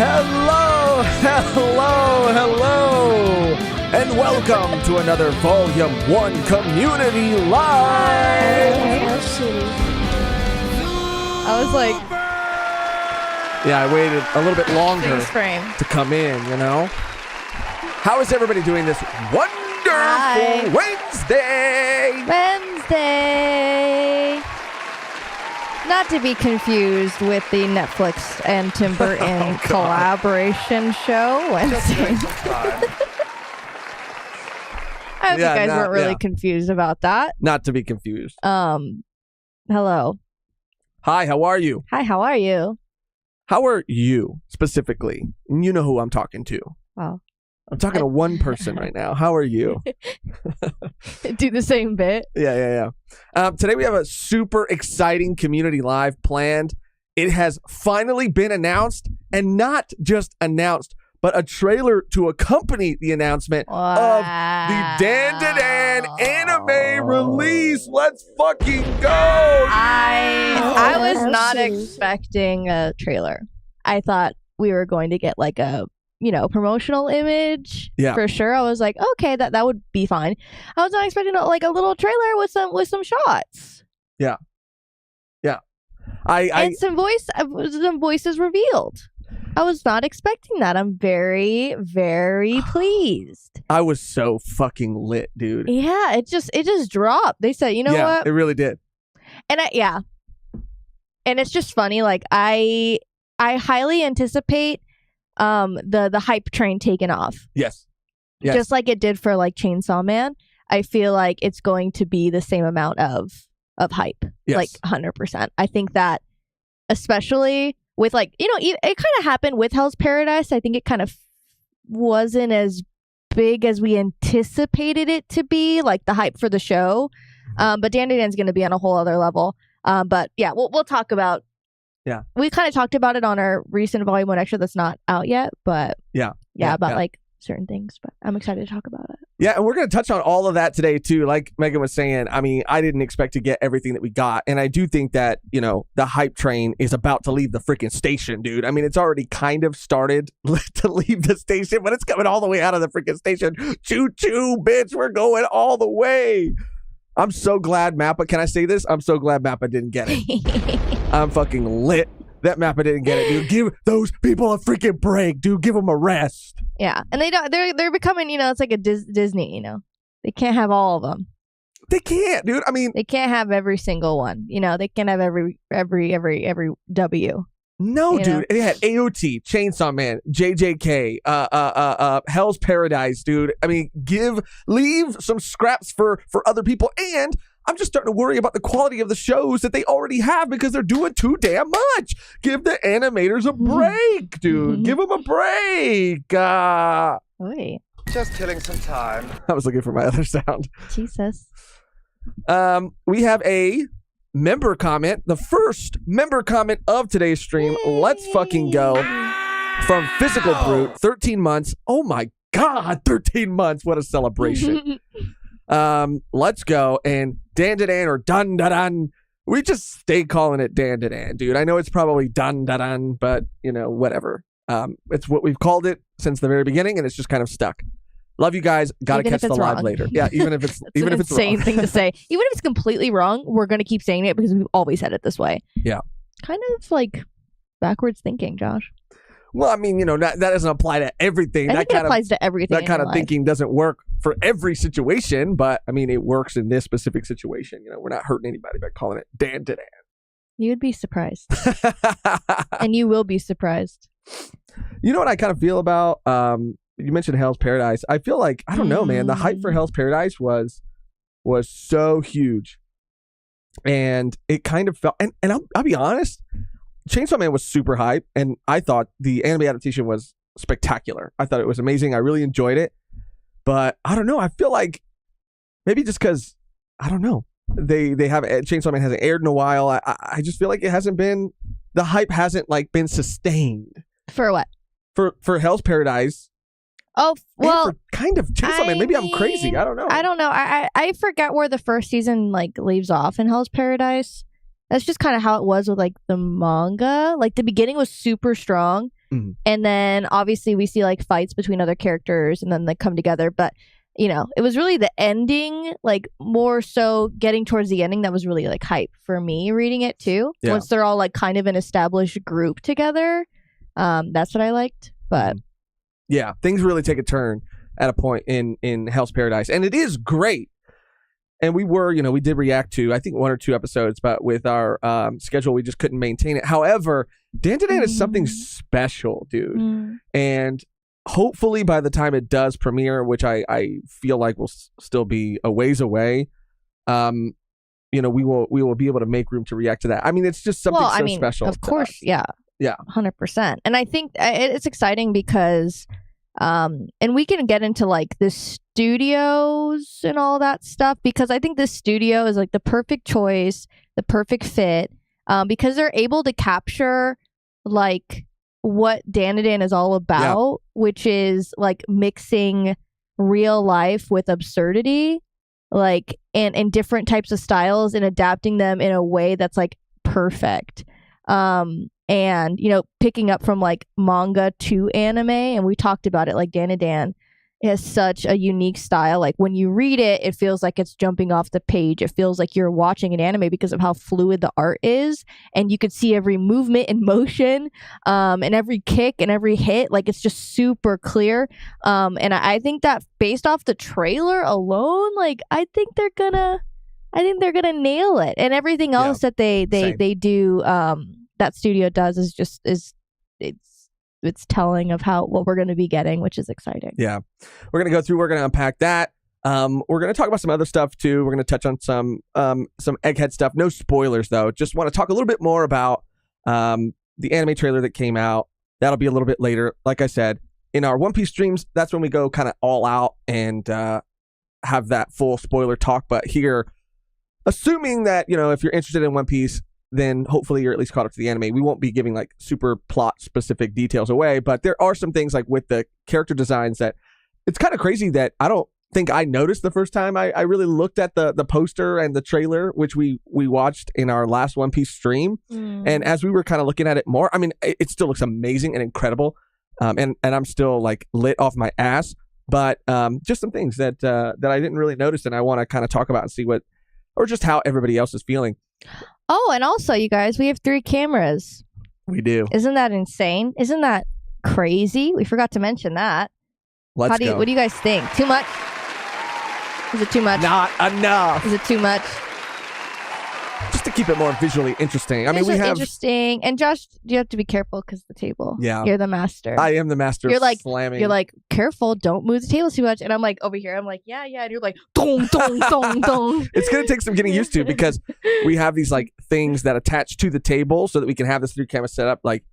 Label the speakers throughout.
Speaker 1: Hello, and welcome to another Volume 1 Community Live.
Speaker 2: I was like,
Speaker 1: yeah, I waited a little bit longer
Speaker 2: frame.
Speaker 1: to come in, you know? How is everybody doing this wonderful Wednesday?
Speaker 2: Not to be confused with the Netflix and Tim Burton collaboration show Wednesday. I hope you guys weren't really confused about that.
Speaker 1: Not to be confused.
Speaker 2: Hello.
Speaker 1: Hi, how are you?
Speaker 2: Hi, how are you?
Speaker 1: How are you specifically? And you know who I'm talking to.
Speaker 2: Wow.
Speaker 1: I'm talking to one person right now. How are you?
Speaker 2: Do the same bit.
Speaker 1: Yeah. Today we have a super exciting community live planned. It has finally been announced, and not just announced, but a trailer to accompany the announcement of the Dandadan anime release. Let's fucking go!
Speaker 2: I was not expecting a trailer. I thought we were going to get like a promotional image for sure. I was like, okay, that would be fine. I was not expecting like a little trailer with some shots.
Speaker 1: Yeah.
Speaker 2: And some voices revealed. I was not expecting that. I'm very, very pleased.
Speaker 1: I was so fucking lit, dude.
Speaker 2: Yeah, it just dropped. They said, you know what?
Speaker 1: It really did.
Speaker 2: And and it's just funny. Like I highly anticipate the hype train taken off.
Speaker 1: Yes.
Speaker 2: Just like it did for like Chainsaw Man. I feel like it's going to be the same amount of hype.
Speaker 1: Yes.
Speaker 2: Like 100%. I think that especially with like, it kind of happened with Hell's Paradise. I think it kind of wasn't as big as we anticipated it to be, like the hype for the show. But Dandadan's going to be on a whole other level. But yeah, we'll talk about.
Speaker 1: Yeah.
Speaker 2: We kind of talked about it on our recent Volume 1 Extra that's not out yet, but about like certain things, but I'm excited to talk about it.
Speaker 1: Yeah, and we're going to touch on all of that today too. Like Mehgan was saying, I mean, I didn't expect to get everything that we got, and I do think that, the hype train is about to leave the freaking station, dude. I mean, it's already kind of started to leave the station, but it's coming all the way out of the freaking station. Choo-choo, bitch, we're going all the way. I'm so glad Mappa, can I say this? I'm so glad Mappa didn't get it. I'm fucking lit that Mappa didn't get it, dude. Give those people a freaking break, dude. Give them a rest.
Speaker 2: Yeah, and they're becoming, it's like a Disney, They can't have all of them.
Speaker 1: They can't, dude. I mean,
Speaker 2: they can't have every single one. They can't have every W.
Speaker 1: No, dude. It had AOT, Chainsaw Man, JJK, Hell's Paradise, dude. I mean, leave some scraps for other people, and I'm just starting to worry about the quality of the shows that they already have because they're doing too damn much. Give the animators a break, dude. Give them a break.
Speaker 3: Just killing some time.
Speaker 1: I was looking for my other sound.
Speaker 2: Jesus.
Speaker 1: We have a member comment, the first member comment of today's stream. Let's fucking go. From Physical Brute, 13 months. Oh my God, 13 months. What a celebration. Let's go. And Dandadan or Dandadan. We just stay calling it Dandadan, dude. I know it's probably Dandadan, but whatever. It's what we've called it since the very beginning, and it's just kind of stuck. Love you guys. Gotta catch the live later. Yeah, even if it's even if it's
Speaker 2: insane
Speaker 1: wrong.
Speaker 2: Thing to say. Even if it's completely wrong, we're gonna keep saying it because we've always said it this way.
Speaker 1: Yeah.
Speaker 2: Kind of like backwards thinking, Josh.
Speaker 1: Well, I mean, that doesn't apply to everything.
Speaker 2: I think it applies to everything.
Speaker 1: That kind of thinking doesn't work for every situation, but I mean, it works in this specific situation. We're not hurting anybody by calling it Dandadan.
Speaker 2: You would be surprised, and you will be surprised.
Speaker 1: You know what I kind of feel about? You mentioned Hell's Paradise. I feel like, I don't know, man. The hype for Hell's Paradise was so huge. And it kind of felt, and I'll be honest, Chainsaw Man was super hype, and I thought the anime adaptation was spectacular. I thought it was amazing. I really enjoyed it. But I don't know. I feel like maybe just because, I don't know, they have, Chainsaw Man hasn't aired in a while. I just feel like it hasn't been, the hype hasn't like been sustained.
Speaker 2: For what?
Speaker 1: For Hell's Paradise.
Speaker 2: Oh, well,
Speaker 1: kind of Chainsaw Man. Maybe I'm crazy. I don't know.
Speaker 2: I forget where the first season like leaves off in Hell's Paradise. That's just kind of how it was with like the manga. Like the beginning was super strong,
Speaker 1: Mhm.
Speaker 2: And then obviously we see like fights between other characters and then they come together. But, it was really the ending, like more so getting towards the ending that was really like hype for me reading it too.
Speaker 1: Yeah.
Speaker 2: Once they're all like kind of an established group together. That's what I liked. But
Speaker 1: yeah, things really take a turn at a point in Hell's Paradise. And it is great. And we did react to, I think, 1 or 2 episodes, but with our schedule, we just couldn't maintain it. However, Dandadan is something special, dude. And hopefully by the time it does premiere, which I feel like will still be a ways away, we will be able to make room to react to that. I mean, it's just something special.
Speaker 2: Of course, yeah.
Speaker 1: Yeah.
Speaker 2: 100%. And I think it's exciting because and we can get into like the studios and all that stuff, because I think this studio is like the perfect choice, the perfect fit, because they're able to capture like what Dandadan is all about, which is like mixing real life with absurdity, like and different types of styles and adapting them in a way that's like perfect. And picking up from like manga to anime, and we talked about it, like Dandadan has such a unique style. Like when you read it, it feels like it's jumping off the page. It feels like you're watching an anime because of how fluid the art is, and you could see every movement and motion, and every kick and every hit. Like it's just super clear. And I think that based off the trailer alone, like I think they're gonna nail it, and everything else that they do. That studio does is just it's telling of what we're going to be getting, which is exciting.
Speaker 1: Yeah, we're going to unpack that. We're going to talk about some other stuff too. We're going to touch on some Egghead stuff. No spoilers though. Just want to talk a little bit more about the anime trailer that came out. That'll be a little bit later. Like I said, in our One Piece streams, that's when we go kind of all out and have that full spoiler talk. But here, assuming that if you're interested in One Piece, then hopefully you're at least caught up to the anime. We won't be giving like super plot specific details away, but there are some things like with the character designs that it's kind of crazy that I don't think I noticed the first time I really looked at the poster and the trailer, which we watched in our last One Piece stream. And as we were kind of looking at it more, I mean, it still looks amazing and incredible. And I'm still like lit off my ass, but just some things that I didn't really notice, and I want to kind of talk about and see just how everybody else is feeling.
Speaker 2: Oh, and also, you guys, we have 3 cameras.
Speaker 1: We do.
Speaker 2: Isn't that insane? Isn't that crazy? We forgot to mention that.
Speaker 1: Let's go.
Speaker 2: What do you guys think? Too much? Is it too much?
Speaker 1: Not enough.
Speaker 2: Is it too much?
Speaker 1: Just to keep it more visually interesting. I mean, we have
Speaker 2: interesting. And Josh, you have to be careful because the table.
Speaker 1: Yeah,
Speaker 2: you're the master.
Speaker 1: I am the master.
Speaker 2: You're like
Speaker 1: slamming.
Speaker 2: You're like, careful, don't move the table too much. And I'm like over here. I'm like, yeah. And you're like, dong, dong, dong, dong.
Speaker 1: It's gonna take some getting used to, because we have these like things that attach to the table so that we can have this 3 camera set up like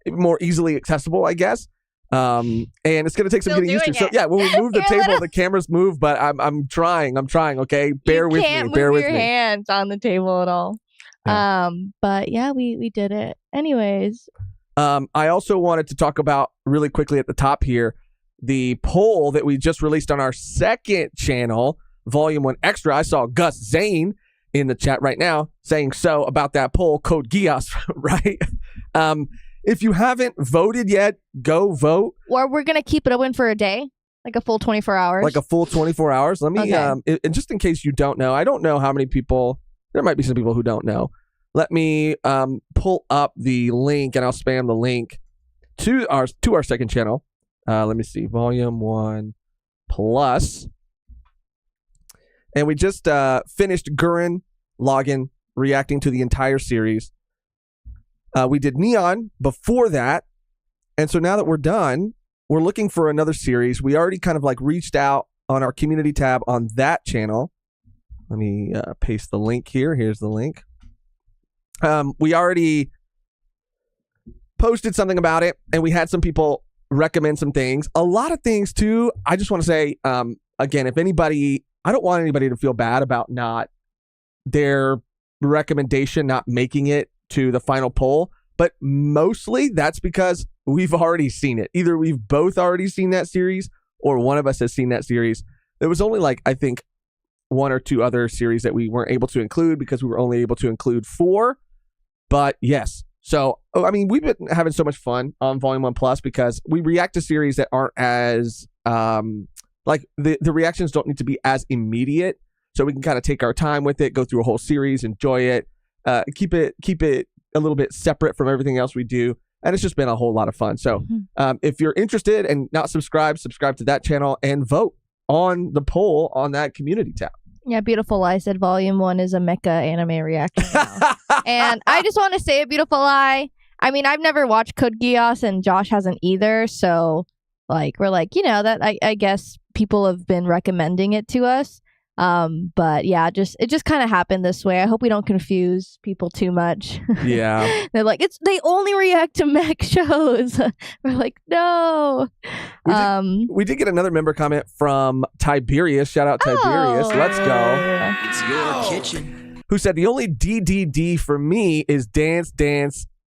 Speaker 1: more easily accessible, I guess. And it's gonna take some getting used to. So yeah, when we move the table, the cameras move. But I'm trying. Okay, bear with me.
Speaker 2: You can't move your hands on the table at all. Yeah. But yeah, we did it. Anyways.
Speaker 1: I also wanted to talk about really quickly at the top here the poll that we just released on our second channel, Volume 1 Extra. I saw Gus Zane in the chat right now saying so about that poll, code GIAS, right? If you haven't voted yet, go vote.
Speaker 2: Or we're going to keep it open for a day, like a full 24 hours.
Speaker 1: Like a full 24 hours. Let me, and just in case you don't know, I don't know how many people, there might be some people who don't know. Let me pull up the link, and I'll spam the link to our second channel. Let me see, Volume 1 Plus. And we just finished Gurren Lagann reacting to the entire series. We did Neon before that. And so now that we're done, we're looking for another series. We already kind of like reached out on our community tab on that channel. Let me paste the link here. Here's the link. We already posted something about it, and we had some people recommend some things. A lot of things too. I just want to say, again, if anybody, I don't want anybody to feel bad about not their recommendation, not making it to the final poll, but mostly that's because we've already seen it. Either we've both already seen that series, or one of us has seen that series. There was only like, I think, 1 or 2 other series that we weren't able to include because we were only able to include 4. But yes, So, I mean, we've been having so much fun on Volume 1 Plus because we react to series that aren't as, like, the reactions don't need to be as immediate. So we can kind of take our time with it, go through a whole series, enjoy it, keep it a little bit separate from everything else we do. And it's just been a whole lot of fun. So if you're interested and not subscribe to that channel and vote on the poll on that community tab.
Speaker 2: Yeah, Beautiful Lie said Volume 1 is a mecha anime reaction now. And I just want to say a Beautiful Lie. I mean, I've never watched Code Geass and Josh hasn't either. So, like, we're like, that I guess people have been recommending it to us. But yeah, it just kind of happened this way. I hope we don't confuse people too much.
Speaker 1: Yeah.
Speaker 2: They're like, they only react to mech shows. We're like, no.
Speaker 1: We did get another member comment from Tiberius. Shout out Tiberius. Let's go.
Speaker 3: It's your kitchen.
Speaker 1: Who said the only DDD for me is Dance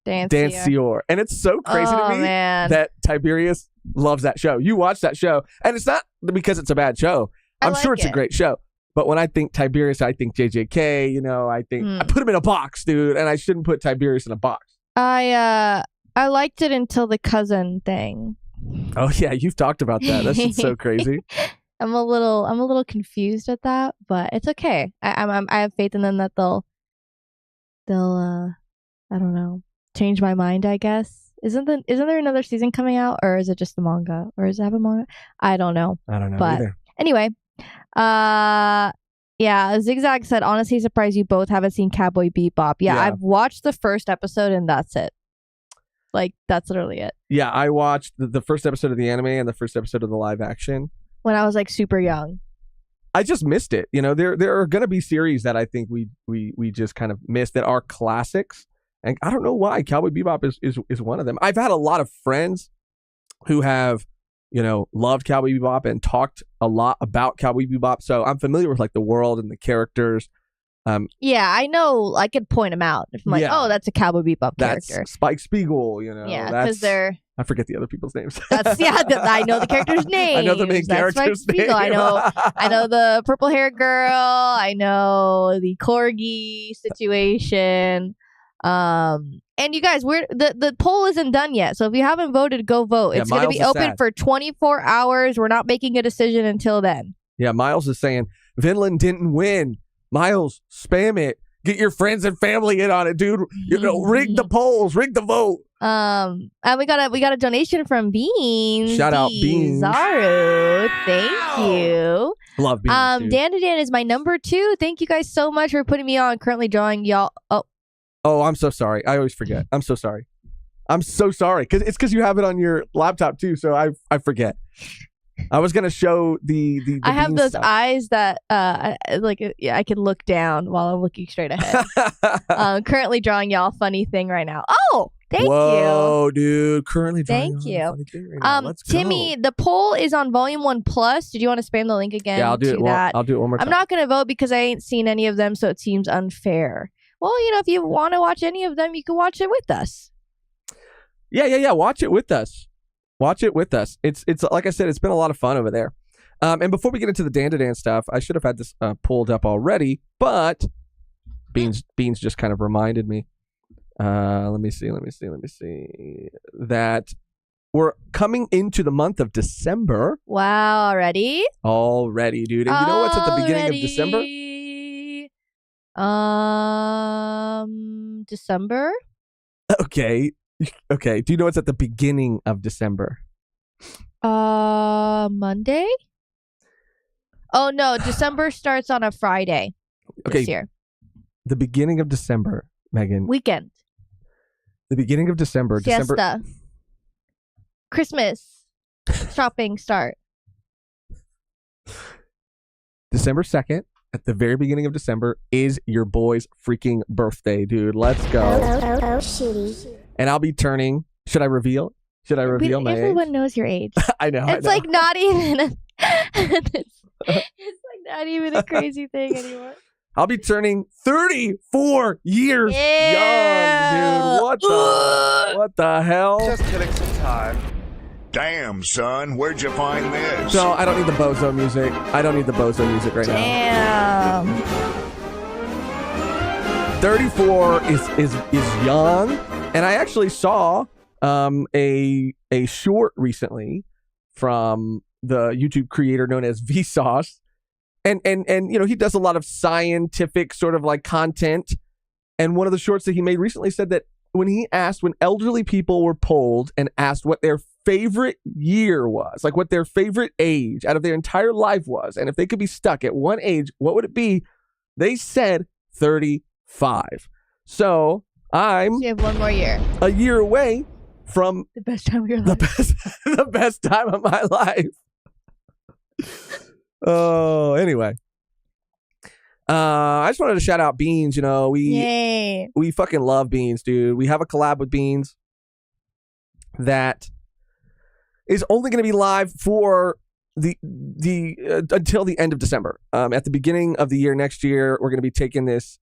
Speaker 1: Sior. And it's so crazy to me that Tiberius loves that show. You watch that show, and it's not because it's a bad show. I'm sure it's a great show. But when I think Tiberius, I think JJK, I think I put him in a box, dude, and I shouldn't put Tiberius in a box.
Speaker 2: I liked it until the cousin thing.
Speaker 1: Oh yeah, you've talked about that. That's just so crazy.
Speaker 2: I'm a little confused at that, but it's okay. I have faith in them that they'll I don't know, change my mind, I guess. Isn't there another season coming out, or is it just the manga, or does it have a manga? I don't know but
Speaker 1: either.
Speaker 2: Anyway, yeah, Zigzag said, honestly surprised you both haven't seen Cowboy Bebop. Yeah, I've watched the first episode and that's it. Like, that's literally it.
Speaker 1: Yeah, I watched the first episode of the anime and the first episode of the live action
Speaker 2: when I was like super young.
Speaker 1: I just missed it. There are going to be series that I think we just kind of missed that are classics, and I don't know why. Cowboy Bebop is one of them. I've had a lot of friends who have loved Cowboy Bebop and talked a lot about Cowboy Bebop. So I'm familiar with like the world and the characters.
Speaker 2: Yeah, I know. I could point them out. If I'm like, oh, that's a Cowboy Bebop character.
Speaker 1: That's Spike Spiegel,
Speaker 2: Yeah, because they're...
Speaker 1: I forget the other people's names.
Speaker 2: I know the character's name.
Speaker 1: I know the main character's name.
Speaker 2: I know the purple hair girl. I know the corgi situation. And you guys, the poll isn't done yet. So if you haven't voted, go vote. It's going to be open for 24 hours. We're not making a decision until then.
Speaker 1: Yeah, Miles is saying Vinland didn't win. Miles, spam it. Get your friends and family in on it, dude. Rig the polls, rig the vote.
Speaker 2: And we got a donation from Beans.
Speaker 1: Shout out Beans.
Speaker 2: Zaru. Thank you.
Speaker 1: Love Beans.
Speaker 2: Dandadan is my number 2. Thank you guys so much for putting me on. Currently drawing y'all.
Speaker 1: Oh, I'm so sorry. I always forget. I'm so sorry. Because you have it on your laptop too, so I forget. I was gonna show the
Speaker 2: I have those
Speaker 1: stuff.
Speaker 2: eyes that I can look down while I'm looking straight ahead. Currently drawing y'all a funny thing right now. Oh, thank you.
Speaker 1: Whoa, dude! Currently drawing
Speaker 2: thank you.
Speaker 1: A funny thing right now. Let's go.
Speaker 2: Timmy, the poll is on Volume 1 Plus. Did you want to spam the link again?
Speaker 1: Yeah, I'll do it. I'll do it one more time.
Speaker 2: I'm not gonna vote because I ain't seen any of them, so it seems unfair. Well, if you want to watch any of them, you can watch it with us.
Speaker 1: Yeah. Watch it with us. It's like I said, it's been a lot of fun over there. And before we get into the Dandadan stuff, I should have had this pulled up already, but Beans just kind of reminded me. Let me see. That we're coming into the month of December.
Speaker 2: Wow, already?
Speaker 1: Already, dude. And you know what's at the beginning of December?
Speaker 2: December?
Speaker 1: Okay. Do you know what's at the beginning of December?
Speaker 2: Monday? Oh no, December starts on a Friday this year.
Speaker 1: The beginning of December, Mehgan.
Speaker 2: Weekend.
Speaker 1: The beginning of December.
Speaker 2: Siesta. Christmas. Shopping start.
Speaker 1: December 2nd. At the very beginning of December is your boy's freaking birthday, dude. Let's go.
Speaker 4: Oh, shitty.
Speaker 1: And I'll be turning. Should I reveal my age?
Speaker 2: Everyone knows your age.
Speaker 1: I know.
Speaker 2: It's like not even it's like not even a crazy thing anymore.
Speaker 1: I'll be turning 34 years young, dude. What the hell?
Speaker 3: Just killing some time. Damn, son, where'd you find this?
Speaker 1: So I don't need the bozo music. Right
Speaker 2: now.
Speaker 1: Damn. 34 is young, And I actually saw a short recently from the YouTube creator known as Vsauce. And you know, he does a lot of scientific sort of like content. And one of the shorts that he made recently said that when elderly people were polled and asked what their favorite year was, like what their favorite age out of their entire life was, and if they could be stuck at one age, what would it be? They said 35. So
Speaker 2: You have one more year.
Speaker 1: a year away from
Speaker 2: The best time of your life.
Speaker 1: the best time of my life. Oh, anyway. I just wanted to shout out Beans. You know,
Speaker 2: Yay.
Speaker 1: we fucking love Beans, dude. We have a collab with Beans that is only going to be live for the until the end of December. At the beginning of the year next year, we're going to be taking this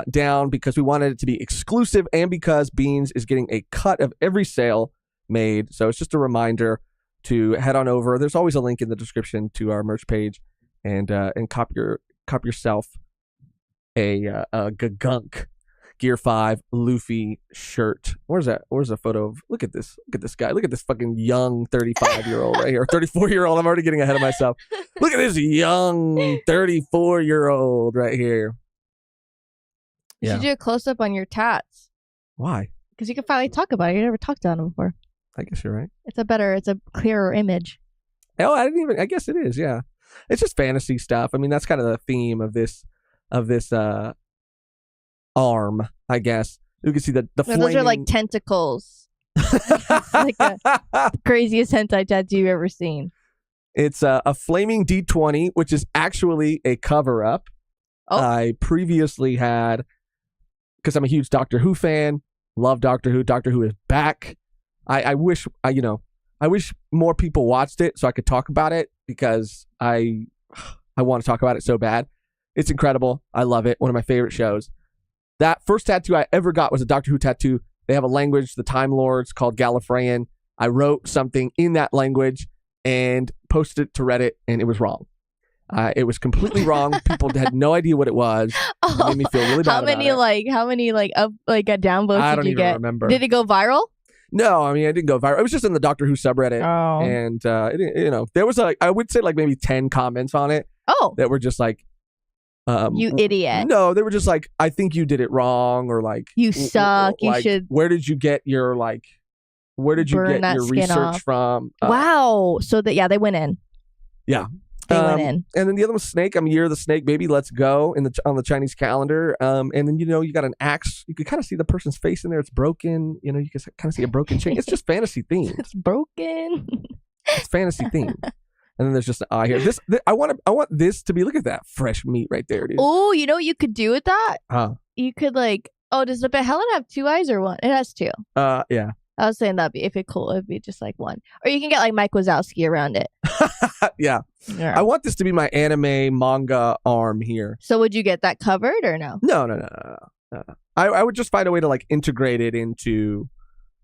Speaker 1: down because we wanted it to be exclusive and because Beans is getting a cut of every sale made. So it's just a reminder to head on over. There's always a link in the description to our merch page and cop yourself a Gagunk Gear 5 Luffy shirt. Where's that? Where's a photo of? Look at this. Look at this guy. Look at this fucking young 35-year-old right here. 34-year-old. I'm already getting ahead of myself. Look at this young 34-year-old right here.
Speaker 2: You should do a close-up on your tats.
Speaker 1: Why?
Speaker 2: Because you can finally talk about it. You never talked about them before.
Speaker 1: I guess you're right.
Speaker 2: It's a clearer image.
Speaker 1: Oh, I guess it is, yeah. It's just fantasy stuff. I mean, that's kind of the theme of this arm, I guess. You can see the flaming...
Speaker 2: Those are like tentacles. It's like the craziest hentai tattoo you've ever seen.
Speaker 1: It's a flaming D20, which is actually a cover-up.
Speaker 2: Oh.
Speaker 1: I previously had, because I'm a huge Doctor Who fan, love Doctor Who. Doctor Who is back. I wish more people watched it so I could talk about it because I want to talk about it so bad. It's incredible. I love it. One of my favorite shows. That first tattoo I ever got was a Doctor Who tattoo. They have a language, the Time Lords, called Gallifreyan. I wrote something in that language and posted it to Reddit, and it was wrong. It was completely wrong. People had no idea what it was. It made me feel really bad.
Speaker 2: How many downvotes
Speaker 1: I
Speaker 2: did
Speaker 1: don't
Speaker 2: you
Speaker 1: even
Speaker 2: get?
Speaker 1: remember.
Speaker 2: Did it go viral?
Speaker 1: No, I mean, it didn't go viral. It was just in the Doctor Who subreddit.
Speaker 2: Oh.
Speaker 1: And, there was, I would say, like, maybe 10 comments on it
Speaker 2: Oh.
Speaker 1: that were just like...
Speaker 2: you idiot.
Speaker 1: No, they were just like, I think you did it wrong, or like...
Speaker 2: You suck. You should...
Speaker 1: Where did you get your, like... Where did you get your research
Speaker 2: off.
Speaker 1: from?
Speaker 2: Wow. So, they went in.
Speaker 1: Yeah.
Speaker 2: They went in.
Speaker 1: And then the other one was Snake. I'm Year of the Snake, baby. Let's go on the Chinese calendar. And then, you got an axe. You could kind of see the person's face in there. It's broken. You can kind of see a broken chain. It's just fantasy themed.
Speaker 2: It's broken.
Speaker 1: It's fantasy themed. And then there's just an eye here. I want this to be, look at that fresh meat right there, dude.
Speaker 2: Oh, you know what you could do with that?
Speaker 1: Huh.
Speaker 2: You could does the Helen have 2 eyes or one? It has 2.
Speaker 1: Yeah.
Speaker 2: I was saying that'd be, if it cool, it'd be just like 1. Or you can get like Mike Wazowski around it.
Speaker 1: Yeah.
Speaker 2: Yeah.
Speaker 1: I want this to be my anime manga arm here.
Speaker 2: So would you get that covered or no?
Speaker 1: No. I would just find a way to like integrate it into.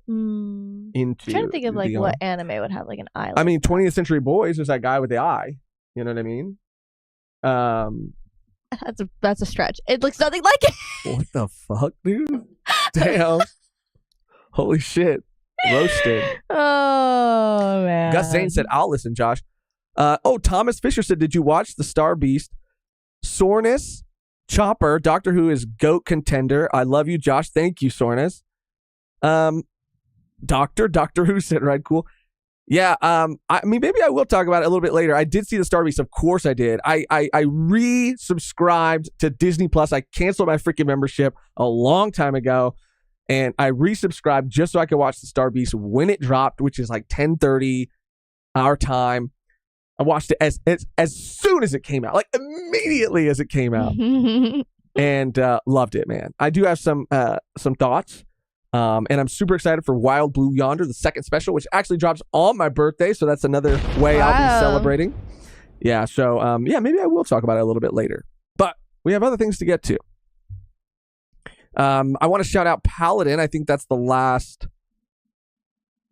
Speaker 2: I'm trying to think of like what anime would have like an eye.
Speaker 1: I mean, 20th Century Boys. There's that guy with the eye. You know what I mean?
Speaker 2: That's a stretch. It looks nothing like it.
Speaker 1: What the fuck, dude? Damn. Holy shit. Roasted.
Speaker 2: Oh, man.
Speaker 1: Gus Zane said, I'll listen, Josh. Thomas Fisher said, did you watch The Star Beast? Soreness, Chopper, Doctor Who is GOAT contender. I love you, Josh. Thank you, Soreness. Doctor Who said, right, cool. Yeah, I mean, maybe I will talk about it a little bit later. I did see The Star Beast. Of course I did. I re-subscribed to Disney Plus. I canceled my freaking membership a long time ago. And I resubscribed just so I could watch The Star Beast when it dropped, which is like 10:30 our time. I watched it as soon as it came out, like immediately as it came out, and loved it, man. I do have some thoughts, and I'm super excited for Wild Blue Yonder, the second special, which actually drops on my birthday, so that's another way I'll be celebrating. Yeah, so maybe I will talk about it a little bit later, but we have other things to get to. I want to shout out Paladin. I think that's the last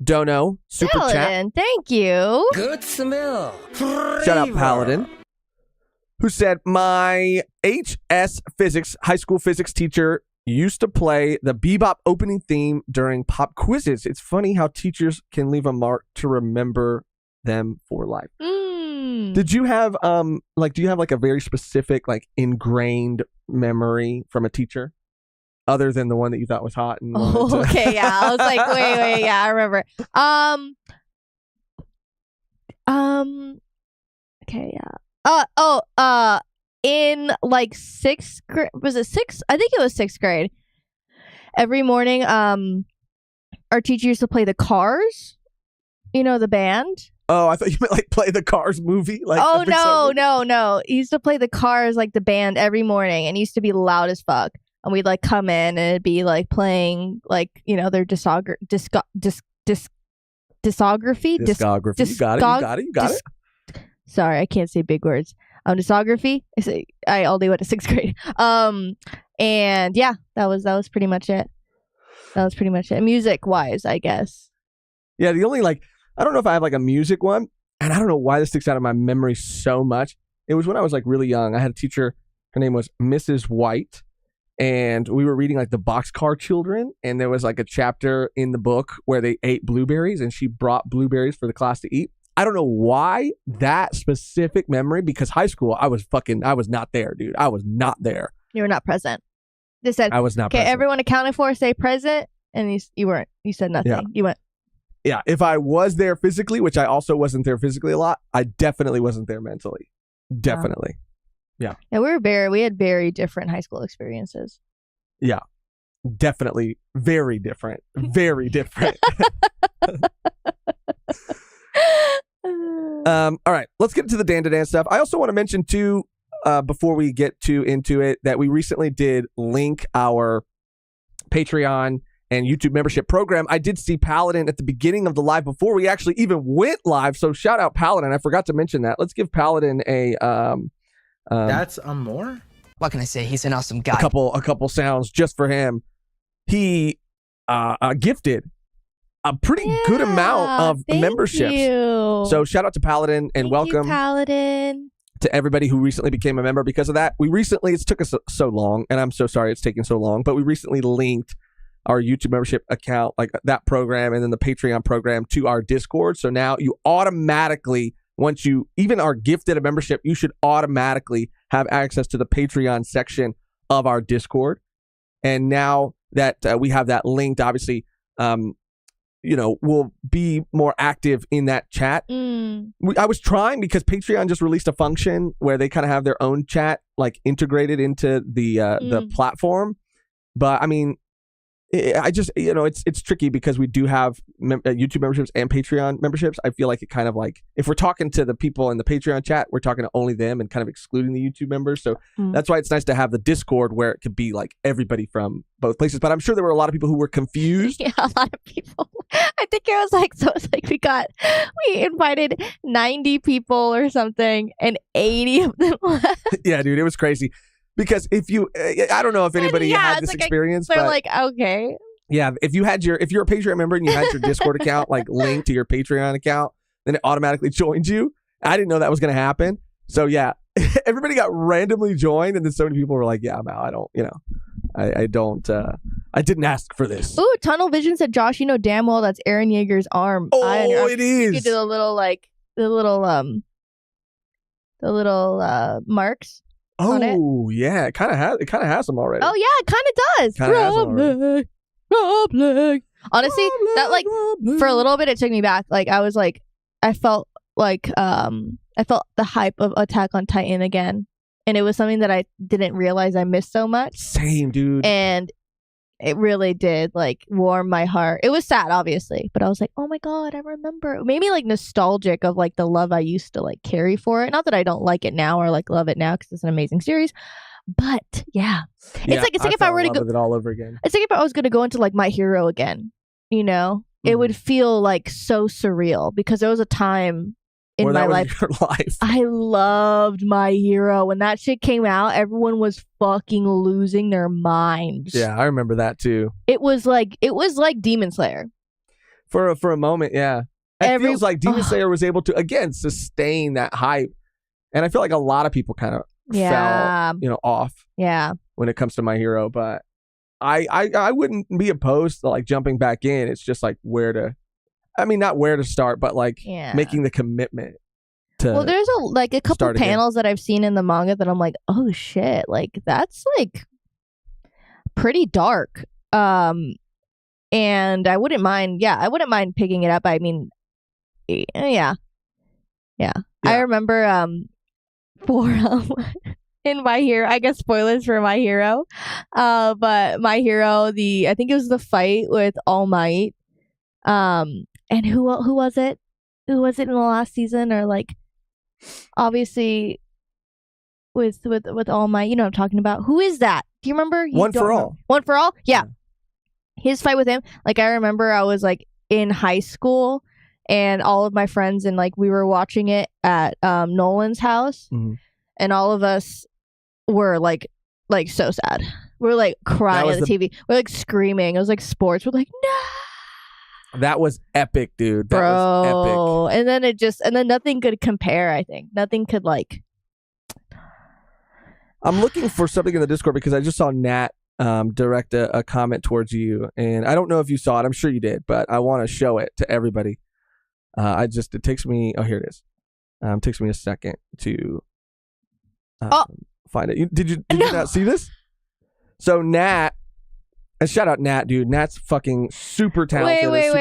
Speaker 1: dono super
Speaker 2: Paladin,
Speaker 1: chat.
Speaker 2: Thank you.
Speaker 4: Good smell.
Speaker 1: Shout out Paladin, who said, my HS physics, high school physics teacher used to play the Bebop opening theme during pop quizzes. It's funny how teachers can leave a mark to remember them for life. Did you have do you have like a very specific like ingrained memory from a teacher other than the one that you thought was hot? And
Speaker 2: okay, yeah. I was like, wait, yeah, I remember. Okay, yeah. In like sixth grade, was it sixth? I think it was sixth grade. Every morning, our teacher used to play the Cars. You know, the band.
Speaker 1: Oh, I thought you meant like play the Cars movie. Like
Speaker 2: no. He used to play the Cars, like the band, every morning, and it used to be loud as fuck. And we'd like come in, and it'd be like playing like their discography.
Speaker 1: You got it.
Speaker 2: Sorry, I can't say big words. Discography. I only went to sixth grade. And yeah, that was pretty much it. Music wise, I guess.
Speaker 1: Yeah, the only I don't know if I have like a music one, and I don't know why this sticks out of my memory so much. It was when I was like really young. I had a teacher. Her name was Mrs. White, and we were reading like the Boxcar Children, and there was like a chapter in the book where they ate blueberries, and she brought blueberries for the class to eat. I don't know why that specific memory, because high school, I was not there, dude. I was not there.
Speaker 2: You were not present. They said,
Speaker 1: I was not present.
Speaker 2: Okay, everyone accounted for, say present. And you weren't. You said nothing.
Speaker 1: Yeah.
Speaker 2: You went.
Speaker 1: Yeah, if I was there physically, which I also wasn't there physically a lot, I definitely wasn't there mentally. Definitely. Yeah.
Speaker 2: Yeah, we had very different high school experiences.
Speaker 1: Yeah. Definitely very different. Very different. All right, let's get into the Dandadan stuff. I also want to mention too, before we get into it, that we recently did link our Patreon and YouTube membership program. I did see Paladin at the beginning of the live before we actually even went live. So shout out Paladin. I forgot to mention that. Let's give Paladin a
Speaker 4: that's a more.
Speaker 5: What can I say? He's an awesome guy.
Speaker 1: a couple sounds just for him. He gifted a pretty good amount of memberships. So shout out to Paladin and welcome
Speaker 2: Paladin,
Speaker 1: to everybody who recently became a member because of that. It's took us so long, and I'm so sorry it's taking so long, but we recently linked our YouTube membership account, like that program, and then the Patreon program to our Discord. So now you automatically, once you even are gifted a membership, you should automatically have access to the Patreon section of our Discord. And now that we have that linked, obviously, we'll be more active in that chat. I was trying because Patreon just released a function where they kind of have their own chat like integrated into the platform. But I mean, I just, it's tricky because we do have YouTube memberships and Patreon memberships. I feel like it kind of like, if we're talking to the people in the Patreon chat, we're talking to only them and kind of excluding the YouTube members. So that's why it's nice to have the Discord where it could be like everybody from both places. But I'm sure there were a lot of people who were confused.
Speaker 2: Yeah, a lot of people. I think it was like we invited 90 people or something and 80 of them left.
Speaker 1: Yeah, dude, it was crazy. Because I don't know if anybody had this experience,
Speaker 2: they're
Speaker 1: but
Speaker 2: like, okay.
Speaker 1: Yeah, if you're a Patreon member and you had your Discord account like linked to your Patreon account, then it automatically joins you. I didn't know that was going to happen. So yeah, everybody got randomly joined, and then so many people were like, yeah, I'm out. I didn't ask for this.
Speaker 2: Ooh, Tunnel Vision said, Josh, you know damn well that's Eren Yeager's arm.
Speaker 1: Oh, it is.
Speaker 2: You do the little marks.
Speaker 1: Oh yeah, it kind of has them already.
Speaker 2: Oh yeah, it kind of does. Honestly, that for a little bit it took me back. Like I was like, I felt the hype of Attack on Titan again, and it was something that I didn't realize I missed so much.
Speaker 1: Same, dude.
Speaker 2: And it really did like warm my heart. It was sad, obviously, but I was like, oh my god, I remember. It made me like nostalgic of like the love I used to like carry for it. Not that I don't like it now or like love it now because it's an amazing series, but yeah, it's like if I were to go
Speaker 1: it all over again.
Speaker 2: It's like if I was going to go into like My Hero again, it would feel like so surreal because there was a time in my life. I loved My Hero. When that shit came out, everyone was fucking losing their minds.
Speaker 1: Yeah, I remember that too.
Speaker 2: It was like Demon Slayer.
Speaker 1: For a moment, yeah. It feels like Demon Slayer was able to again sustain that hype. And I feel like a lot of people kind of fell, off.
Speaker 2: Yeah.
Speaker 1: When it comes to My Hero, but I wouldn't be opposed to like jumping back in. It's just like not where to start, but like making the commitment to.
Speaker 2: Well, there's a couple panels
Speaker 1: again.
Speaker 2: that I've seen in the manga that I'm like, oh shit, like that's like pretty dark. And I wouldn't mind picking it up. I mean, yeah. I remember for in My Hero, I guess spoilers for My Hero, but My Hero, I think it was the fight with All Might, and who was it? Who was it in the last season? Or like, obviously, with All Might, you know what I'm talking about. Who is that? Do you remember?
Speaker 1: One for All.
Speaker 2: One for All. Yeah, his fight with him. Like I remember, I was like in high school, and all of my friends and like we were watching it at Nolan's house, and all of us were like so sad. We're like crying at the TV. We're like screaming. It was like sports. We're like, no.
Speaker 1: That was epic, dude. That
Speaker 2: Bro.
Speaker 1: was epic.
Speaker 2: And then nothing could compare, I think. Nothing could like.
Speaker 1: I'm looking for something in the Discord because I just saw Nat direct a comment towards you, and I don't know if you saw it. I'm sure you did, but I want to show it to everybody. It takes me. Oh, here it is. It takes me a second to find it. Did you not see this? So Nat, and shout out Nat, dude. Nat's fucking super talented.
Speaker 2: Wait.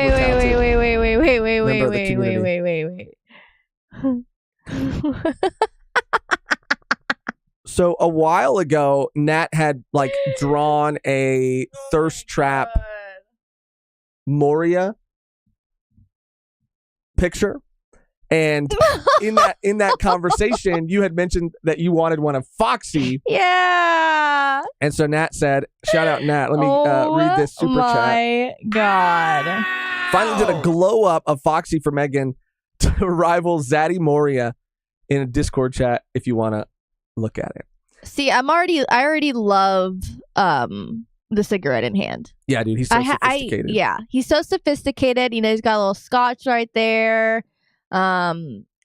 Speaker 1: So a while ago, Nat had like drawn a thirst trap Moria picture, and in that conversation, you had mentioned that you wanted one of Foxy.
Speaker 2: Yeah.
Speaker 1: And so Nat said, "Shout out Nat. Let me read this super chat."
Speaker 2: My God.
Speaker 1: Finally did a glow up of Foxy for Mehgan to rival Zaddy Moria in a Discord chat. If you want to look at it.
Speaker 2: See, I already love the cigarette in hand.
Speaker 1: Yeah, dude, he's so sophisticated.
Speaker 2: He's so sophisticated. You know, he's got a little scotch right there.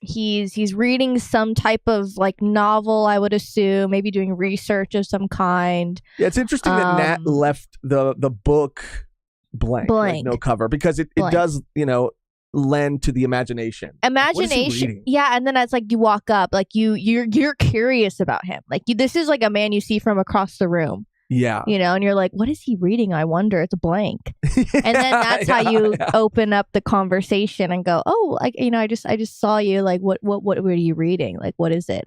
Speaker 2: He's reading some type of like novel, I would assume, maybe doing research of some kind.
Speaker 1: Yeah, it's interesting that Nat left the book blank. Like no cover, because it does, lend to the imagination.
Speaker 2: Yeah, and then it's like you walk up, like you're curious about him. Like this is like a man you see from across the room.
Speaker 1: Yeah.
Speaker 2: And you're like, what is he reading? I wonder. It's blank. And then that's how you open up the conversation and go, oh, like, I just saw you. Like, what were you reading? Like, what is it?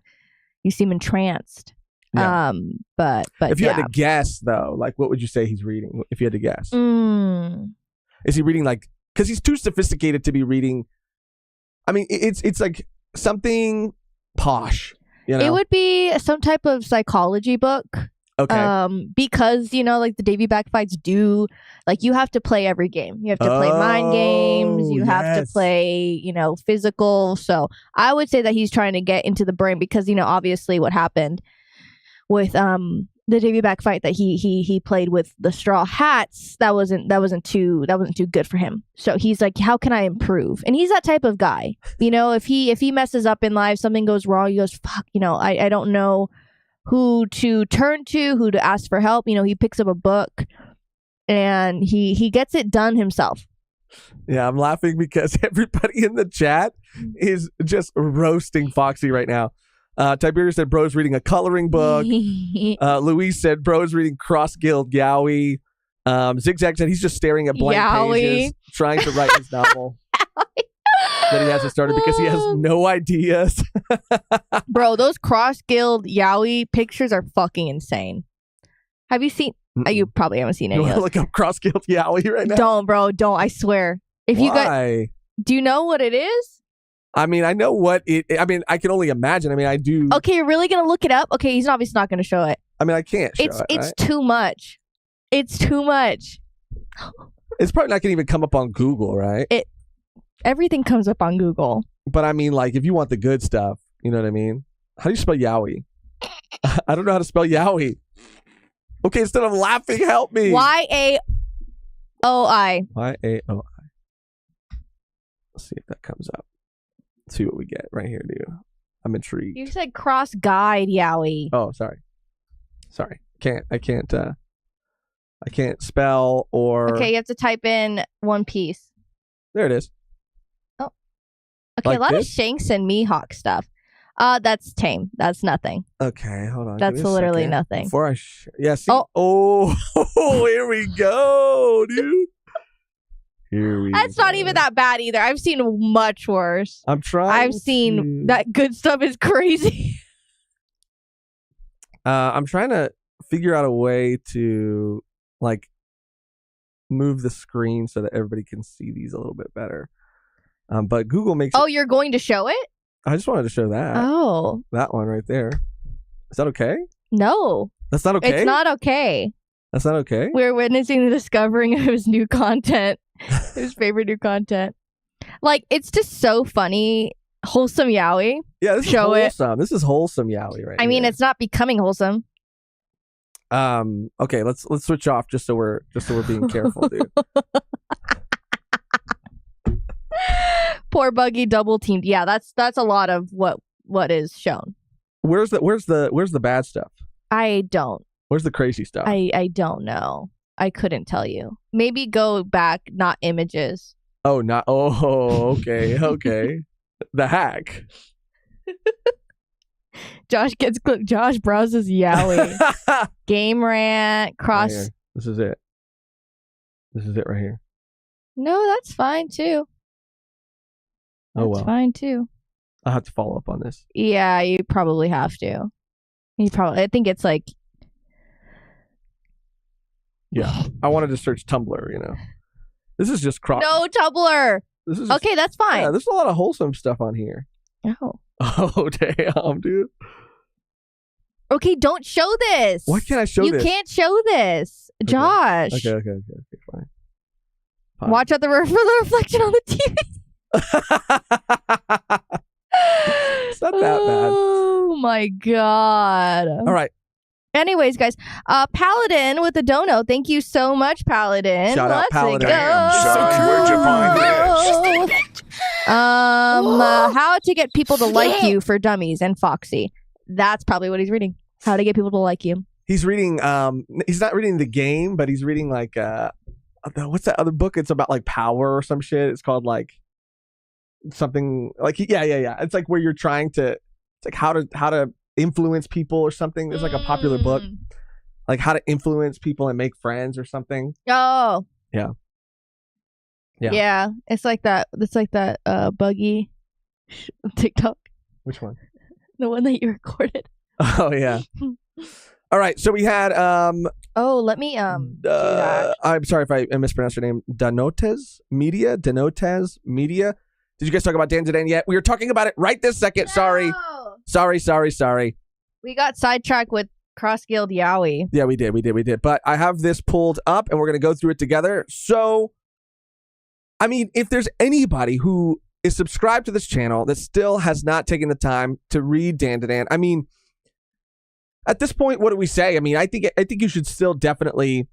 Speaker 2: You seem entranced.
Speaker 1: Yeah.
Speaker 2: But
Speaker 1: if you had to guess though, like, what would you say he's reading? If you had to guess, is he reading like, because he's too sophisticated to be reading. I mean, it's like something posh.
Speaker 2: It would be some type of psychology book.
Speaker 1: Okay.
Speaker 2: Because like the Davy back fights do, like you have to play every game. You have to play mind games. You have to play, physical. So I would say that he's trying to get into the brain because obviously what happened with the Davy back fight that he played with the Straw Hats, that wasn't too good for him. So he's like, how can I improve? And he's that type of guy. If he messes up in life, something goes wrong, he goes, fuck. I don't know who to turn to, who to ask for help. He picks up a book and he gets it done himself.
Speaker 1: Yeah, I'm laughing because everybody in the chat is just roasting Foxy right now. Tiberius said bro's reading a coloring book. Luis said bro's reading Cross Guild Yowie. Zigzag said he's just staring at blank pages, trying to write his novel. That he hasn't started because he has no ideas.
Speaker 2: Bro, those Cross Guild Yowie pictures are fucking insane. Have you seen? You probably haven't seen any.
Speaker 1: You want to look up Cross Guild Yowie right now?
Speaker 2: Don't, bro. Don't. I swear.
Speaker 1: Why?
Speaker 2: Do you know what it is?
Speaker 1: I mean, I know what it. I mean, I can only imagine. I mean, I do.
Speaker 2: Okay, you're really gonna look it up? Okay, he's obviously not gonna show it.
Speaker 1: I mean, I can't show
Speaker 2: it.
Speaker 1: It's
Speaker 2: right? Too much. It's too much.
Speaker 1: It's probably not gonna even come up on Google, right?
Speaker 2: Everything comes up on Google.
Speaker 1: But I mean, like, if you want the good stuff, you know what I mean? How do you spell Yowie? I don't know how to spell Yowie. Okay, instead of laughing, help me.
Speaker 2: Yaoi.
Speaker 1: Yaoi. Let's see if that comes up. Let's see what we get right here, dude. I'm intrigued.
Speaker 2: You said Cross Guide Yowie.
Speaker 1: Oh, sorry. I can't I can't spell or.
Speaker 2: Okay, you have to type in One Piece.
Speaker 1: There it is.
Speaker 2: Oh. Okay,
Speaker 1: Like
Speaker 2: a lot
Speaker 1: this?
Speaker 2: of Shanks and Mihawk stuff. That's tame. That's nothing.
Speaker 1: Okay, hold on.
Speaker 2: That's
Speaker 1: give me a
Speaker 2: literally
Speaker 1: second.
Speaker 2: nothing.
Speaker 1: Before I. Yeah, see? Oh, here we go, dude. Here we
Speaker 2: That's
Speaker 1: go.
Speaker 2: not even that bad either. I've seen much worse.
Speaker 1: I'm trying.
Speaker 2: I've seen that good stuff is crazy.
Speaker 1: I'm trying to figure out a way to like move the screen so that everybody can see these a little bit better. But Google makes.
Speaker 2: Oh, you're going to show it?
Speaker 1: I just wanted to show that.
Speaker 2: Oh.
Speaker 1: That one right there. Is that okay?
Speaker 2: No.
Speaker 1: That's not okay?
Speaker 2: It's not okay.
Speaker 1: That's not okay?
Speaker 2: We're witnessing the discovering of his new content. His favorite new content. Like, it's just so funny. Wholesome yaoi.
Speaker 1: Yeah, this
Speaker 2: Show
Speaker 1: is
Speaker 2: it.
Speaker 1: wholesome. This is wholesome yaoi right
Speaker 2: I mean,
Speaker 1: here.
Speaker 2: it's not becoming wholesome.
Speaker 1: Okay, let's switch off just so we're being careful, dude.
Speaker 2: Poor Buggy double teamed. Yeah, that's a lot of what is shown.
Speaker 1: Where's the bad stuff?
Speaker 2: I don't.
Speaker 1: Where's the crazy stuff?
Speaker 2: I don't know. I couldn't tell you. Maybe go back, not images.
Speaker 1: Oh, not. Oh, okay, okay. The hack.
Speaker 2: Josh browses yaoi. Game rant cross.
Speaker 1: Right here. This is it. This is it right here.
Speaker 2: No, that's fine too.
Speaker 1: Oh
Speaker 2: That's
Speaker 1: well.
Speaker 2: fine too.
Speaker 1: I'll have to follow up on this.
Speaker 2: Yeah, you probably have to. I think it's like.
Speaker 1: Yeah, I wanted to search Tumblr. This is just crop.
Speaker 2: No Tumblr.
Speaker 1: This is just,
Speaker 2: Okay, that's fine.
Speaker 1: Yeah, there's a lot of wholesome stuff on here.
Speaker 2: Oh.
Speaker 1: Oh damn, dude.
Speaker 2: Okay, don't show this.
Speaker 1: Why can't I show
Speaker 2: you
Speaker 1: this?
Speaker 2: You can't show this, Josh.
Speaker 1: Okay, fine.
Speaker 2: Watch out for the reflection on the TV.
Speaker 1: It's not that bad.
Speaker 2: Oh my god.
Speaker 1: All right.
Speaker 2: Anyways, guys, Paladin with the dono. Thank you so much, Paladin.
Speaker 1: Shout out,
Speaker 2: Let's
Speaker 1: Paladin.
Speaker 2: go.
Speaker 3: Damn, son, where'd you find this?
Speaker 2: How to get people to like you for dummies and Foxy. That's probably what he's reading. How to get people to like you.
Speaker 1: He's reading. He's not reading the game, but he's reading like what's that other book? It's about like power or some shit. It's called like something like yeah. It's like where you're trying to. It's like how to influence people or something. There's like a popular book, like how to influence people and make friends or something.
Speaker 2: Oh.
Speaker 1: Yeah.
Speaker 2: It's like that. It's like that Buggy TikTok.
Speaker 1: Which one?
Speaker 2: The one that you recorded.
Speaker 1: Oh yeah. All right. So we had
Speaker 2: Oh, let me do that.
Speaker 1: I'm sorry if I mispronounced your name. Dandadan Media. Did you guys talk about Dandadan yet? We were talking about it right this second. Sorry. Sorry.
Speaker 2: We got sidetracked with Cross Guild Yaoi.
Speaker 1: Yeah, we did. But I have this pulled up and we're going to go through it together. So, I mean, if there's anybody who is subscribed to this channel that still has not taken the time to read Dandadan, I mean, at this point, what do we say? I mean, I think you should still definitely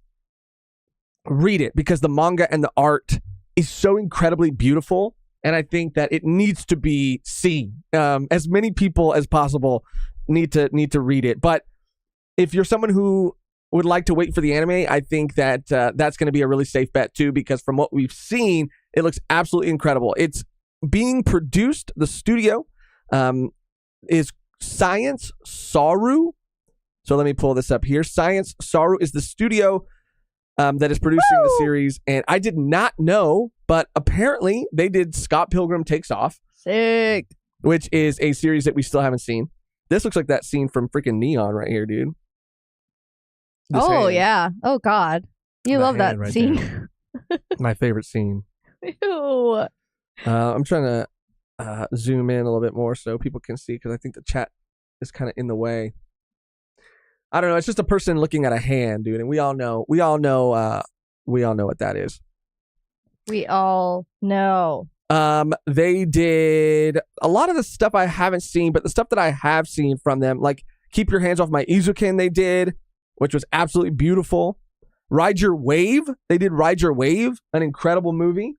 Speaker 1: read it because the manga and the art is so incredibly beautiful. And I think that it needs to be seen. As many people as possible need to read it. But if you're someone who would like to wait for the anime, I think that that's going to be a really safe bet too, because from what we've seen, it looks absolutely incredible. It's being produced. The studio is Science Saru. So let me pull this up here. Science Saru is the studio that is producing the series, and I did not know, but apparently they did Scott Pilgrim Takes Off.
Speaker 2: Sick.
Speaker 1: Which is a series that we still haven't seen. This looks like that scene from freaking Neon right here, dude. This hand.
Speaker 2: Yeah. Oh God, you
Speaker 1: The
Speaker 2: love that
Speaker 1: hand right
Speaker 2: scene.
Speaker 1: My favorite scene.
Speaker 2: Ew.
Speaker 1: I'm trying to zoom in a little bit more so people can see, because I think the chat is kind of in the way. I don't know. It's just a person looking at a hand, dude, and we all know what that is.
Speaker 2: We all know.
Speaker 1: They did a lot of the stuff I haven't seen, but the stuff that I have seen from them, like Keep Your Hands Off My Izukin, they did, which was absolutely beautiful. Ride Your Wave, they did Ride Your Wave, an incredible movie.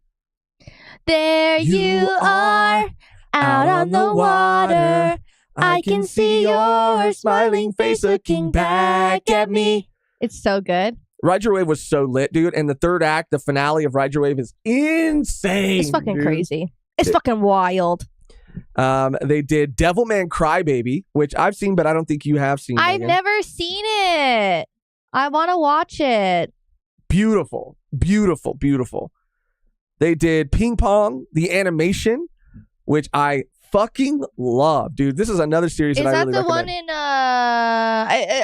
Speaker 2: There you are, out on the water. I can see your smiling face looking back at me. It's so good.
Speaker 1: Ride Your Wave was so lit, dude. And the third act, the finale of Ride Your Wave is insane.
Speaker 2: It's fucking
Speaker 1: dude.
Speaker 2: crazy. It's fucking wild.
Speaker 1: They did Devilman Crybaby, which I've seen, but I don't think you have seen.
Speaker 2: I've
Speaker 1: Mehgan.
Speaker 2: never seen it. I want to watch it.
Speaker 1: Beautiful, beautiful, beautiful. They did Ping Pong, the animation, which I fucking love, dude. This is another series
Speaker 2: Is
Speaker 1: that I
Speaker 2: that
Speaker 1: really
Speaker 2: the
Speaker 1: recommend.
Speaker 2: one in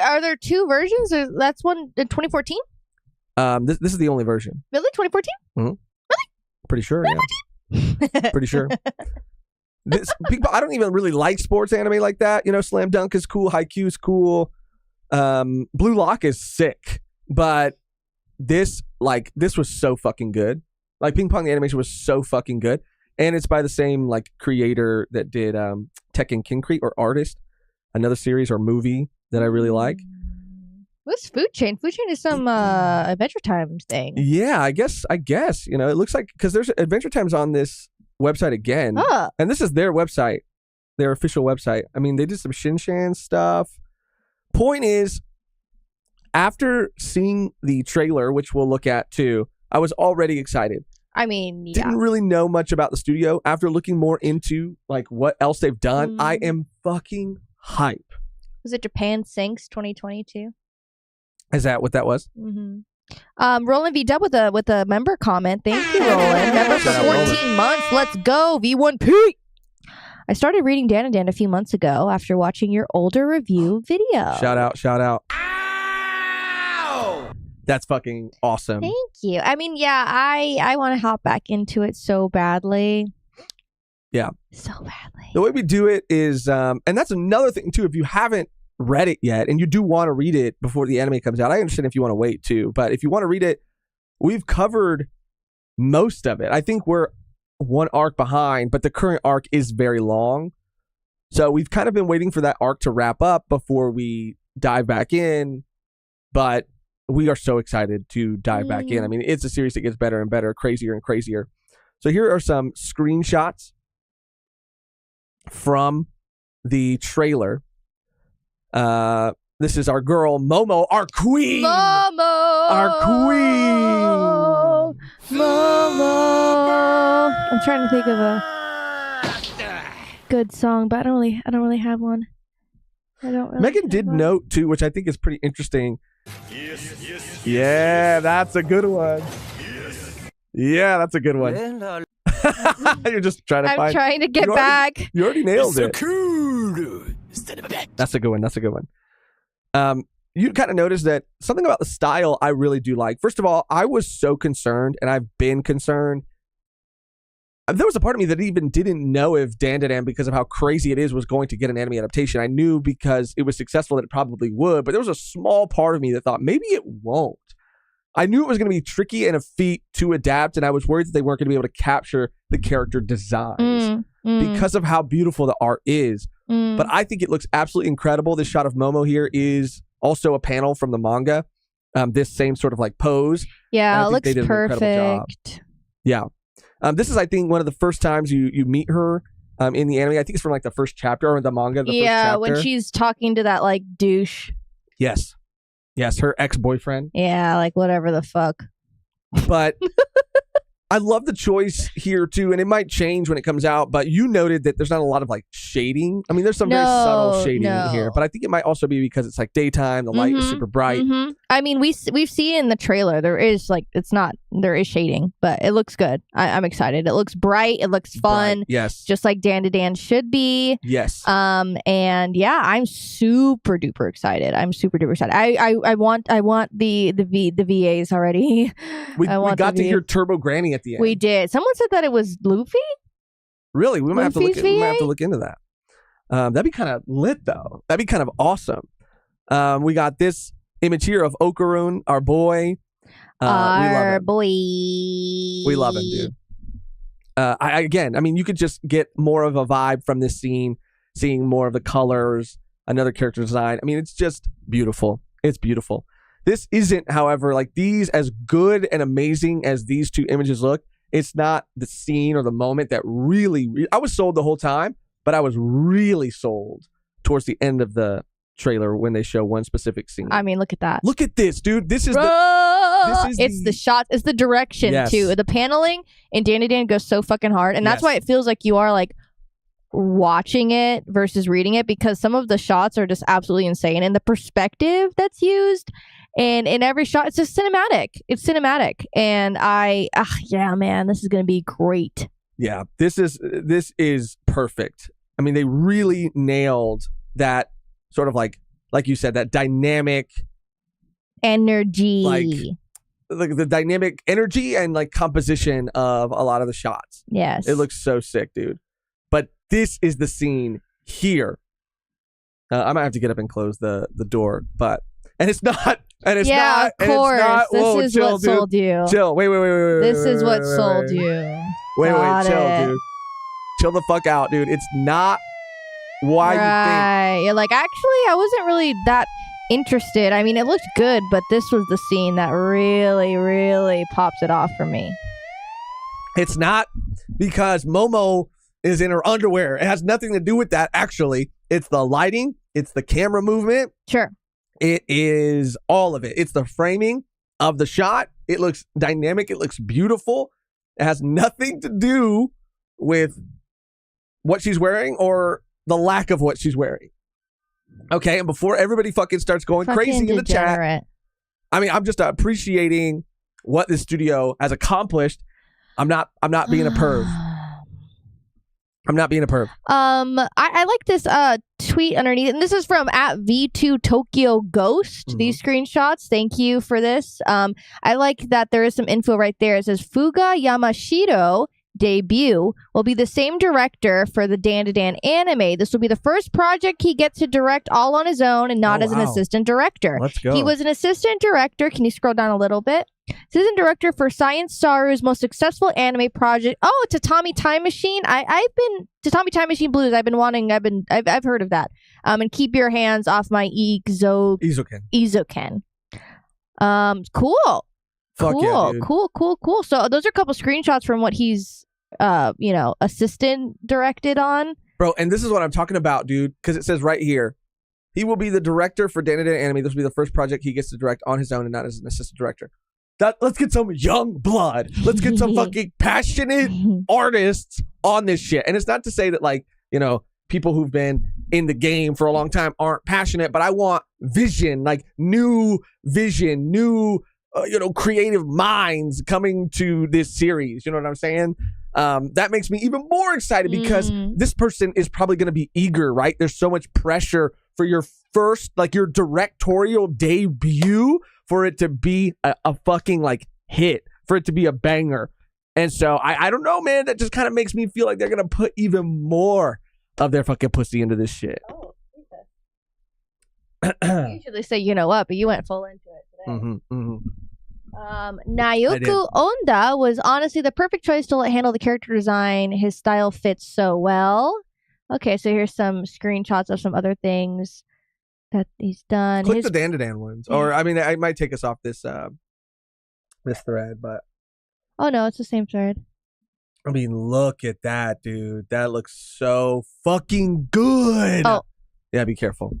Speaker 2: are there two versions? Or that's one in 2014?
Speaker 1: This is the only version.
Speaker 2: Really? 2014?
Speaker 1: Pretty sure, yeah. Pretty sure. People, I don't even really like sports anime like that. You know, Slam Dunk is cool, Haikyuu is cool. Blue Lock is sick, but this was so fucking good. Like Ping Pong, the animation was so fucking good, and it's by the same like creator that did Tekken Concrete or Artist, another series or movie that I really like.
Speaker 2: What's Food Chain? Food Chain is some Adventure Time thing.
Speaker 1: Yeah, I guess you know it looks like because there's Adventure Time's on this website again, and this is their website, their official website. I mean, they did some Shin-Chan stuff. Point is, after seeing the trailer, which we'll look at too, I was already excited.
Speaker 2: I mean, yeah.
Speaker 1: Didn't really know much about the studio. After looking more into like what else they've done, I am fucking hype.
Speaker 2: Was it Japan Sinks 2022?
Speaker 1: Is that what that was?
Speaker 2: Mm-hmm. Roland V Dub with a member comment. Thank you, Roland. Member for 14 months. Let's go, V1P. I started reading Dandadan a few months ago after watching your older review video.
Speaker 1: Shout out. Ow! That's fucking awesome.
Speaker 2: Thank you. I mean, yeah, I want to hop back into it so badly.
Speaker 1: Yeah.
Speaker 2: So badly.
Speaker 1: The way we do it is, and that's another thing too, if you haven't read it yet and you do want to read it before the anime comes out, I understand if you want to wait too, but if you want to read it, we've covered most of it. I think we're one arc behind, but the current arc is very long. So we've kind of been waiting for that arc to wrap up before we dive back in, but we are so excited to dive back in. I mean, it's a series that gets better and better, crazier and crazier. So here are some screenshots from the trailer. This is our girl Momo, our queen. Our queen.
Speaker 2: Momo. I'm trying to think of a good song, but I don't really have one.
Speaker 1: Mehgan did note too, which I think is pretty interesting. Yeah, that's a good one. Yeah, that's a good one. You're just trying to find.
Speaker 2: I'm trying to get back.
Speaker 1: You already nailed it. That's a good one. You kind of noticed that something about the style I really do like. First of all, I was so concerned, and I've been concerned. There was a part of me that even didn't know if Dandadan, because of how crazy it is, was going to get an anime adaptation. I knew because it was successful that it probably would, but there was a small part of me that thought maybe it won't. I knew it was going to be tricky and a feat to adapt, and I was worried that they weren't going to be able to capture the character designs because of how beautiful the art is. But I think it looks absolutely incredible. This shot of Momo here is also a panel from the manga. This same sort of like pose.
Speaker 2: Yeah, it looks perfect.
Speaker 1: Yeah. This is, I think, one of the first times you meet her in the anime. I think it's from like the first chapter or the manga. The first chapter.
Speaker 2: When she's talking to that like douche.
Speaker 1: Yes, her ex-boyfriend.
Speaker 2: Yeah, like whatever the fuck.
Speaker 1: But I love the choice here too, and it might change when it comes out, but you noted that there's not a lot of like shading. I mean, there's some very subtle shading in here, but I think it might also be because it's like daytime, the light is super bright.
Speaker 2: I mean, we've seen in the trailer, there is shading, but it looks good. I'm excited. It looks bright. It looks fun.
Speaker 1: Bright, yes.
Speaker 2: Just like Dandadan should be.
Speaker 1: Yes.
Speaker 2: And yeah, I'm super duper excited. I want the VAs already.
Speaker 1: We got to hear Turbo Granny at the end.
Speaker 2: We did. Someone said that it was Luffy.
Speaker 1: Really? We might have to look into that. That'd be kind of lit though. That'd be kind of awesome. We got this image here of Okarun, our boy.
Speaker 2: Our boy.
Speaker 1: We love him, dude. I mean, you could just get more of a vibe from this scene, seeing more of the colors, another character design. I mean, it's just beautiful. It's beautiful. This isn't, however, like these, as good and amazing as these two images look, it's not the scene or the moment that really I was sold the whole time, but I was really sold towards the end of the trailer when they show one specific scene.
Speaker 2: I mean, look at that.
Speaker 1: Look at this, dude. This is
Speaker 2: it's the shots, it's the direction too. The paneling in Dandadan goes so fucking hard, and that's why it feels like you are like watching it versus reading it, because some of the shots are just absolutely insane, and the perspective that's used, and in every shot, it's just cinematic. It's cinematic, and yeah, man, this is gonna be great.
Speaker 1: Yeah, this is perfect. I mean, they really nailed that sort of like you said, that dynamic
Speaker 2: energy,
Speaker 1: like the dynamic energy and like composition of a lot of the shots.
Speaker 2: Yes,
Speaker 1: it looks so sick, dude. But this is the scene here. I might have to get up and close the door, but it's not. And it's not.
Speaker 2: Of course.
Speaker 1: Whoa,
Speaker 2: this is
Speaker 1: chill,
Speaker 2: what
Speaker 1: dude.
Speaker 2: sold you.
Speaker 1: Chill. Wait.
Speaker 2: This is what sold you.
Speaker 1: Wait, chill, dude. Chill the fuck out, dude. It's not why you think.
Speaker 2: You're like, actually, I wasn't really that interested. I mean, it looked good, but this was the scene that really, really pops it off for me.
Speaker 1: It's not because Momo is in her underwear. It has nothing to do with that, actually. It's the lighting. It's the camera movement.
Speaker 2: Sure.
Speaker 1: It is all of it. It's the framing of the shot. It looks dynamic. It looks beautiful. It has nothing to do with what she's wearing or the lack of what she's wearing. Okay, and before everybody fucking starts going crazy in the chat, I mean, I'm just appreciating what this studio has accomplished. I'm not being a perv. I'm not being a perv.
Speaker 2: I like this tweet underneath, and this is from @V2 Tokyo Ghost. These screenshots, thank you for this. I like that there is some info right there. It says Fuga Yamashiro debut will be the same director for the Dandadan anime. This will be the first project he gets to direct all on his own and not as an assistant director.
Speaker 1: Let's go.
Speaker 2: He was an assistant director. Can you scroll down a little bit? Assistant director for Science Saru's most successful anime project. Oh, Tatami Time Machine. I've been Tatami Time Machine Blues. I've heard of that. And keep your hands off my Izoken. Cool.
Speaker 1: Fuck yeah, dude.
Speaker 2: Cool. So those are a couple screenshots from what he's, assistant directed on.
Speaker 1: Bro, and this is what I'm talking about, dude, because it says right here, he will be the director for Dandadan anime. This will be the first project he gets to direct on his own and not as an assistant director. Let's get some young blood. Let's get some fucking passionate artists on this shit. And it's not to say that, like, people who've been in the game for a long time aren't passionate, but I want vision, like new vision, new creative minds coming to this series. You know what I'm saying? That makes me even more excited because this person is probably going to be eager, right? There's so much pressure for your first, like your directorial debut, for it to be a fucking like hit, for it to be a banger. And so I don't know, man, that just kind of makes me feel like they're going to put even more of their fucking pussy into this shit.
Speaker 2: Oh, okay. Usually say, you know what, but you went full into it today. Naoku Onda was honestly the perfect choice to handle the character design. His style fits so well. Okay, so here's some screenshots of some other things that he's done.
Speaker 1: Click the Dandadan ones. Or, I mean, I might take us off this this thread, but...
Speaker 2: Oh, no, it's the same thread.
Speaker 1: I mean, look at that, dude. That looks so fucking good. Oh. Yeah, be careful.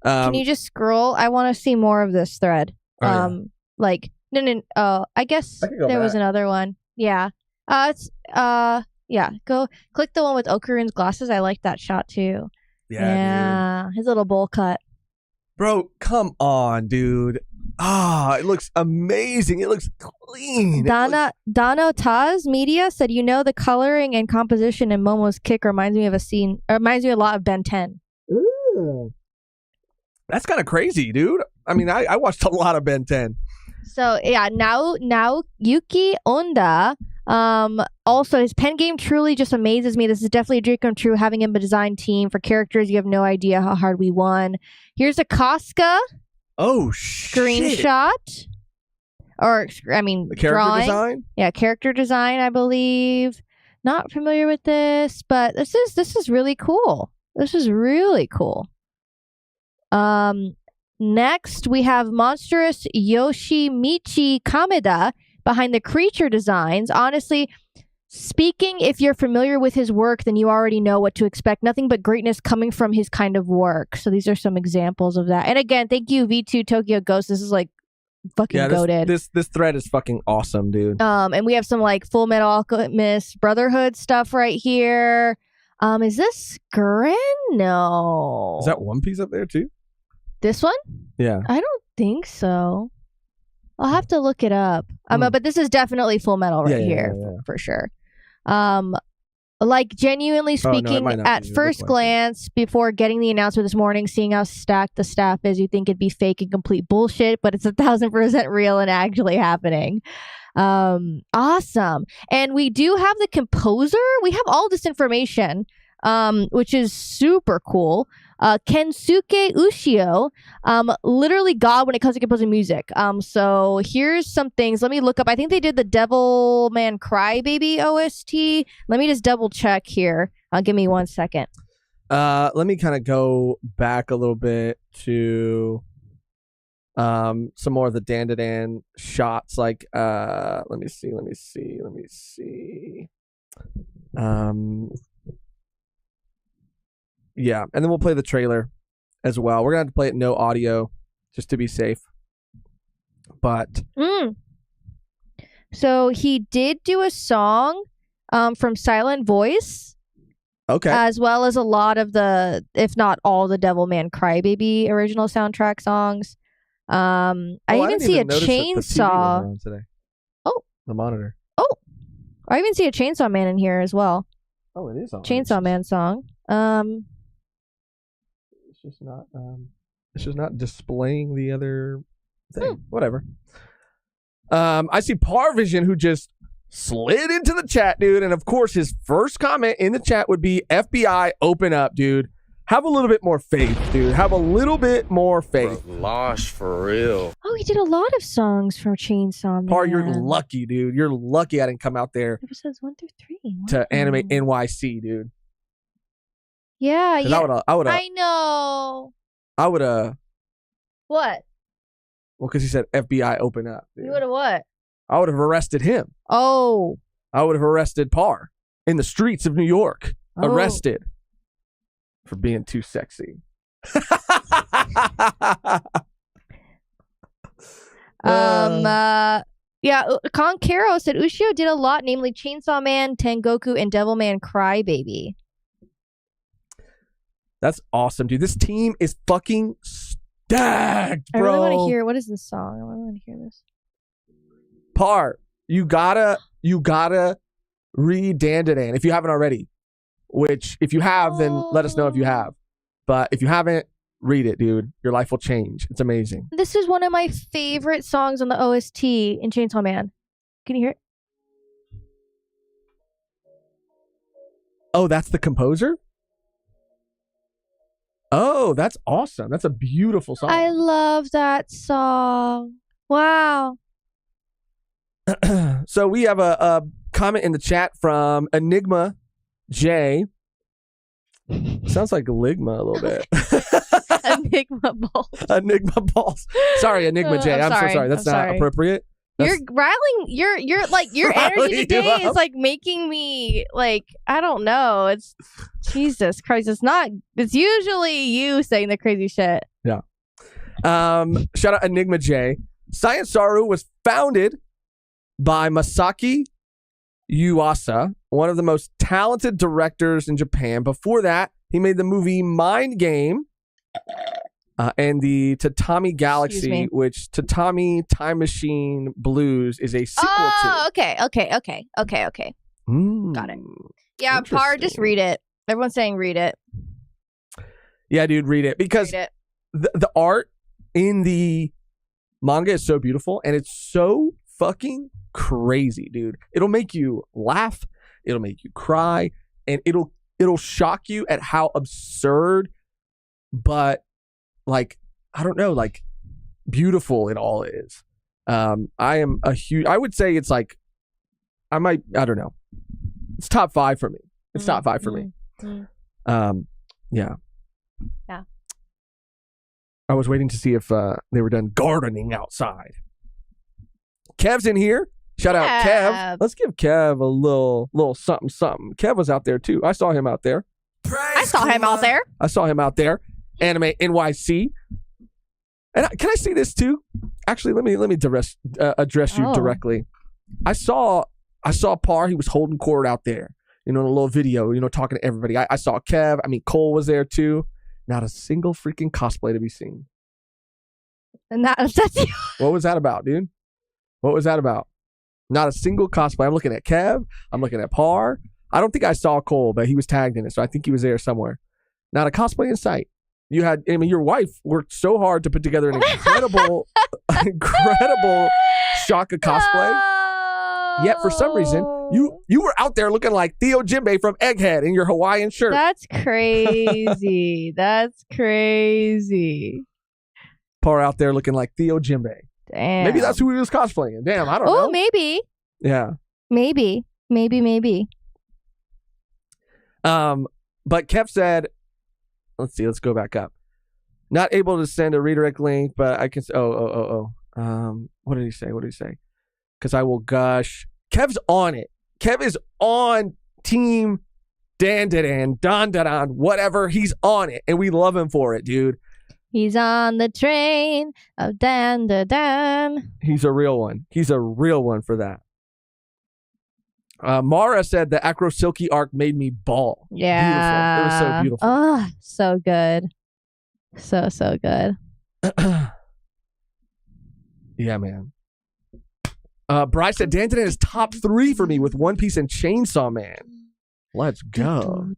Speaker 2: Can you just scroll? I want to see more of this thread. I guess there was another one. Yeah. Go click the one with Okurin's glasses. I like that shot too. Yeah, dude. His little bowl cut.
Speaker 1: Bro, come on, dude. It looks amazing. It looks clean.
Speaker 2: Dano Taz Media said, the coloring and composition in Momo's kick reminds me of a lot of Ben 10.
Speaker 1: Ooh. That's kind of crazy, dude. I mean, I watched a lot of Ben 10.
Speaker 2: So yeah, now Yuki Onda. Also, his pen game truly just amazes me. This is definitely a dream come true, having him a design team for characters. You have no idea how hard we won. Here's a Casca.
Speaker 1: Oh, shit.
Speaker 2: Screenshot. Or, I mean,
Speaker 1: the character
Speaker 2: drawing.
Speaker 1: Design?
Speaker 2: Yeah, character design, I believe. Not familiar with this, but this is really cool. This is really cool. Next, we have monstrous Yoshimichi Kameda behind the creature designs. Honestly, Speaking, if you're familiar with his work, then you already know what to expect. Nothing but greatness coming from his kind of work. So these are some examples of that. And again, thank you, V2 Tokyo Ghost. This is like fucking goated.
Speaker 1: This thread is fucking awesome, dude.
Speaker 2: And we have some like Full Metal Alchemist Brotherhood stuff right here. Is this Gurren? No.
Speaker 1: Is that One Piece up there too?
Speaker 2: This one?
Speaker 1: Yeah.
Speaker 2: I don't think so. I'll have to look it up. But this is definitely Full Metal right here for sure. Like genuinely speaking, at first glance, before getting the announcement this morning, seeing how stacked the staff is, you think it'd be fake and complete bullshit, but it's 1,000% real and actually happening. Awesome. And we do have the composer. We have all this information, which is super cool. Kensuke Ushio, literally God when it comes to composing music. So here's some things. Let me look up. I think they did the Devilman Crybaby OST. Let me just double check here. Give me 1 second.
Speaker 1: Let me kind of go back a little bit to some more of the Dandadan shots. Like, let me see. Yeah, and then we'll play the trailer as well. We're going to have to play it no audio just to be safe. But
Speaker 2: so he did do a song from Silent Voice.
Speaker 1: Okay.
Speaker 2: As well as a lot of the, if not all the Devilman Crybaby original soundtrack songs. I even see a chainsaw.
Speaker 1: Today.
Speaker 2: Oh.
Speaker 1: The monitor.
Speaker 2: Oh. I even see a Chainsaw Man in here as well.
Speaker 1: Oh, it is on.
Speaker 2: Chainsaw Man song.
Speaker 1: It's just not displaying the other thing. Whatever. I see Parvision, who just slid into the chat, dude, and of course his first comment in the chat would be FBI open up, dude. Have a little bit more faith, dude. Have a little bit more faith.
Speaker 6: Bro, Losh for real.
Speaker 2: Oh, he did a lot of songs from Chainsaw Man.
Speaker 1: Par, you're lucky, dude. You're lucky I didn't come out there
Speaker 2: episodes 1 through 3
Speaker 1: to animate NYC, dude.
Speaker 2: Yeah, yeah.
Speaker 1: I would.
Speaker 2: I know.
Speaker 1: I would.
Speaker 2: What?
Speaker 1: Well, because he said FBI open up. Dude.
Speaker 2: You would have what?
Speaker 1: I would have arrested him.
Speaker 2: Oh.
Speaker 1: I would have arrested Par in the streets of New York.
Speaker 2: Oh.
Speaker 1: Arrested for being too sexy.
Speaker 2: Yeah, Konkero said Ushio did a lot, namely Chainsaw Man, Tengoku, and Devilman Crybaby.
Speaker 1: That's awesome, dude. This team is fucking stacked, bro.
Speaker 2: I really want to hear, what is this song? I really want to hear this.
Speaker 1: Par, you gotta read Dandadan if you haven't already. Which, if you have, then let us know if you have. But if you haven't, read it, dude. Your life will change. It's amazing.
Speaker 2: This is one of my favorite songs on the OST in Chainsaw Man. Can you hear it?
Speaker 1: Oh, that's the composer? Oh, that's awesome. That's a beautiful song.
Speaker 2: I love that song. Wow.
Speaker 1: So we have a comment in the chat from Enigma J. Sounds like Ligma a little bit.
Speaker 2: Enigma balls.
Speaker 1: Enigma balls. Sorry, Enigma J. I'm so sorry. That's not appropriate.
Speaker 2: You're rattling. You're like your energy today is like making me like, I don't know. It's Jesus Christ. It's not. It's usually you saying the crazy shit.
Speaker 1: Yeah. Shout out Enigma J. Science Saru was founded by Masaki Yuasa, one of the most talented directors in Japan. Before that, he made the movie Mind Game and the Tatami Galaxy, which Tatami Time Machine Blues is a sequel to.
Speaker 2: Oh, okay. Got it. Yeah, Par, just read it. Everyone's saying read it.
Speaker 1: Yeah, dude, read it. Because the art in the manga is so beautiful, and it's so fucking crazy, dude. It'll make you laugh, it'll make you cry, and it'll shock you at how absurd, but like, I don't know, like beautiful it all is. I would say it's like, I don't know. It's top 5 for me. It's top 5 for me. Yeah.
Speaker 2: Yeah.
Speaker 1: I was waiting to see if they were done gardening outside. Kev's in here. Shout out Kev.
Speaker 2: Kev.
Speaker 1: Let's give Kev a little something something. Kev was out there too. I saw him out there.
Speaker 2: I saw him out there.
Speaker 1: Anime NYC. And can I say this too? Actually, let me address you directly. I saw Par. He was holding court out there. In a little video. Talking to everybody. I saw Kev. Cole was there too. Not a single freaking cosplay to be seen.
Speaker 2: And that upsets you.
Speaker 1: What was that about, dude? What was that about? Not a single cosplay. I'm looking at Kev. I'm looking at Par. I don't think I saw Cole, but he was tagged in it, so I think he was there somewhere. Not a cosplay in sight. You had, your wife worked so hard to put together an incredible Shaka cosplay. Yet for some reason, you were out there looking like Theo Jinbei from Egghead in your Hawaiian shirt.
Speaker 2: That's crazy. That's crazy.
Speaker 1: Par out there looking like Theo Jinbei.
Speaker 2: Damn.
Speaker 1: Maybe that's who he was cosplaying. Damn, I don't know.
Speaker 2: Oh, maybe.
Speaker 1: Yeah.
Speaker 2: Maybe.
Speaker 1: But Kev said, let's see, let's go back up. Not able to send a redirect link, but I can. What did he say? Because I will gush. Kev's on it. Kev is on team Dandadan, whatever. He's on it, and we love him for it, dude.
Speaker 2: He's on the train of Dandadan.
Speaker 1: He's a real one. He's a real one for that. Mara said the Acro Silky arc made me bawl.
Speaker 2: Yeah.
Speaker 1: Beautiful. It was so beautiful.
Speaker 2: Oh, so good. So good.
Speaker 1: Yeah, man. Bryce said Dandadan is top 3 for me with One Piece and Chainsaw Man. Let's go.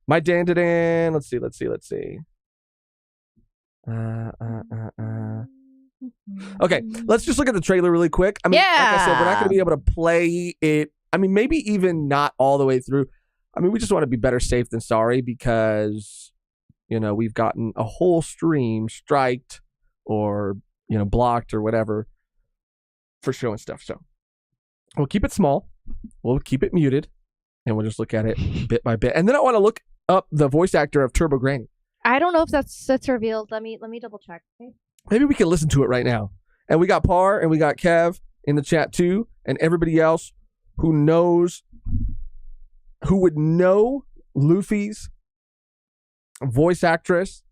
Speaker 1: My Dandadan. Let's see. Okay, let's just look at the trailer really quick. Like I said, we're not going to be able to play it. Maybe even not all the way through. We just want to be better safe than sorry because, we've gotten a whole stream striked or, blocked or whatever for showing stuff. So we'll keep it small. We'll keep it muted and we'll just look at it bit by bit. And then I want to look up the voice actor of Turbo Granny.
Speaker 2: I don't know if that's revealed. Let me double check. Okay.
Speaker 1: Maybe we can listen to it right now. And we got Par and we got Kev in the chat too, and everybody else who would know Luffy's voice actress.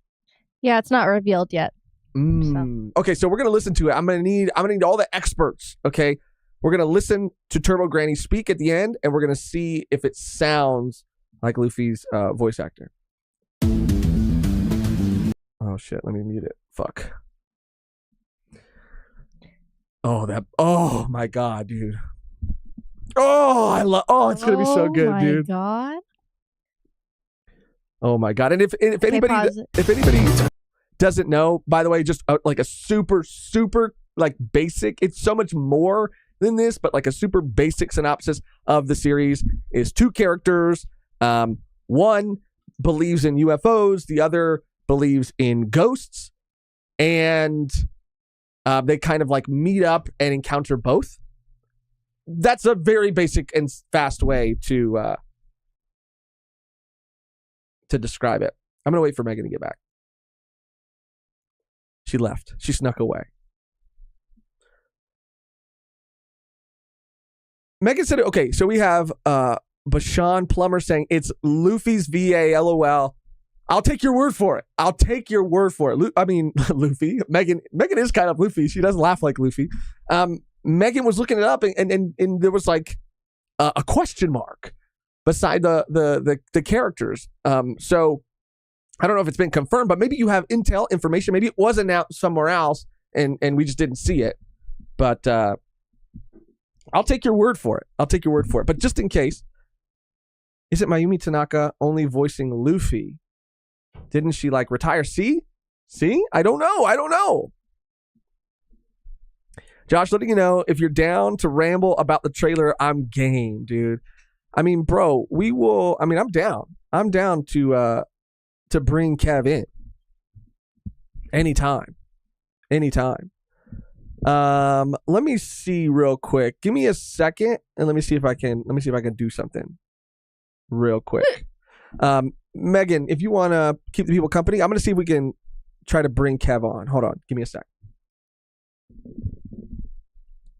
Speaker 2: Yeah, it's not revealed yet.
Speaker 1: So. Okay, so we're gonna listen to it. I'm gonna need all the experts. Okay, we're gonna listen to Turbo Granny speak at the end, and we're gonna see if it sounds like Luffy's voice actor. Oh shit! Let me mute it. Fuck. Oh my god, dude. It's gonna be so good, dude.
Speaker 2: Oh my god.
Speaker 1: Oh my god. And if anybody doesn't know, by the way, just like a super like basic, it's so much more than this, but like a super basic synopsis of the series is 2 characters. One believes in UFOs, the other believes in ghosts, and they kind of like meet up and encounter both. That's a very basic and fast way to describe it. I'm gonna wait for Mehgan to get back. She left. She snuck away. Mehgan said, okay, so we have Bashan Plummer saying it's Luffy's VA, LOL. I'll take your word for it. Luffy. Mehgan is kind of Luffy. She doesn't laugh like Luffy. Mehgan was looking it up and there was like a question mark beside the characters. So I don't know if it's been confirmed, but maybe you have intel information. Maybe it was announced somewhere else and we just didn't see it. But I'll take your word for it. But just in case, is it Mayumi Tanaka only voicing Luffy? Didn't she like retire? See? I don't know. Josh, letting you know, if you're down to ramble about the trailer, I'm game, dude. Bro, we will. I'm down. I'm down to bring Kev in. Anytime. Let me see real quick. Give me a second, and let me see if I can do something real quick. Mehgan, if you want to keep the people company, I'm going to see if we can try to bring Kev on. Hold on. Give me a sec.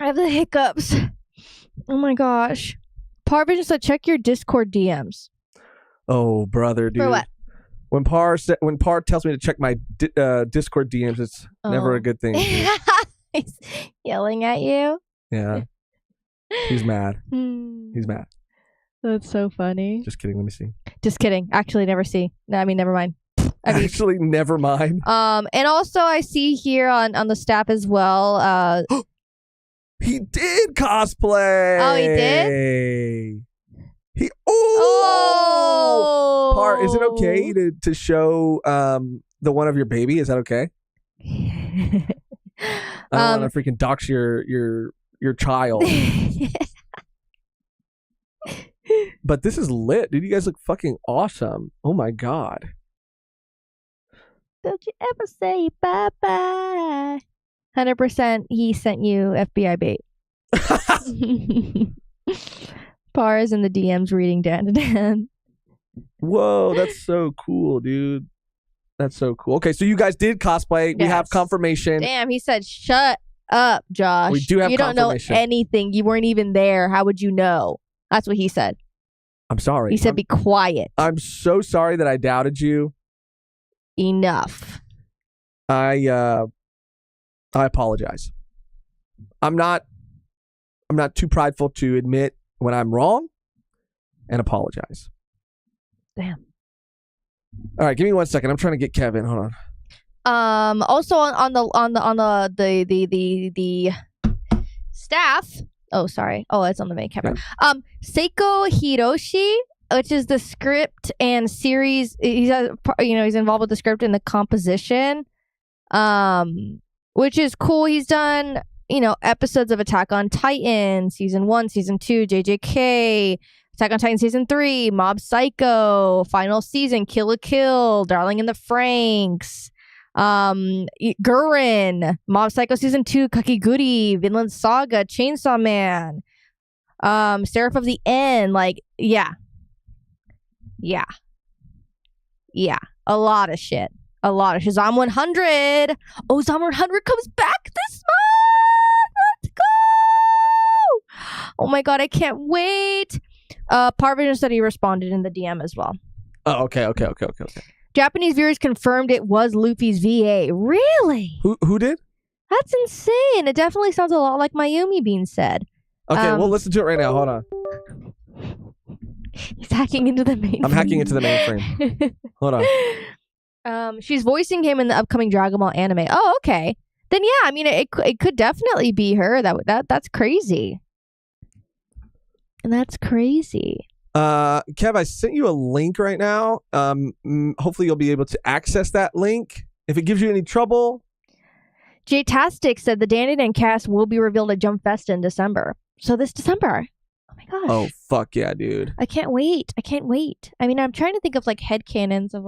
Speaker 2: I have the hiccups. Oh my gosh. Parvision said, check your Discord DMs.
Speaker 1: Oh, brother, dude.
Speaker 2: For what?
Speaker 1: When Par tells me to check my Discord DMs, it's never a good thing.
Speaker 2: He's yelling at you.
Speaker 1: Yeah. He's mad. He's mad.
Speaker 2: That's so funny.
Speaker 1: Just kidding. Let me see.
Speaker 2: Just kidding. Actually, never see. No, I mean, never mind.
Speaker 1: Actually, never mind.
Speaker 2: And also I see here on the staff as well.
Speaker 1: He did cosplay.
Speaker 2: Oh, he did?
Speaker 1: Oh! Par, is it okay to show the one of your baby? Is that okay? I don't want to freaking dox your child. But this is lit, dude. You guys look fucking awesome. Oh my god.
Speaker 2: Don't you ever say bye-bye. 100% he sent you FBI bait. Par is in the DMs reading Dandadan.
Speaker 1: Whoa, that's so cool, dude. That's so cool. Okay, so you guys did cosplay. We have confirmation.
Speaker 2: Damn, he said, shut up, Josh.
Speaker 1: We do have
Speaker 2: confirmation. You don't know anything. You weren't even there. How would you know? That's what he said.
Speaker 1: I'm sorry.
Speaker 2: He said, be quiet.
Speaker 1: I'm so sorry that I doubted you.
Speaker 2: Enough.
Speaker 1: I apologize. I'm not too prideful to admit when I'm wrong and apologize.
Speaker 2: Damn.
Speaker 1: All right, give me 1 second. I'm trying to get Kevin. Hold on.
Speaker 2: Also on the staff. Oh, sorry. Oh, it's on the main camera. Yeah. Seiko Hiroshi, which is the script and series. He's involved with the script and the composition, which is cool. He's done episodes of Attack on Titan season 1, season 2, JJK, Attack on Titan season 3, Mob Psycho, final season, Kill la Kill, Darling in the Franxx, Gurren, Mob Psycho season 2, Kakiguri, Vinland Saga, Chainsaw Man, Seraph of the End. Yeah, a lot of shit. Zom 100. Oh, Zom 100 comes back this month. Let's go. Oh my god, I can't wait. Parvision said he responded in the DM as well.
Speaker 1: Oh, okay.
Speaker 2: Japanese viewers confirmed it was Luffy's VA. Really?
Speaker 1: Who did?
Speaker 2: That's insane. It definitely sounds a lot like Mayumi being said.
Speaker 1: Okay, we'll listen to it right now. Hold on.
Speaker 2: He's hacking into the mainframe.
Speaker 1: I'm hacking into the mainframe. Hold
Speaker 2: on. She's voicing him in the upcoming Dragon Ball anime. Oh, okay. Then yeah, I mean, it could definitely be her. That's crazy. And that's crazy.
Speaker 1: Kev, I sent you a link right now. Hopefully you'll be able to access that link. If it gives you any trouble.
Speaker 2: J-Tastic said the Dandadan cast will be revealed at Jump Fest in December. So this December. Oh my gosh.
Speaker 1: Oh, fuck yeah, dude.
Speaker 2: I can't wait. I mean, I'm trying to think of headcanons of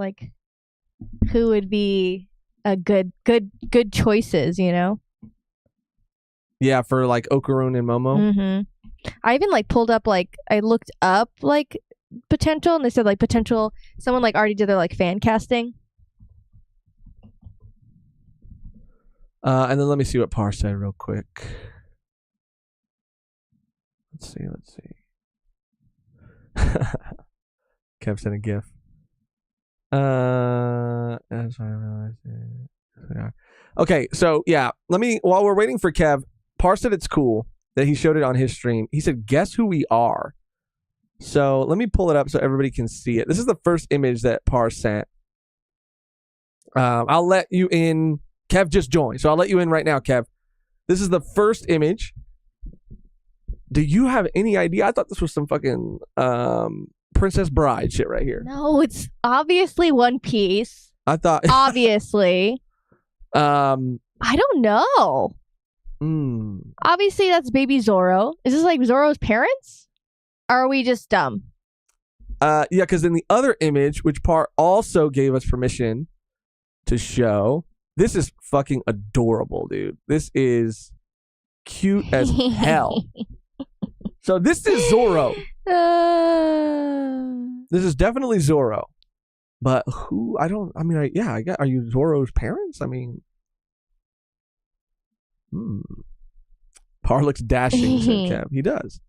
Speaker 2: who would be a good choices,
Speaker 1: Yeah, for Okarun and Momo.
Speaker 2: Mm-hmm. I even pulled up I looked up potential, and they said potential someone already did their fan casting.
Speaker 1: And then let me see what Par said real quick. Let's see. Kev sent a GIF. Okay, so yeah, while we're waiting for Kev, Par said it's cool that he showed it on his stream. He said, guess who we are? So let me pull it up so everybody can see it. This is the first image that Par sent. I'll let you in. Kev just joined, so I'll let you in right now, Kev. This is the first image. Do you have any idea? I thought this was some fucking Princess Bride shit right here.
Speaker 2: No, it's obviously One Piece.
Speaker 1: I thought
Speaker 2: obviously. I don't know. Obviously, that's baby Zoro. Is this Zoro's parents? Or are we just dumb?
Speaker 1: Yeah, because in the other image, which Par also gave us permission to show, this is fucking adorable, dude. This is cute as hell. So this is Zoro. This is definitely Zoro. But who? Are you Zoro's parents? I mean... Par looks dashing, said Kev. He does.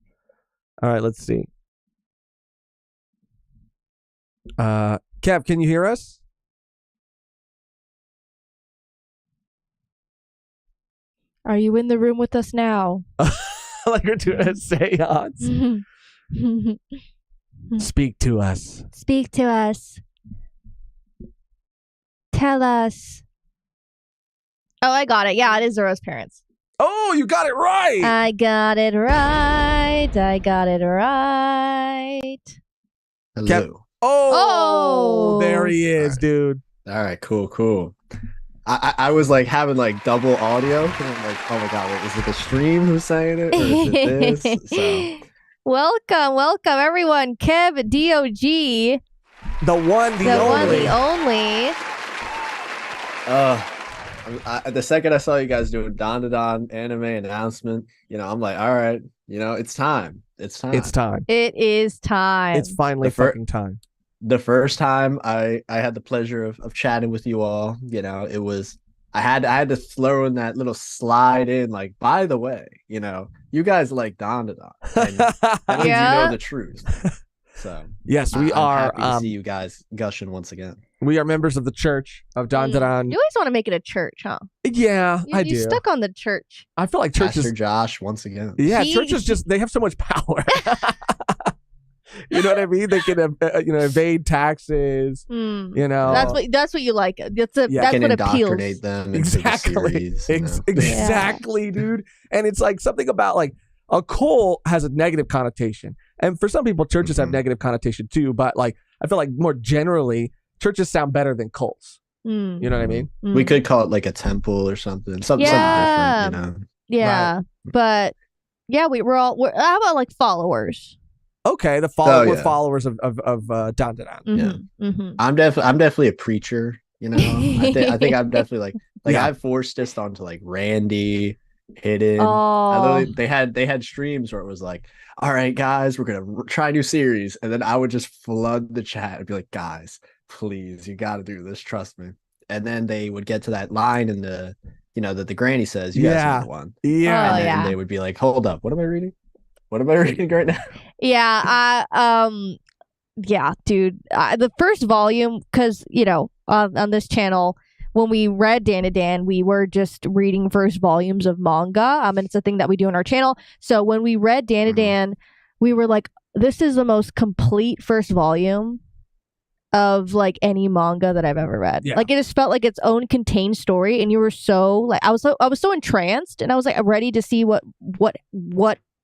Speaker 1: All right, let's see. Kev, can you hear us?
Speaker 2: Are you in the room with us now?
Speaker 1: Like we're doing a seance. Speak to us.
Speaker 2: Speak to us. Tell us. Oh, I got it. Yeah, it is Zoro's parents.
Speaker 1: Oh, you got it right.
Speaker 2: I got it right. I got it right.
Speaker 6: Hello.
Speaker 1: Oh, there he is, dude.
Speaker 6: All right, cool. I was like having like double audio. And I'm like, oh my god, wait, is it the stream who's saying it, or is it this? So.
Speaker 2: Welcome, everyone. Kev, DOG.
Speaker 1: The one, the only.
Speaker 6: The second I saw you guys doing Dandadan anime announcement, I'm like, all right, it's time. It's time.
Speaker 2: It is time.
Speaker 1: It's finally fucking time.
Speaker 6: The first time I had the pleasure of chatting with you all, it was I had to throw in that little slide in, like, by the way, you guys like Dandadan. And that means you know the truth. So
Speaker 1: yes, we are
Speaker 6: happy to see you guys gushing once again.
Speaker 1: We are members of the Church of Dandadan.
Speaker 2: You always want to make it a church, huh?
Speaker 1: Yeah, I do.
Speaker 2: You stuck on the church.
Speaker 1: I feel like churches.
Speaker 6: Pastor Josh once again.
Speaker 1: Yeah, churches they have so much power. You know what I mean? They can evade taxes.
Speaker 2: That's what you like. That's what appeals.
Speaker 6: Indoctrinate them
Speaker 1: exactly.
Speaker 6: Into the series,
Speaker 1: exactly, dude. And it's like something about like a cult has a negative connotation, and for some people, churches have negative connotation too. But like, I feel like more generally, churches sound better than cults. You know what I mean?
Speaker 6: We could call it like a temple or something. Something different.
Speaker 2: Yeah, right. But yeah, we're how about like followers?
Speaker 1: Okay, we're followers of Dandadan.
Speaker 6: I'm definitely a preacher. I think I'm definitely like I've forced this onto like Randy, Hidden. They had streams where it was like, all right, guys, we're gonna try a new series, and then I would just flood the chat and be like, guys, please, you got to do this, trust me. And then they would get to that line in the that the granny says, you guys know the one, and then they would be like, hold up, what am I reading? What am I reading right now?
Speaker 2: Yeah, dude. The first volume, because on this channel, when we read Dandadan, we were just reading first volumes of manga. And it's a thing that we do on our channel. So when we read Dandadan, we were like, "This is the most complete first volume of like any manga that I've ever read." Yeah. Like it just felt like its own contained story, and you were so like I was so entranced, and I was like ready to see what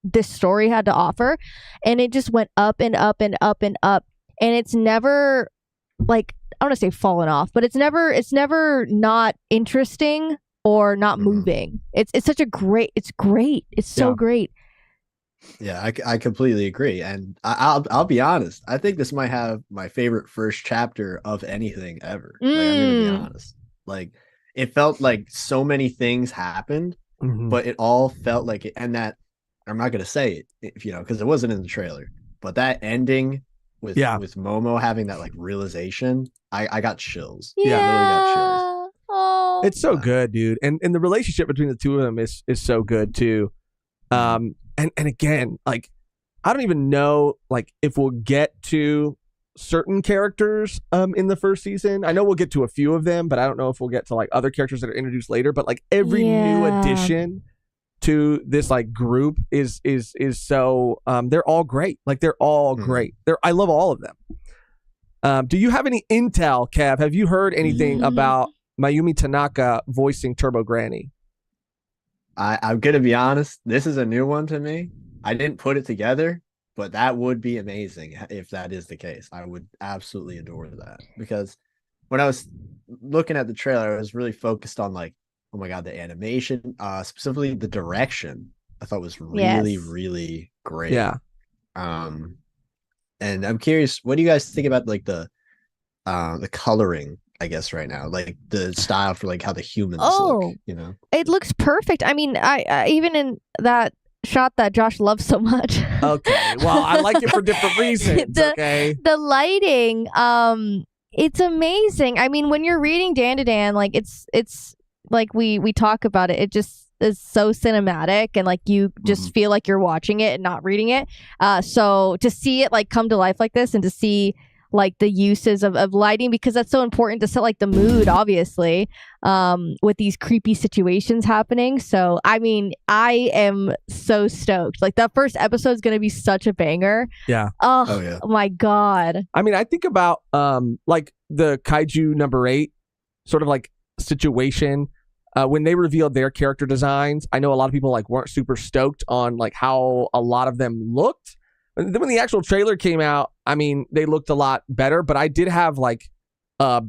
Speaker 2: this story had to offer, and it just went up and up and up and up, and it's never like I don't want to say fallen off, but it's never not interesting or not moving. It's such a great. It's great. It's so great.
Speaker 6: Yeah, I completely agree, and I'll be honest. I think this might have my favorite first chapter of anything ever. Like, I'm gonna be honest. Like it felt like so many things happened, but it all felt like it, and that. I'm not gonna say it, because it wasn't in the trailer. But that ending with Momo having that like realization, I got chills.
Speaker 2: Yeah,
Speaker 6: I really got chills.
Speaker 2: Oh,
Speaker 1: it's so good, dude. And the relationship between the two of them is so good too. And again, like I don't even know like if we'll get to certain characters in the first season. I know we'll get to a few of them, but I don't know if we'll get to like other characters that are introduced later. But like every new addition to this like group is so they're all great. Like they're all great. I love all of them. Do you have any intel, Kev? Have you heard anything about Mayumi Tanaka voicing Turbo Granny?
Speaker 6: I'm gonna be honest, this is a new one to me. I didn't put it together, but that would be amazing if that is the case. I would absolutely adore that, because when I was looking at the trailer, I was really focused on like, oh my god, the animation, specifically the direction, I thought was really, really great.
Speaker 1: Yeah.
Speaker 6: And I'm curious, what do you guys think about like the coloring, I guess, right now, like the style for like how the humans look,
Speaker 2: It looks perfect. I mean, I even in that shot that Josh loves so much.
Speaker 1: Okay. Well, I like it for different reasons.
Speaker 2: The lighting, it's amazing. I mean, when you're reading Dandadan, like it's like we talk about it, is so cinematic, and like you just feel like you're watching it and not reading it. So to see it like come to life like this, and to see like the uses of lighting, because that's so important to set like the mood, obviously, with these creepy situations happening. So I mean, I am so stoked. Like that first episode is gonna be such a banger.
Speaker 1: Yeah.
Speaker 6: Oh yeah.
Speaker 2: My god.
Speaker 1: I mean, I think about like the Kaiju number 8 sort of like situation when they revealed their character designs. I know a lot of people like weren't super stoked on like how a lot of them looked. And then when the actual trailer came out, I mean, they looked a lot better, but I did have like a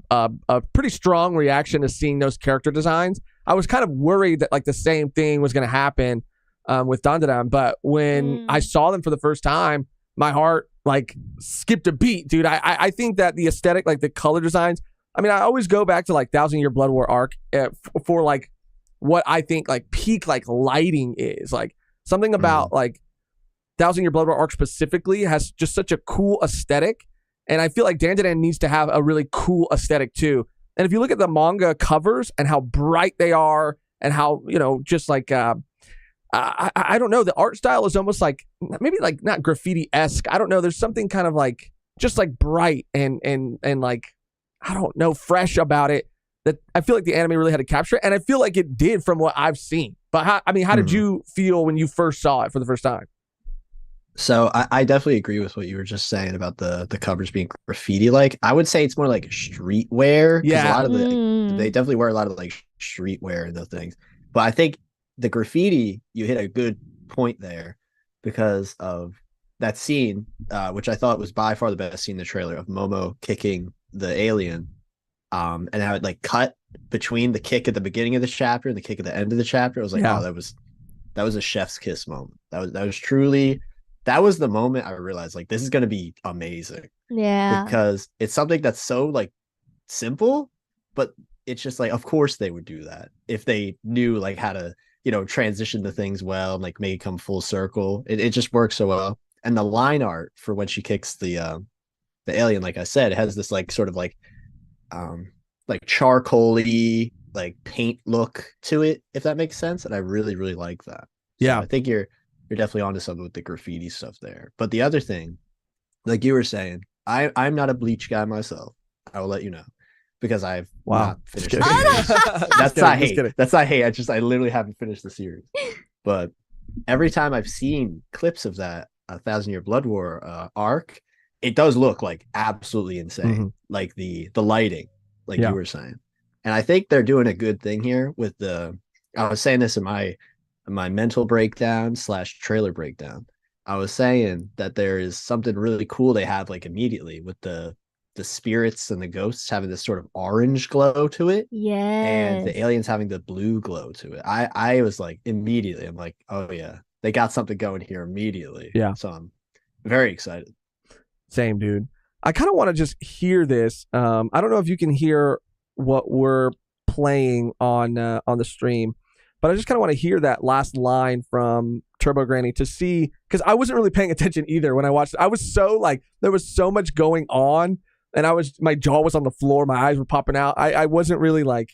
Speaker 1: pretty strong reaction to seeing those character designs. I was kind of worried that like the same thing was going to happen with Dandadan, but when I saw them for the first time, my heart like skipped a beat, dude. I think that the aesthetic, like the color designs, I mean, I always go back to like 1,000-Year Blood War arc for like what I think like peak like lighting is. Like something about like 1,000-Year Blood War arc specifically has just such a cool aesthetic, and I feel like Dandadan needs to have a really cool aesthetic too. And if you look at the manga covers and how bright they are, and how, you know, just like I don't know, the art style is almost like maybe like not graffiti-esque. I don't know. There's something kind of like just like bright and like, I don't know, fresh about it that I feel like the anime really had to capture it, and I feel like it did from what I've seen. But how did you feel when you first saw it for the first time?
Speaker 6: So I definitely agree with what you were just saying about the covers being graffiti. Like I would say it's more like streetwear.
Speaker 1: Yeah,
Speaker 6: a lot of they definitely wear a lot of like streetwear and those things. But I think the graffiti, you hit a good point there because of that scene, which I thought was by far the best scene in the trailer, of Momo kicking the alien, and how it like cut between the kick at the beginning of the chapter and the kick at the end of the chapter. I was like, oh, that was a chef's kiss moment. That was truly. That was the moment I realized like this is going to be amazing.
Speaker 2: Yeah.
Speaker 6: Because it's something that's so like simple, but it's just like, of course they would do that if they knew like how to, you know, transition the things well and like make it come full circle. It just works so well. And the line art for when she kicks the alien, like I said, has this like sort of like charcoaly like paint look to it, if that makes sense. And I really, really like that. So
Speaker 1: yeah.
Speaker 6: I think you're definitely onto something with the graffiti stuff there. But the other thing, like you were saying, I'm not a Bleach guy myself. I will let you know, because I've not finished the series. That's not hate. That's not hate. I literally haven't finished the series. But every time I've seen clips of that 1,000-Year Blood War arc, it does look like absolutely insane. Like the lighting, like you were saying. And I think they're doing a good thing here with I was saying this in my mental breakdown / trailer breakdown. I was saying that there is something really cool they have like immediately with the spirits and the ghosts having this sort of orange glow to it.
Speaker 2: Yeah.
Speaker 6: And the aliens having the blue glow to it. I was like, immediately, I'm like, oh yeah, they got something going here immediately.
Speaker 1: Yeah.
Speaker 6: So I'm very excited.
Speaker 1: Same, dude. I kind of want to just hear this. I don't know if you can hear what we're playing on the stream, but I just kind of want to hear that last line from Turbo Granny to see, because I wasn't really paying attention either when I watched it. I was so like, there was so much going on, and my jaw was on the floor, my eyes were popping out. I wasn't really like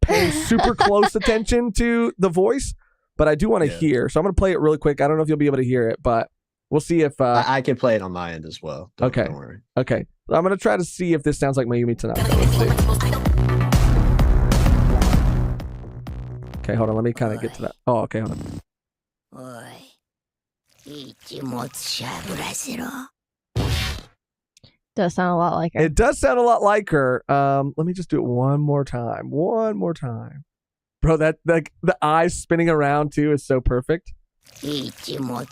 Speaker 1: paying super close attention to the voice, but I do want to hear. So I'm going to play it really quick. I don't know if you'll be able to hear it, but we'll see if
Speaker 6: I can play it on my end as well. Don't worry.
Speaker 1: Okay. I'm going to try to see if this sounds like Mayumi Tanaka. Let's see. Okay, hold on. Let me kind of get to that. Oh, okay, hold on.
Speaker 2: Does sound a lot like her.
Speaker 1: It does sound a lot like her. Let me just do it one more time. Bro, that like the eyes spinning around too is so perfect. That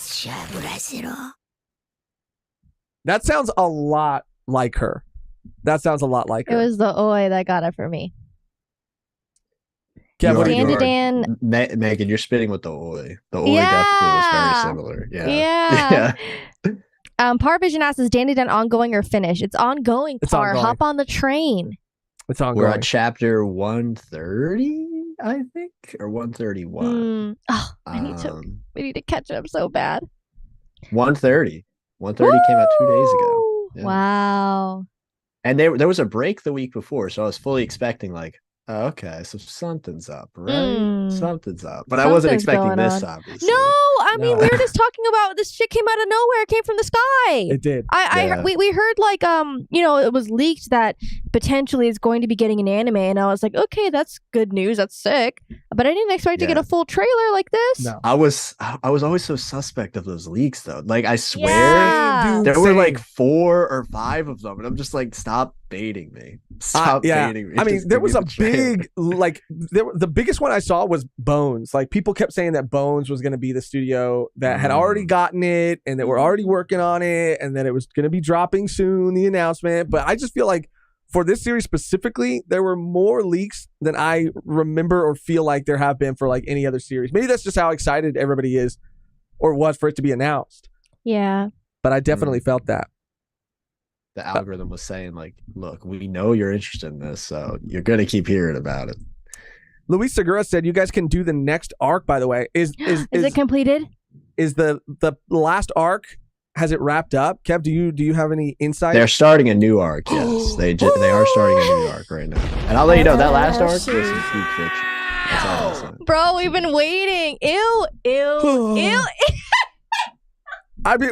Speaker 1: sounds a lot like her.
Speaker 2: It was the oi that got it for me.
Speaker 1: Yeah,
Speaker 2: Dandadan.
Speaker 6: Mehgan, you're spitting with the oi. The oi definitely was very similar. Yeah.
Speaker 2: Parvision asks, is Dandadan ongoing or finished? It's ongoing, Par. Hop on the train.
Speaker 1: It's ongoing.
Speaker 6: We're at chapter 130, I think, or 131.
Speaker 2: We need to catch up so bad.
Speaker 6: 130. 130 came out 2 days ago.
Speaker 2: Yeah. Wow.
Speaker 6: And there was a break the week before, so I was fully expecting like, Okay, so something's up, right? Something's up. But I wasn't
Speaker 2: Something's
Speaker 6: expecting
Speaker 2: going
Speaker 6: this,
Speaker 2: on.
Speaker 6: obviously.
Speaker 2: No, I mean
Speaker 1: No.
Speaker 2: we were just talking about this shit came out of nowhere. It came from the sky.
Speaker 1: It did.
Speaker 6: Yeah.
Speaker 2: We heard like it was leaked that potentially it's going to be getting an anime, and I was like, okay, that's good news. That's sick. But I didn't expect to get
Speaker 6: Yeah.
Speaker 2: a full trailer like this.
Speaker 1: No.
Speaker 6: I was always so suspect of those leaks, though. Like, I swear
Speaker 2: Yeah.
Speaker 1: Dude,
Speaker 6: there were
Speaker 1: same.
Speaker 6: like 4 or 5 of them, and I'm just like, stop baiting me. Stop baiting me.
Speaker 1: I mean,
Speaker 6: Just
Speaker 1: there
Speaker 6: give
Speaker 1: was
Speaker 6: me
Speaker 1: a
Speaker 6: the trailer.
Speaker 1: big the biggest one I saw was Bones. Like people kept saying that Bones was going to be the studio that had already gotten it and that were already working on it and that it was going to be dropping soon, the announcement. But I just feel like for this series specifically, there were more leaks than I remember or feel like there have been for like any other series. Maybe that's just how excited everybody is or was for it to be announced.
Speaker 2: Yeah.
Speaker 1: But I definitely felt that.
Speaker 6: The algorithm was saying, like, look, we know you're interested in this, so you're going to keep hearing about it.
Speaker 1: Luis Segura said you guys can do the next arc, by the way. Is
Speaker 2: it completed?
Speaker 1: Is the last arc, has it wrapped up? Kev, do you have any insight?
Speaker 6: They're starting a new arc, yes. They are starting a new arc right now. And I'll let you know, that last arc was some sneak fiction. That's all I'm saying.
Speaker 2: Bro, we've been waiting. Ew.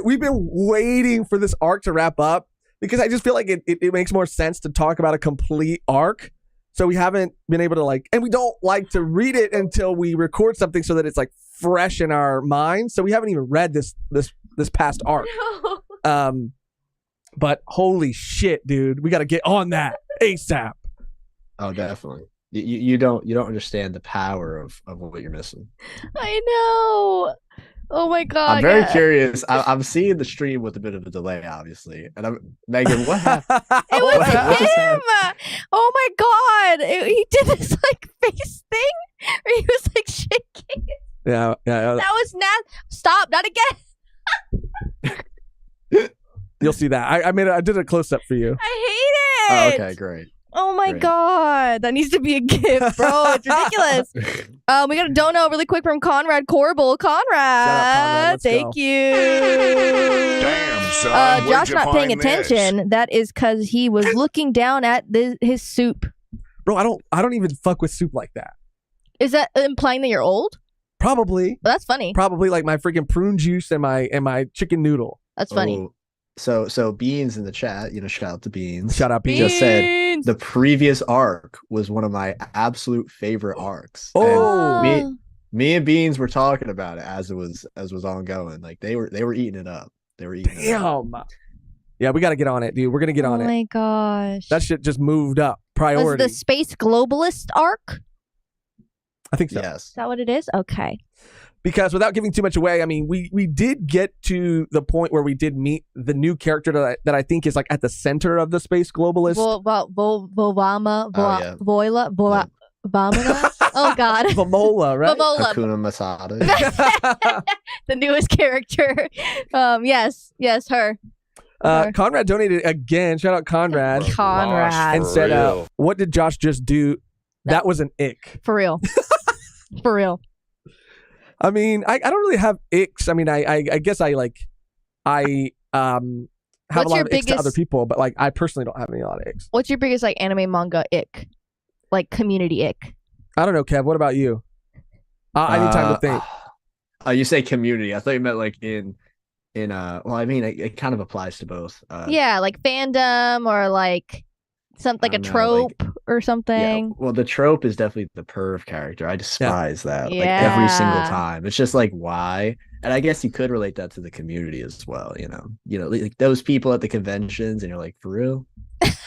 Speaker 1: We've been waiting for this arc to wrap up because I just feel like it makes more sense to talk about a complete arc. So we haven't been able to and we don't like to read it until we record something so that it's like fresh in our minds. So we haven't even read this past arc.
Speaker 2: No.
Speaker 1: But holy shit, dude, we got to get on that ASAP.
Speaker 6: Oh, definitely. You don't understand the power of what you're missing.
Speaker 2: I know. Oh my god.
Speaker 6: I'm very curious. I'm seeing the stream with a bit of a delay, obviously. And Mehgan, what happened?
Speaker 2: It was him. Oh my god. He did this face thing where he was shaking.
Speaker 1: Yeah.
Speaker 2: That was Stop, not again.
Speaker 1: You'll see that. I did a close up for you.
Speaker 2: I hate
Speaker 6: Oh,
Speaker 2: it.
Speaker 6: okay, great.
Speaker 2: Oh my
Speaker 6: Great.
Speaker 2: god. That needs to be a gift, bro. It's ridiculous. We got a dono really quick from Conrad Corbel. Conrad,
Speaker 1: Conrad. Let's
Speaker 2: thank
Speaker 1: go.
Speaker 2: you.
Speaker 3: Damn, son. Where'd
Speaker 2: Josh
Speaker 3: you
Speaker 2: not paying
Speaker 3: find this?
Speaker 2: attention. That is because he was looking down at his soup.
Speaker 1: Bro, I don't even fuck with soup like that.
Speaker 2: Is that implying that you're old?
Speaker 1: Probably
Speaker 2: Well, that's funny.
Speaker 1: like my freaking prune juice and my chicken noodle.
Speaker 2: That's funny.
Speaker 6: Oh, so Beans in the chat, shout out to Beans.
Speaker 1: Shout out Beans.
Speaker 6: Just said
Speaker 2: Beans.
Speaker 6: the previous arc was one of my absolute favorite arcs.
Speaker 1: Oh.
Speaker 6: And me and Beans were talking about it as it was ongoing. Like they were eating it up. They were eating it up.
Speaker 1: Damn. Yeah, we got to get on it, dude. We're gonna get on
Speaker 2: Oh
Speaker 1: it.
Speaker 2: my gosh.
Speaker 1: That shit just moved up
Speaker 2: was
Speaker 1: priority.
Speaker 2: the space globalist arc?
Speaker 1: I think so.
Speaker 6: Yes.
Speaker 2: Is that what it is? Okay.
Speaker 1: Because without giving too much away, I mean, we did get to the point where we did meet the new character that I think is at the center of the space globalist.
Speaker 2: Volvama.
Speaker 6: Oh, yeah.
Speaker 2: Voila. Vamana? Oh god.
Speaker 1: Vamola, right?
Speaker 2: Vamola.
Speaker 6: Hakuna Matata.
Speaker 2: The newest character. Yes, her.
Speaker 1: Conrad donated again. Shout out Conrad.
Speaker 2: Conrad.
Speaker 1: And said, what did Josh just do? That was an ick.
Speaker 2: For real. For real.
Speaker 1: I mean, I don't really have icks. I mean, I guess I have a
Speaker 2: What's
Speaker 1: lot
Speaker 2: your
Speaker 1: of icks to
Speaker 2: biggest-
Speaker 1: other people, but I personally don't have a lot of icks.
Speaker 2: What's your biggest anime manga ick? Community ick.
Speaker 1: I don't know, Kev. What about you? I need time to think.
Speaker 6: You say community. I thought you meant in well, I mean, it kind of applies to both.
Speaker 2: Yeah, fandom or something
Speaker 6: I
Speaker 2: a
Speaker 6: don't know,
Speaker 2: trope or
Speaker 6: Yeah,
Speaker 2: something.
Speaker 6: well, the trope is definitely the perv character. I despise that every
Speaker 2: Yeah.
Speaker 6: single time. It's just why? And I guess you could relate that to the community as well. Those people at the conventions, and you're like, for real,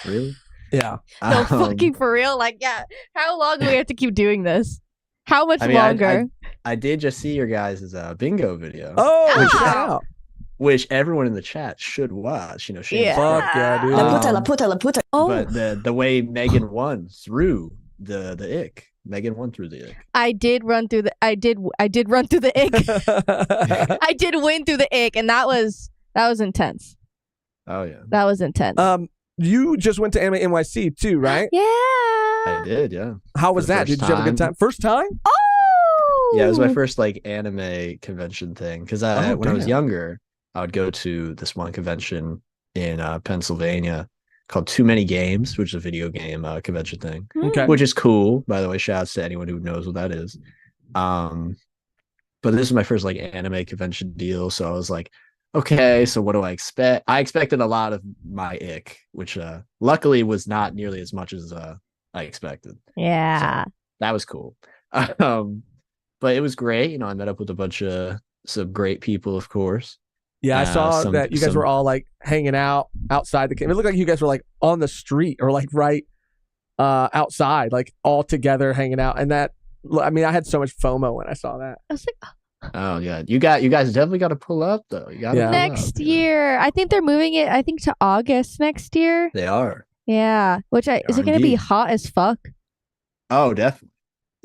Speaker 6: really?
Speaker 1: Yeah.
Speaker 2: No, fucking for real. Yeah. How long do we have to keep doing this? How much
Speaker 6: I mean,
Speaker 2: longer?
Speaker 6: I did just see your guys' bingo video.
Speaker 1: Oh,
Speaker 2: Ah.
Speaker 1: shout out.
Speaker 6: Which everyone in the chat should watch. Shameless
Speaker 2: Yeah.
Speaker 6: plug.
Speaker 1: Fuck yeah, dude.
Speaker 6: Um,
Speaker 2: Oh,
Speaker 6: But the way Mehgan won through the ick. Mehgan won through the ick.
Speaker 2: I did run through the. I did run through the ick. I did win through the ick, and that was intense.
Speaker 6: Oh yeah.
Speaker 2: That was intense.
Speaker 1: You just went to Anime NYC too, right?
Speaker 2: Yeah.
Speaker 6: I did, yeah.
Speaker 1: How was
Speaker 6: For the
Speaker 1: that? Did
Speaker 6: first
Speaker 1: you have a good
Speaker 6: time.
Speaker 1: time? First time?
Speaker 2: Oh.
Speaker 6: Yeah, it was my first anime convention thing. Because when I was
Speaker 1: damn.
Speaker 6: younger, I would go to this one convention in Pennsylvania called Too Many Games, which is a video game convention thing,
Speaker 1: Okay.
Speaker 6: which is cool. By the way, shouts to anyone who knows what that is. But this is my first like anime convention deal, so I was like, okay, so what do I expect? I expected a lot of my ick, which luckily was not nearly as much as I expected.
Speaker 2: Yeah.
Speaker 6: So that was cool. But it was great. I met up with a bunch of some great people, of course.
Speaker 1: Yeah, I saw that you guys were all like hanging out outside the game. It looked like you guys were like on the street or like right outside, like all together hanging out. And that, I mean, I had so much FOMO when I saw that.
Speaker 2: I was like,
Speaker 6: oh yeah, you guys definitely got to pull up though. You got
Speaker 2: next year. I think they're moving it. I think to August next year.
Speaker 6: They are.
Speaker 2: Yeah, is it going to be hot as fuck?
Speaker 6: Oh, definitely.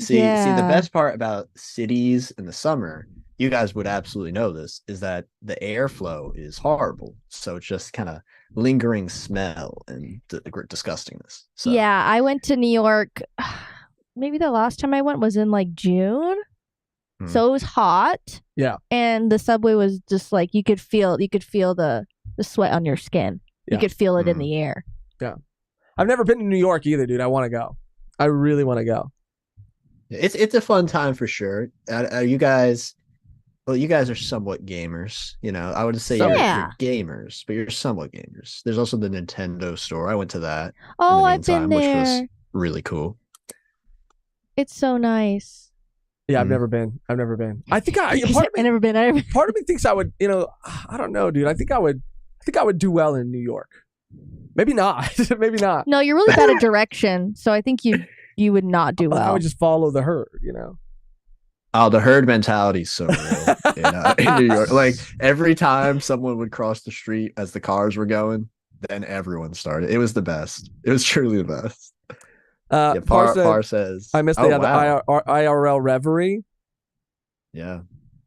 Speaker 6: See, the best part about cities in the summer, you guys would absolutely know this, is that the airflow is horrible. So it's just kind of lingering smell and disgustingness. So.
Speaker 2: Yeah, I went to New York. Maybe the last time I went was in like June. So it was hot.
Speaker 1: Yeah.
Speaker 2: And the subway was just like you could feel the sweat on your skin.
Speaker 1: Yeah.
Speaker 2: You could feel it in the air.
Speaker 1: Yeah. I've never been to New York either, dude. I want to go. I really want to go.
Speaker 6: It's a fun time for sure. You guys, well, you guys are somewhat gamers. I would say you're gamers, but you're somewhat gamers. There's also the Nintendo store. I went to that.
Speaker 2: Oh, I've been there.
Speaker 6: Which was really cool.
Speaker 2: It's so nice.
Speaker 1: Yeah, I've never been. I think
Speaker 2: I've never been.
Speaker 1: Part of me thinks I would. I don't know, dude. I think I would do well in New York. Maybe not. Maybe not.
Speaker 2: No, you're really bad at direction, so I think you would not do well.
Speaker 1: I would just follow the herd.
Speaker 6: Oh, the herd mentality is so real in New York. Like every time someone would cross the street as the cars were going, then everyone started. It was the best. It was truly the best. Par says,
Speaker 1: I missed the IRL reverie.
Speaker 6: Yeah,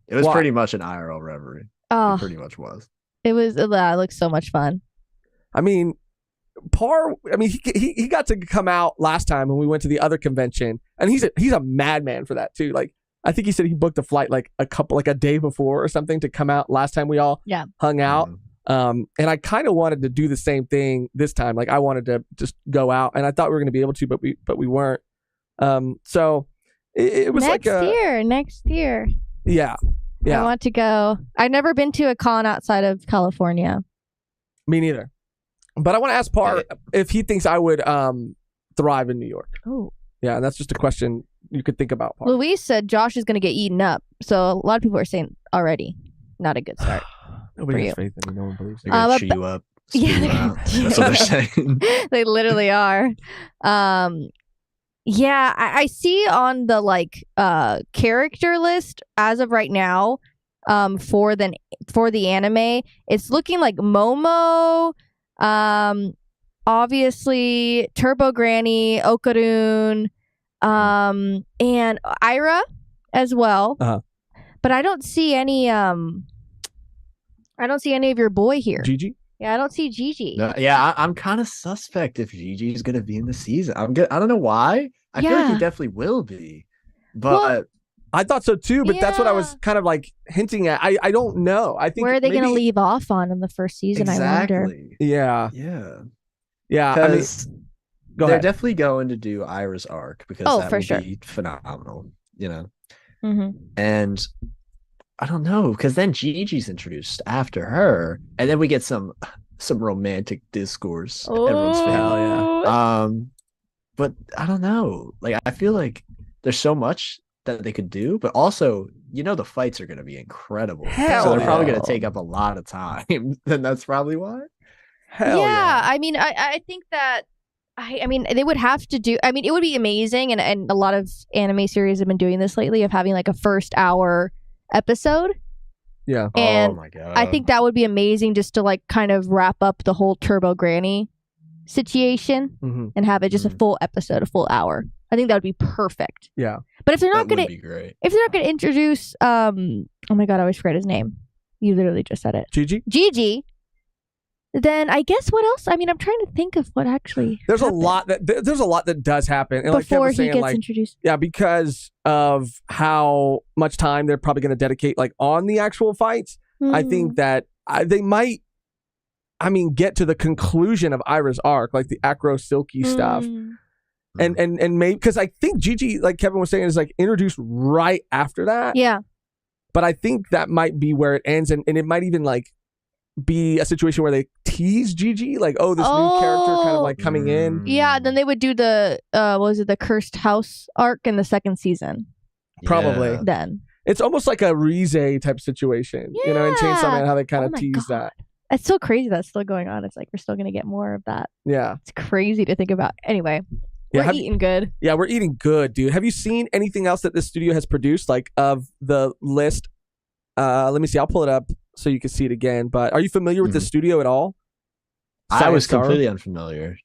Speaker 6: it was pretty much an IRL reverie.
Speaker 2: Oh,
Speaker 6: it pretty much was.
Speaker 2: It was. It looked so much fun.
Speaker 1: I mean, he got to come out last time when we went to the other convention, and he's a madman for that too. Like I think he said he booked a flight like a day before or something to come out last time we all hung out. And I kind of wanted to do the same thing this time. Like I wanted to just go out, and I thought we were going to be able to, but we weren't. So it was
Speaker 2: next year.
Speaker 1: Yeah.
Speaker 2: I want to go. I've never been to a con outside of California.
Speaker 1: Me neither. But I want to ask Par if he thinks I would thrive in New York.
Speaker 2: Oh.
Speaker 1: Yeah, and that's just a question you could think about, Par.
Speaker 2: Luis said Josh is going to get eaten up. So a lot of people are saying already, not a good start.
Speaker 1: Nobody has faith in me. No one believes
Speaker 6: me. They're going to chew you up.
Speaker 2: Yeah,
Speaker 6: that's what they're saying.
Speaker 2: They literally are. Yeah, I see on the character list as of right now, for the anime, it's looking like Momo, obviously Turbo Granny, Okarun, and Ira as well. But I don't see any of your boy here.
Speaker 1: Gigi?
Speaker 2: Yeah, I don't see Gigi.
Speaker 6: No, yeah, I'm kind of suspect if Gigi is going to be in the season. I don't know why. I feel like he definitely will be. But
Speaker 1: I thought so too, but that's what I was kind of like hinting at. I don't know. I think
Speaker 2: where are they going to leave off on in the first season?
Speaker 6: Exactly.
Speaker 2: I wonder.
Speaker 1: Yeah.
Speaker 6: I mean, they're definitely going to do Ira's arc because that would be phenomenal, And I don't know, because then Gigi's introduced after her, and then we get some romantic discourse. Everyone's fan. But I don't know. Like I feel like there's so much that they could do, but also, the fights are going to be incredible. So they're probably going to take up a lot of time. And that's probably why.
Speaker 2: I mean, I think that I mean, they would have to do. I mean, it would be amazing, and a lot of anime series have been doing this lately of having like a first hour episode.
Speaker 1: Yeah.
Speaker 2: And
Speaker 6: oh my god.
Speaker 2: I think that would be amazing just to like kind of wrap up the whole Turbo Granny situation and have it just a full episode, a full hour. I think that would be perfect.
Speaker 1: Yeah.
Speaker 2: But if they're not going to introduce oh my god, I always forget his name. You literally just said it. Gigi. Then I guess what else? I mean, I'm trying to think of what actually.
Speaker 1: There's a lot that does happen, and
Speaker 2: before he gets introduced.
Speaker 1: Yeah, because of how much time they're probably going to dedicate, like on the actual fights. I think that they might I mean, get to the conclusion of Ira's arc, like the acro silky stuff. And maybe because I think Gigi, like Kevin was saying, is like introduced right after that.
Speaker 2: Yeah.
Speaker 1: But I think that might be where it ends, and it might even like be a situation where they tease Gigi, like, oh, this new character kind of like coming in.
Speaker 2: Yeah, then they would do the what was it, the Cursed House arc in the second season.
Speaker 1: Probably.
Speaker 2: Then.
Speaker 1: It's almost like a Rize type situation, you know, in Chainsaw Man, how they kind of tease that.
Speaker 2: It's so crazy that's still going on. It's like we're still going to get more of that.
Speaker 1: Yeah.
Speaker 2: It's crazy to think about. Anyway, we're eating good.
Speaker 1: Yeah, we're eating good, dude. Have you seen anything else that this studio has produced, like of the list? Let me see. I'll pull it up so you can see it again. But are you familiar with the studio at all?
Speaker 6: I was completely unfamiliar.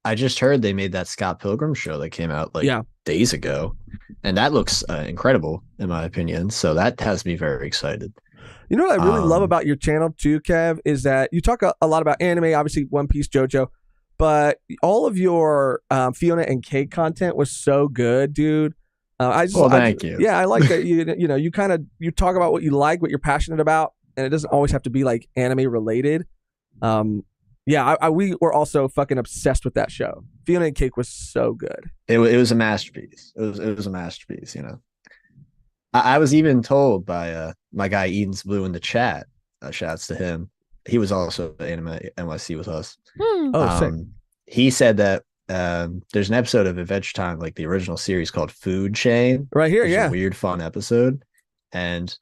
Speaker 6: I just heard they made that Scott Pilgrim show that came out like days ago. And that looks incredible, in my opinion. So that has me very excited. You know what I really love about your channel too, Kev, is that you talk a lot about anime, obviously One Piece, JoJo, but all of your Fiona and Kate content was so good, dude. Thank you. Yeah, I like that you talk about what you like, what you're passionate about, and it doesn't always have to be like anime related. We were also fucking obsessed with that show. Fiona and Cake was so good. It was a masterpiece. It was a masterpiece. You know, I was even told by my guy Eden's Blue in the chat. Shouts to him. He was also at Anime NYC with us. Sick. He said that there's an episode of Adventure Time, like the original series, called Food Chain. Right here, yeah. A weird, fun episode, and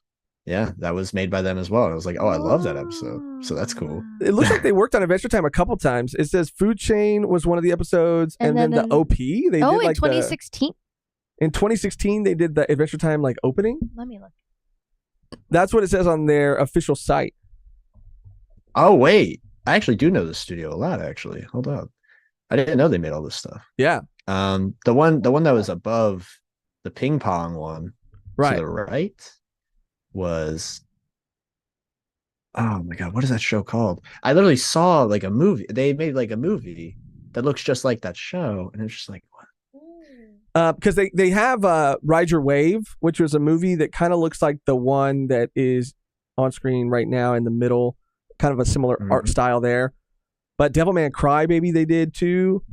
Speaker 6: yeah, that was made by them as well. I was like, oh, I love that episode. So that's cool. It looks like they worked on Adventure Time a couple times. It says Food Chain was one of the episodes, and then the OP. They did like in 2016. In 2016, they did the Adventure Time like opening.
Speaker 2: Let me look.
Speaker 1: That's what it says on their official site. Oh wait, I actually do know this studio a lot. Actually, hold on, I didn't know they made all this stuff. Yeah. The one that was above the ping pong one, right? To the right was, oh my god, what is that show called? I literally saw like a movie. They made like a movie that looks just like that show, and it's just like, what? Because they have Ride Your Wave, which was a movie that kind of looks like the one that is on screen right now in the middle, kind of a similar art style there. But Devilman Crybaby they did too.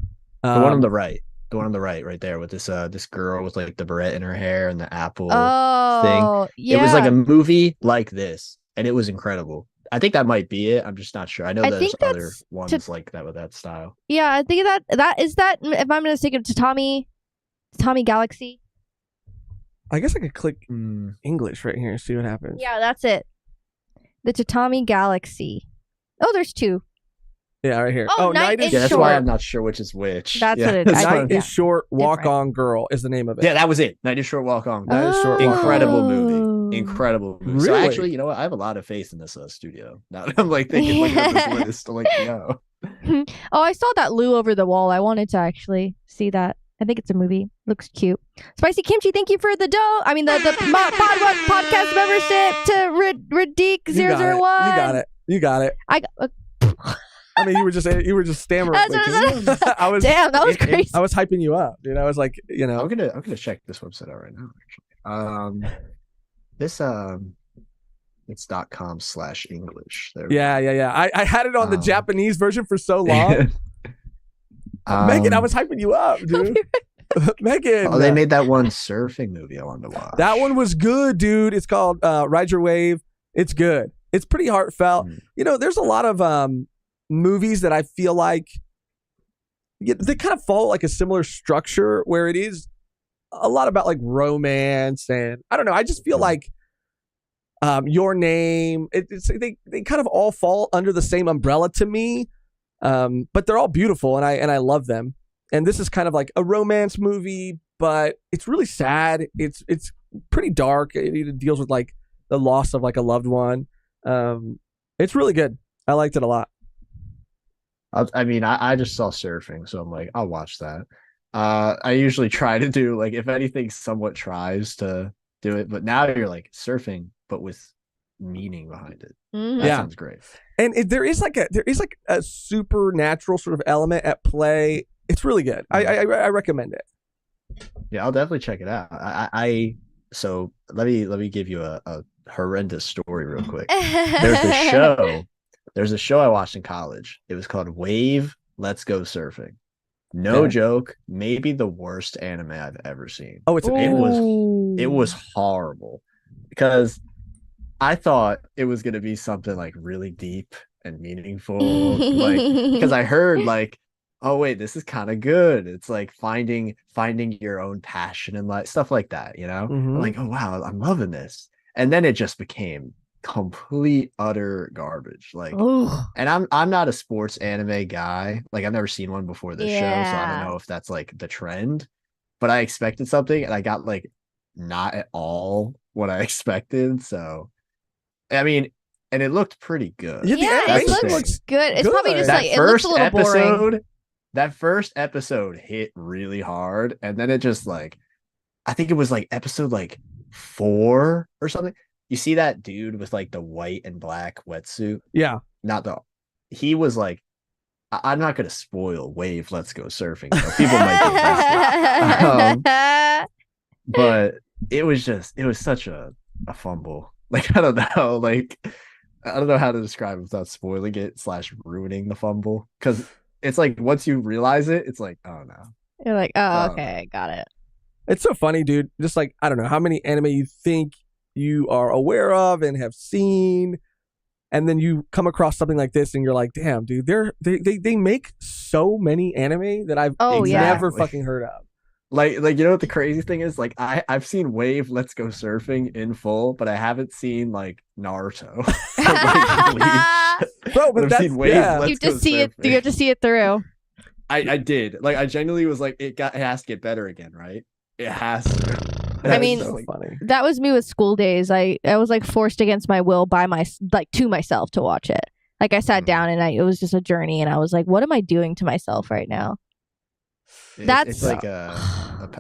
Speaker 1: The one on the right. The one on the right there with this girl with like the barrette in her hair and the apple thing. Yeah. It was like a movie like this, and it was incredible. I think that might be it. I'm just not sure. I know there's other ones like that with that style. Yeah, I think that is that. If I'm going to think of Tatami Galaxy. I guess I could click English right here and see what happens. Yeah, that's it. The Tatami Galaxy. Oh, there's two. Yeah, right here. Oh, Night is Short. That's why I'm not sure which is which. That's what it is. Night is Short, Walk On Girl is the name of it. Yeah, that was it. Night is Short, Walk On. Night is Short. Incredible movie. Incredible movie. Really? So actually, you know what? I have a lot of faith in this studio. Now that I'm like thinking, looking at this list, I'm like, no. Oh, I saw that Lou over the wall. I wanted to actually see that. I think it's a movie. Looks cute. Spicy Kimchi, thank you for the dough. I mean, the podcast membership to Radik 001. You got it. I mean, you were just stammering. I was. Damn, that was crazy. I was hyping you up, dude. I was like, I'm gonna check this website out right now. Actually, it's .com/English. Yeah. I had it on the Japanese version for so long. Mehgan, I was hyping you up, dude. Mehgan. Oh, they made that one surfing movie I wanted to watch. That one was good, dude. It's called Ride Your Wave. It's good. It's pretty heartfelt. There's a lot of movies that I feel like they kind of follow like a similar structure where it is a lot about like romance, and I don't know. I just feel like Your Name. They kind of all fall under the same umbrella to me. But they're all beautiful, and I love them. And this is kind of like a romance movie, but it's really sad. It's pretty dark. It deals with like the loss of like a loved one. It's really good. I liked it a lot. I just saw surfing, so I'm like, I'll watch that. I usually try to do like, if anything somewhat tries to do it, but now you're like surfing, but with meaning behind it. That sounds great. And there is like a supernatural sort of element at play. It's really good. I recommend it. Yeah, I'll definitely check it out. So let me give you a horrendous story real quick. There's this show
Speaker 6: There's a show I watched in college. It was called Wave Let's Go Surfing. No
Speaker 1: Okay.
Speaker 6: joke, maybe the worst anime I've ever seen.
Speaker 1: Oh, it's
Speaker 6: It was horrible because I thought it was gonna be something like really deep and meaningful, like because I heard like, oh wait, this is kind of good. It's like finding your own passion and like stuff like that, I'm like, oh wow, I'm loving this. And then it just became complete utter garbage. Like, and I'm not a sports anime guy. Like I've never seen one before this show, so I don't know if that's like the trend. But I expected something and I got like not at all what I expected. So I mean, and it looked pretty good.
Speaker 2: Yeah, it looks good. It's probably just
Speaker 6: that
Speaker 2: like it
Speaker 6: first
Speaker 2: looks a little boring.
Speaker 6: That first episode hit really hard, and then it just like, I think it was like episode like 4 or something. You see that dude with like the white and black wetsuit?
Speaker 1: Yeah.
Speaker 6: He was like, I'm not gonna spoil Wave Let's Go Surfing. So people might get but it was such a fumble. Like I don't know, like I don't know how to describe it without spoiling it / ruining the fumble. Because it's like once you realize it, it's like, oh no.
Speaker 2: You're like, oh, okay, got it.
Speaker 1: It's so funny, dude. Just like, I don't know how many anime you think you are aware of and have seen, and then you come across something like this and you're like, damn, dude, they make so many anime that I've never fucking heard of.
Speaker 6: Like you know what the crazy thing is? Like I've seen Wave Let's Go Surfing in full, but I haven't seen like Naruto.
Speaker 1: Bro, but
Speaker 6: I've seen Wave Let's
Speaker 2: You
Speaker 6: Go
Speaker 2: just see it.
Speaker 6: Surfing.
Speaker 2: You have to see it through.
Speaker 6: I did. Like I genuinely was like, it has to get better again, right? It has to.
Speaker 2: I mean,
Speaker 1: so funny.
Speaker 2: That was me with school days. I was like forced against my will to myself to watch it. Like I sat down and it was just a journey, and I was like, what am I doing to myself right now?
Speaker 6: It's like a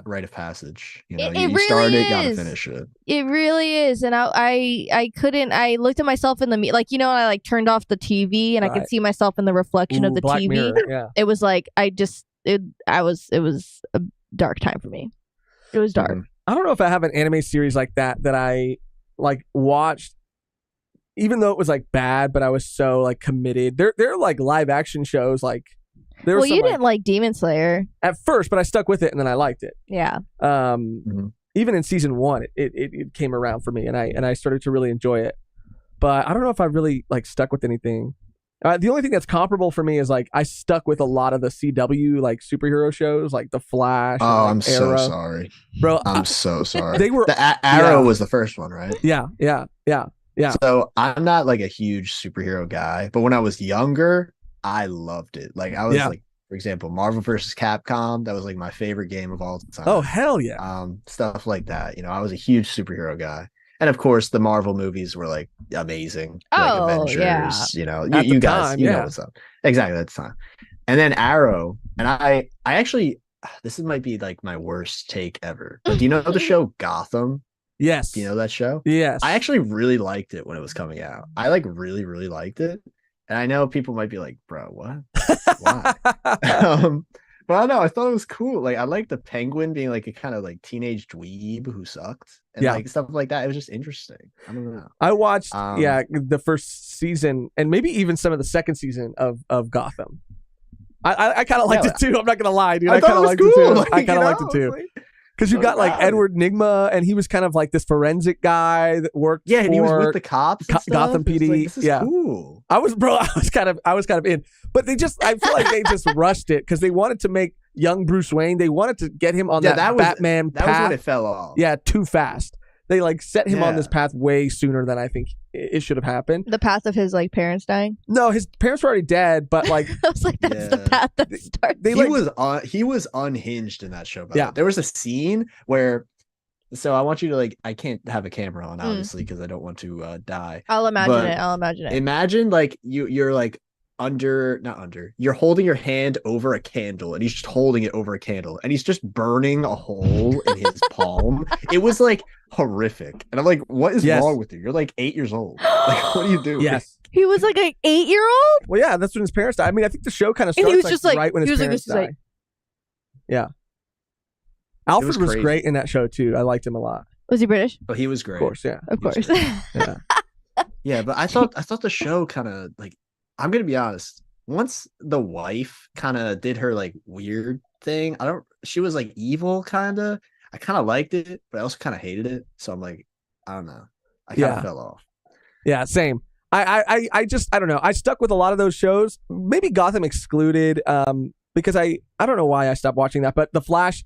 Speaker 6: rite of passage. You know,
Speaker 2: It
Speaker 6: you
Speaker 2: really
Speaker 6: start it, gotta
Speaker 2: is.
Speaker 6: finish it.
Speaker 2: It really is. And I couldn't. I looked at myself in the like, I like turned off the TV and I could see myself in the reflection of the
Speaker 1: Black
Speaker 2: TV.
Speaker 1: Mirror, yeah.
Speaker 2: It was like it was a dark time for me. It was dark.
Speaker 1: I don't know if I have an anime series like that I like watched, even though it was like bad, but I was so like committed. They're like live action shows. Like,
Speaker 2: well, you didn't like Demon Slayer
Speaker 1: at first, but I stuck with it and then I liked it.
Speaker 2: Yeah.
Speaker 1: Even in season 1, it came around for me and I started to really enjoy it. But I don't know if I really like stuck with anything. The only thing that's comparable for me is like I stuck with a lot of the CW like superhero shows, like The Flash.
Speaker 6: Oh,
Speaker 1: and,
Speaker 6: I'm
Speaker 1: like, Arrow.
Speaker 6: so sorry,
Speaker 1: bro.
Speaker 6: I'm so sorry.
Speaker 1: They were
Speaker 6: Arrow was the first one, right?
Speaker 1: Yeah.
Speaker 6: So I'm not like a huge superhero guy, but when I was younger, I loved it. Like I was like, for example, Marvel vs. Capcom. That was like my favorite game of all time.
Speaker 1: Oh hell yeah!
Speaker 6: Stuff like that. I was a huge superhero guy. And of course, the Marvel movies were like amazing.
Speaker 2: Oh,
Speaker 6: like Avengers,
Speaker 2: yeah.
Speaker 6: You guys, know what's up. Exactly, that's time. And then Arrow, and I actually, this might be like my worst take ever. But do you know the show Gotham?
Speaker 1: Yes.
Speaker 6: Do you know that show?
Speaker 1: Yes.
Speaker 6: I actually really liked it when it was coming out. I like really, really liked it. And I know people might be like, bro, what? Why? But I don't know. I thought it was cool. Like I liked the Penguin being like a kind of like teenage dweeb who sucked and like stuff like that. It was just interesting. I don't know.
Speaker 1: I watched the first season and maybe even some of the second season of Gotham. I kind of liked it too. I'm not gonna lie, dude. I kind of liked it too. I kind of liked it too. Because you got like Edward Nigma, and he was kind of like this forensic guy that worked.
Speaker 6: Yeah, and he was with the cops.
Speaker 1: Gotham PD.
Speaker 6: Like, this is cool.
Speaker 1: I was kind of in, but I feel like they just rushed it because they wanted to make young Bruce Wayne. They wanted to get him on that Batman path.
Speaker 6: That was when it fell off.
Speaker 1: Yeah, too fast. They like set him on this path way sooner than I think it should have happened.
Speaker 2: The path of his like parents dying.
Speaker 1: No, his parents were already dead, but like
Speaker 2: I was like, that's the path that starts.
Speaker 6: He was unhinged in that show. There was a scene where, so I want you to like, I can't have a camera on obviously because I don't want to die.
Speaker 2: I'll imagine it.
Speaker 6: Imagine like you're like you're holding your hand over a candle and he's just holding it over a candle and he's just burning a hole in his palm. It was like horrific. And I'm like, what is wrong with you? You're like 8 years old. Like, what do you do?
Speaker 1: Yes.
Speaker 2: He was like an 8-year-old?
Speaker 1: Well, yeah, that's when his parents died. I mean, I think the show kind of starts right when his parents died. Yeah. Alfred was great in that show too. I liked him a lot.
Speaker 2: Was he British?
Speaker 6: Oh, he was great.
Speaker 1: Of course, yeah.
Speaker 2: Of course.
Speaker 6: Yeah, but I thought the show kind of like I'm gonna be honest. Once the wife kind of did her like weird thing, she was like evil kind of. I kind of liked it, but I also kind of hated it. So I'm like, I don't know. I kind of fell off.
Speaker 1: Yeah, same. I just I don't know. I stuck with a lot of those shows. Maybe Gotham excluded, because I don't know why I stopped watching that. But The Flash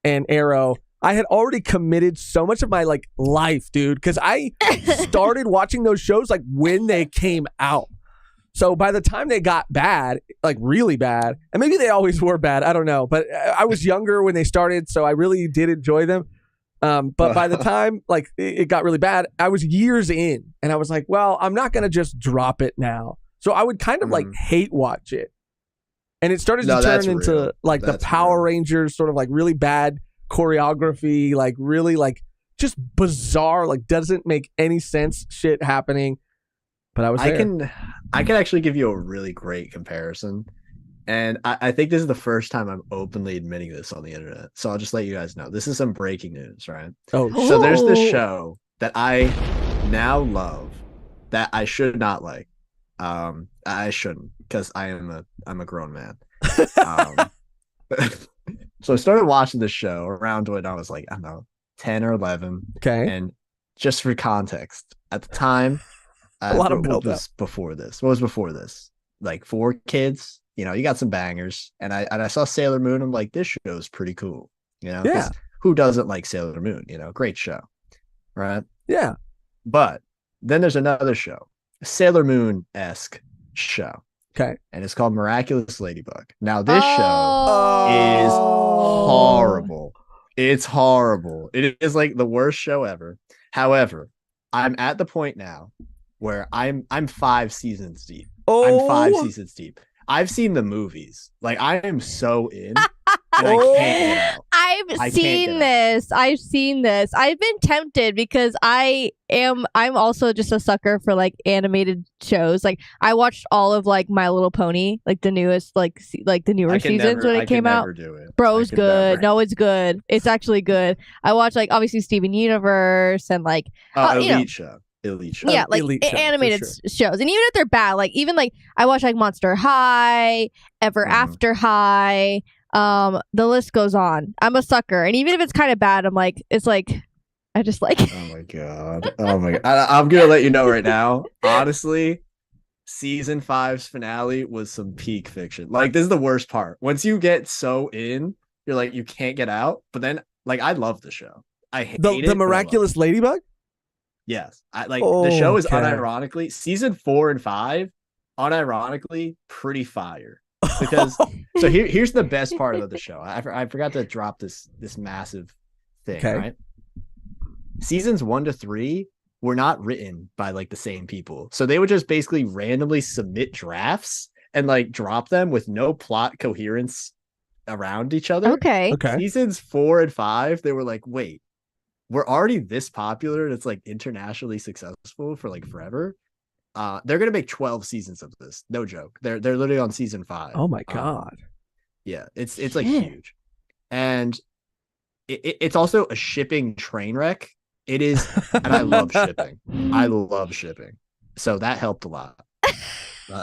Speaker 1: and Arrow, I had already committed so much of my like life, dude. Because I started watching those shows like when they came out. So by the time they got bad, like really bad, and maybe they always were bad, I don't know. But I was younger when they started, so I really did enjoy them. But by the time like it got really bad, I was years in, and I was like, well, I'm not gonna just drop it now. So I would kind of like hate watch it, and it started to turn into like the Power Rangers, sort of like really bad choreography, like really like just bizarre, like doesn't make any sense shit happening. But I was there.
Speaker 6: I can actually give you a really great comparison. And I think this is the first time I'm openly admitting this on the internet. So I'll just let you guys know. This is some breaking news, right?
Speaker 1: Oh,
Speaker 6: so there's this show that I now love that I should not like. I shouldn't, because I'm a grown man. So I started watching this show around when I was like, I don't know, 10 or 11.
Speaker 1: Okay.
Speaker 6: And just for context, at the time,
Speaker 1: a lot of build-up.
Speaker 6: What was before this? What was before this? Like 4 kids. You know, you got some bangers. And I saw Sailor Moon. I'm like, this show is pretty cool. You know,
Speaker 1: yeah.
Speaker 6: Who doesn't like Sailor Moon? You know, great show. Right.
Speaker 1: Yeah.
Speaker 6: But then there's another show, a Sailor Moon-esque show.
Speaker 1: Okay.
Speaker 6: And it's called Miraculous Ladybug. Now, this show is horrible. It's horrible. It is like the worst show ever. However, I'm at the point now where I'm 5 seasons deep. I'm 5 seasons deep. I've seen the movies. Like, I am so in, and I can't get out.
Speaker 2: I've seen this. I've been tempted because I'm also just a sucker for like animated shows. Like, I watched all of like My Little Pony, like the newest, like the newer seasons when it came out. Bro, it's good. No, it's good. It's actually good. I watched like obviously Steven Universe and like
Speaker 6: Elite show.
Speaker 2: Yeah, like animated shows. And even if they're bad, like even like I watch like Monster High, Ever After High, the list goes on. I'm a sucker. And even if it's kind of bad, I'm like, it's like I just like
Speaker 6: Oh my god. I'm gonna let you know right now. Honestly, season 5's finale was some peak fiction. Like, this is the worst part. Once you get so in, you're like, you can't get out. But then like, I love the show. I hate
Speaker 1: the Miraculous Ladybug.
Speaker 6: Yes, the show is unironically season 4 and 5, unironically pretty fire. Because so here's the best part of the show. I forgot to drop this massive thing. Okay. Right, seasons 1 to 3 were not written by like the same people, so they would just basically randomly submit drafts and like drop them with no plot coherence around each other.
Speaker 2: Okay.
Speaker 6: Seasons 4 and 5, they were like, wait, we're already this popular and it's like internationally successful for like forever. They're gonna make 12 seasons of this. No joke. They're literally on season 5.
Speaker 1: Oh my god.
Speaker 6: Yeah, it's like huge. And it's also a shipping train wreck. It is, and I love shipping. I love shipping. So that helped a lot.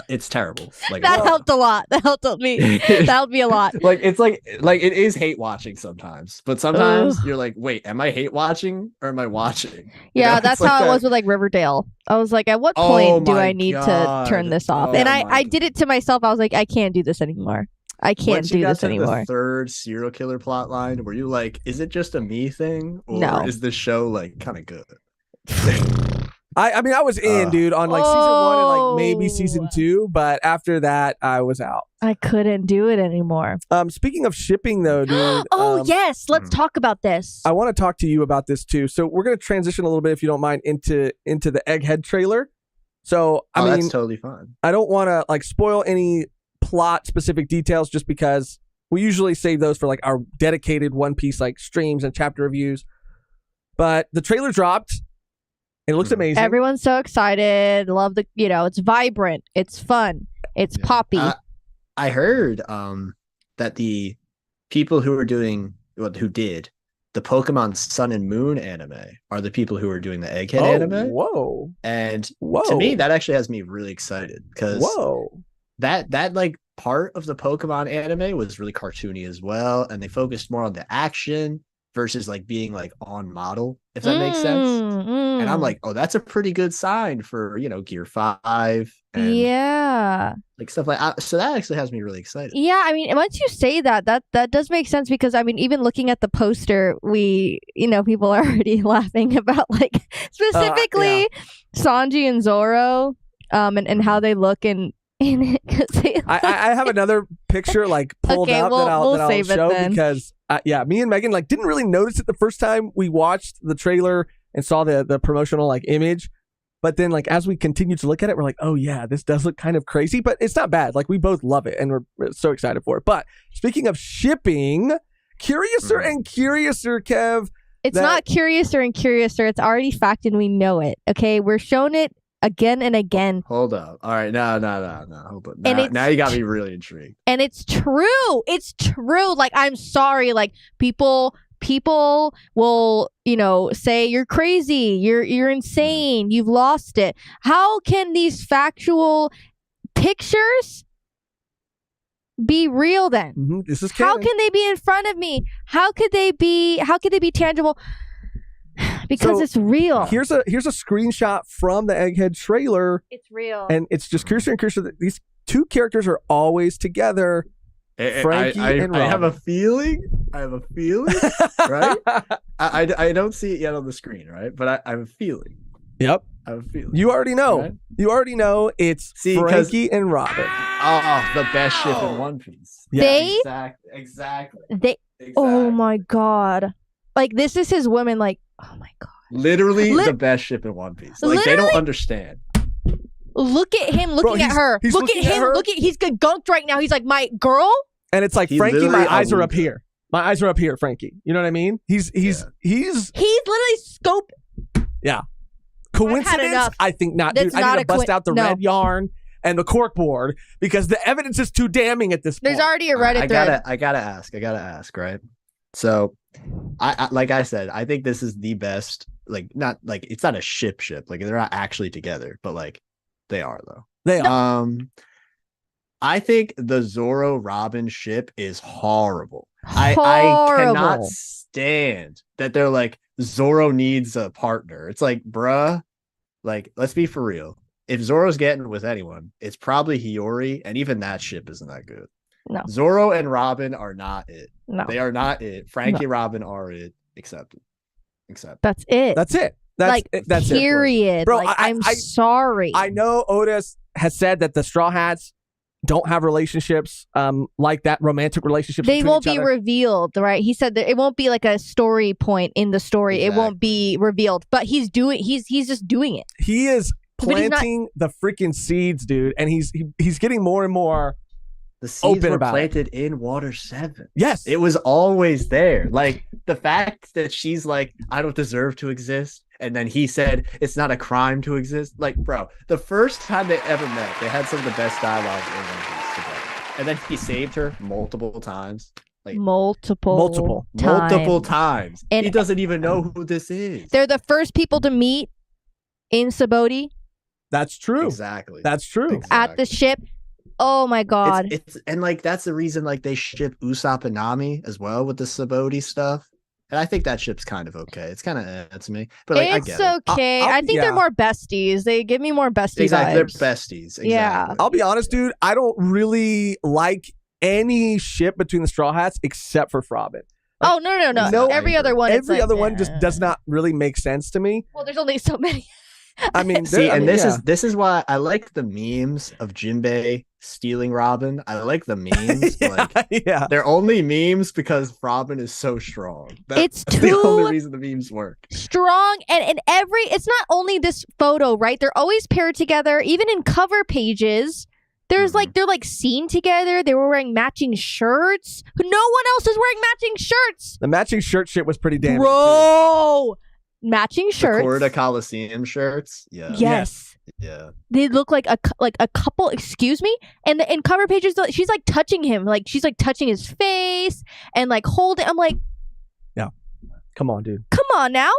Speaker 6: It's terrible. Like,
Speaker 2: that helped a lot. That helped me. That helped me a lot.
Speaker 6: Like, it's like it is hate watching sometimes, but sometimes you're like, wait, am I hate watching or am I watching?
Speaker 2: Yeah, that's how it was with like Riverdale. I was like, at what point do I need to turn this off? And I did it to myself. I was like, I can't do this anymore. I can't do this anymore.
Speaker 6: The 3rd serial killer plot line, were you like, is it just a me thing, or is this show like kind of good?
Speaker 1: I mean, I was in, dude, on like season 1 and like maybe season 2, but after that, I was out.
Speaker 2: I couldn't do it anymore.
Speaker 1: Speaking of shipping, though, dude.
Speaker 2: Yes, let's talk about this.
Speaker 1: I want to talk to you about this too. So we're gonna transition a little bit, if you don't mind, into the Egghead trailer. So I mean,
Speaker 6: that's totally fine.
Speaker 1: I don't want to like spoil any plot specific details, just because we usually save those for like our dedicated One Piece like streams and chapter reviews. But the trailer dropped. It looks amazing.
Speaker 2: Everyone's so excited. Love it's vibrant. It's fun. It's poppy.
Speaker 6: I heard that the people who did the Pokemon Sun and Moon anime are the people who are doing the Egghead anime.
Speaker 1: Whoa.
Speaker 6: And to me, that actually has me really excited because that like part of the Pokemon anime was really cartoony as well. And they focused more on the action versus like being like on model, if that makes sense. And I'm like, oh, that's a pretty good sign for, Gear 5 and like stuff like so that actually has me really excited.
Speaker 2: Yeah, I mean, once you say that does make sense because I mean, even looking at the poster, people are already laughing about like specifically Sanji and Zoro and how they look in it.
Speaker 1: I have another picture like pulled up that I'll show because me and Megan like didn't really notice it the first time we watched the trailer and saw the promotional like image, but then like as we continue to look at it, we're like, oh yeah, this does look kind of crazy, but it's not bad. Like we both love it and we're so excited for it. But speaking of shipping, curiouser and curiouser, Kev.
Speaker 2: It's not curiouser and curiouser. It's already fact and we know it. Okay, we're shown it again and again.
Speaker 6: Hold up. All right. No. Hold up. Now you got me really intrigued.
Speaker 2: And it's true. It's true. Like, I'm sorry. Like, people will, say you're crazy. You're insane. You've lost it. How can these factual pictures be real then?
Speaker 1: Mm-hmm. This is
Speaker 2: how can they be in front of me? How could they be tangible? Because it's real.
Speaker 1: Here's a screenshot from the Egghead trailer.
Speaker 2: It's real.
Speaker 1: And it's just curious that these two characters are always together. Frankie and Robin.
Speaker 6: I have a feeling, right? I don't see it yet on the screen, right? But I have a feeling.
Speaker 1: Yep.
Speaker 6: I have a feeling.
Speaker 1: You already know. Right? You already know it's Frankie and Robin.
Speaker 6: Oh, the best ship in One Piece.
Speaker 2: Yeah.
Speaker 6: Exactly.
Speaker 2: Oh my God. Like, this is his woman, like, oh my God.
Speaker 6: Literally the best ship in One Piece. Like, they don't understand.
Speaker 2: Look at him looking at her. Look at him. He's gunked right now. He's like, my girl?
Speaker 1: And it's like, Frankie, my eyes are up here. My eyes are up here, Frankie. You know what I mean? He's
Speaker 2: literally scoped.
Speaker 1: Yeah. Coincidence? I think not, dude. I need to bust out the red yarn and the cork board because the evidence is too damning at this point.
Speaker 2: There's already a Reddit thread.
Speaker 6: I gotta ask, right? So, I like I said, I think this is the best. Like, not like it's not a ship. Like, they're not actually together, but like they are though.
Speaker 1: They are.
Speaker 6: I think the Zoro Robin ship is horrible. I cannot stand that they're like Zoro needs a partner. It's like, bruh, like, let's be for real. If Zoro's getting with anyone, it's probably Hiyori, and even that ship isn't that good.
Speaker 2: No.
Speaker 6: Zoro and Robin are not it.
Speaker 2: No.
Speaker 6: They are not it. Frankie and Robin are it. Accept.
Speaker 2: That's it.
Speaker 1: That's it. That's
Speaker 2: period.
Speaker 1: It, bro.
Speaker 2: Like, I'm sorry.
Speaker 1: I know Otis has said that the Straw Hats don't have relationships like that, romantic relationships.
Speaker 2: They won't be revealed, right? He said that it won't be like a story point in the story. Exactly. It won't be revealed, but he's just doing it.
Speaker 1: He is planting the freaking seeds, dude, and he's getting more and more.
Speaker 6: The seeds were planted in Water 7.
Speaker 1: Yes.
Speaker 6: It was always there. Like, the fact that she's like, I don't deserve to exist. And then he said, it's not a crime to exist. Like, bro, the first time they ever met, they had some of the best dialogue in One Piece together. And then he saved her multiple times. Like,
Speaker 2: multiple
Speaker 6: times. And he doesn't even know who this is.
Speaker 2: They're the first people to meet in Sabaody.
Speaker 1: That's true.
Speaker 6: Exactly.
Speaker 1: That's true.
Speaker 6: Exactly.
Speaker 2: At the ship. Oh my God.
Speaker 6: It's and like that's the reason like they ship Usopp and Nami as well with the Sabaody stuff. And I think that ship's kind of okay. It's kind of to me, but like,
Speaker 2: it's okay. I think they're more besties. They give me more bestie
Speaker 6: exactly.
Speaker 2: vibes.
Speaker 6: They're besties. Exactly.
Speaker 2: Yeah.
Speaker 1: I'll be honest, dude. I don't really like any ship between the Straw Hats except for Frobin.
Speaker 2: Like, no. Every other one.
Speaker 1: Every other one just does not really make sense to me.
Speaker 2: Well, there's only so many.
Speaker 1: I mean,
Speaker 6: this is why I like the memes of Jinbei stealing Robin. I like the memes. They're only memes because Robin is so strong. That's the only reason the memes work.
Speaker 2: Strong and it's not only this photo, right? They're always paired together, even in cover pages. There's they're like seen together. They were wearing matching shirts. No one else is wearing matching shirts.
Speaker 1: The matching shirt shit was pretty damn.
Speaker 2: Bro. Matching shirts.
Speaker 6: The Corda Coliseum shirts. Yeah.
Speaker 2: Yes.
Speaker 6: Yeah.
Speaker 2: They look like a couple. Excuse me. And in cover pages, she's like touching him. Like she's like touching his face and like holding. I'm like,
Speaker 1: yeah. Come on, dude.
Speaker 2: Come on now.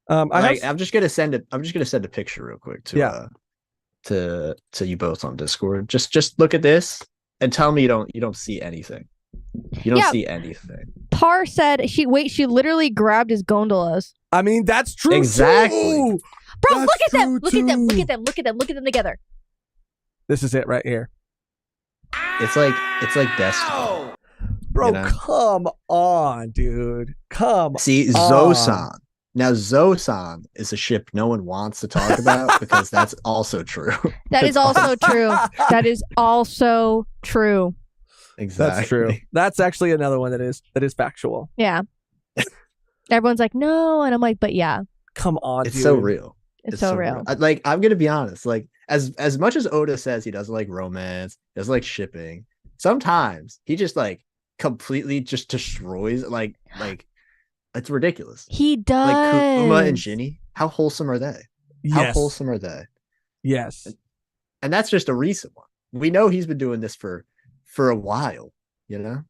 Speaker 6: I'm just gonna send a picture real quick to you both on Discord. Just look at this and tell me you don't see anything. You don't see anything.
Speaker 2: Par said she literally grabbed his gondolas.
Speaker 1: I mean, that's true.
Speaker 6: Exactly.
Speaker 1: Too.
Speaker 2: Bro,
Speaker 1: That's
Speaker 2: look at them.
Speaker 1: true,
Speaker 2: Look at them.
Speaker 1: too.
Speaker 2: Look at them. Look at them. Look at them together.
Speaker 1: This is it right here.
Speaker 6: It's like Destiny.
Speaker 1: Bro,
Speaker 6: You know?
Speaker 1: come on, dude. Come
Speaker 6: See,
Speaker 1: on.
Speaker 6: Zosan. Now, Zosan is a ship no one wants to talk about because that's also true.
Speaker 2: That is also true. That is also true.
Speaker 6: Exactly.
Speaker 1: That's true. That's actually another one that is factual.
Speaker 2: Yeah. Everyone's like, no. And I'm like, but yeah.
Speaker 1: Come on,
Speaker 6: It's
Speaker 1: dude.
Speaker 6: so real.
Speaker 2: It's so real.
Speaker 6: Like, I'm gonna be honest. Like, as much as Oda says he doesn't like romance, doesn't like shipping, sometimes he just like completely just destroys like it's ridiculous.
Speaker 2: He does.
Speaker 6: Like Kuma and Ginny, how wholesome are they? How
Speaker 1: Yes.
Speaker 6: wholesome are they?
Speaker 1: Yes.
Speaker 6: And that's just a recent one. We know he's been doing this for a while, you know?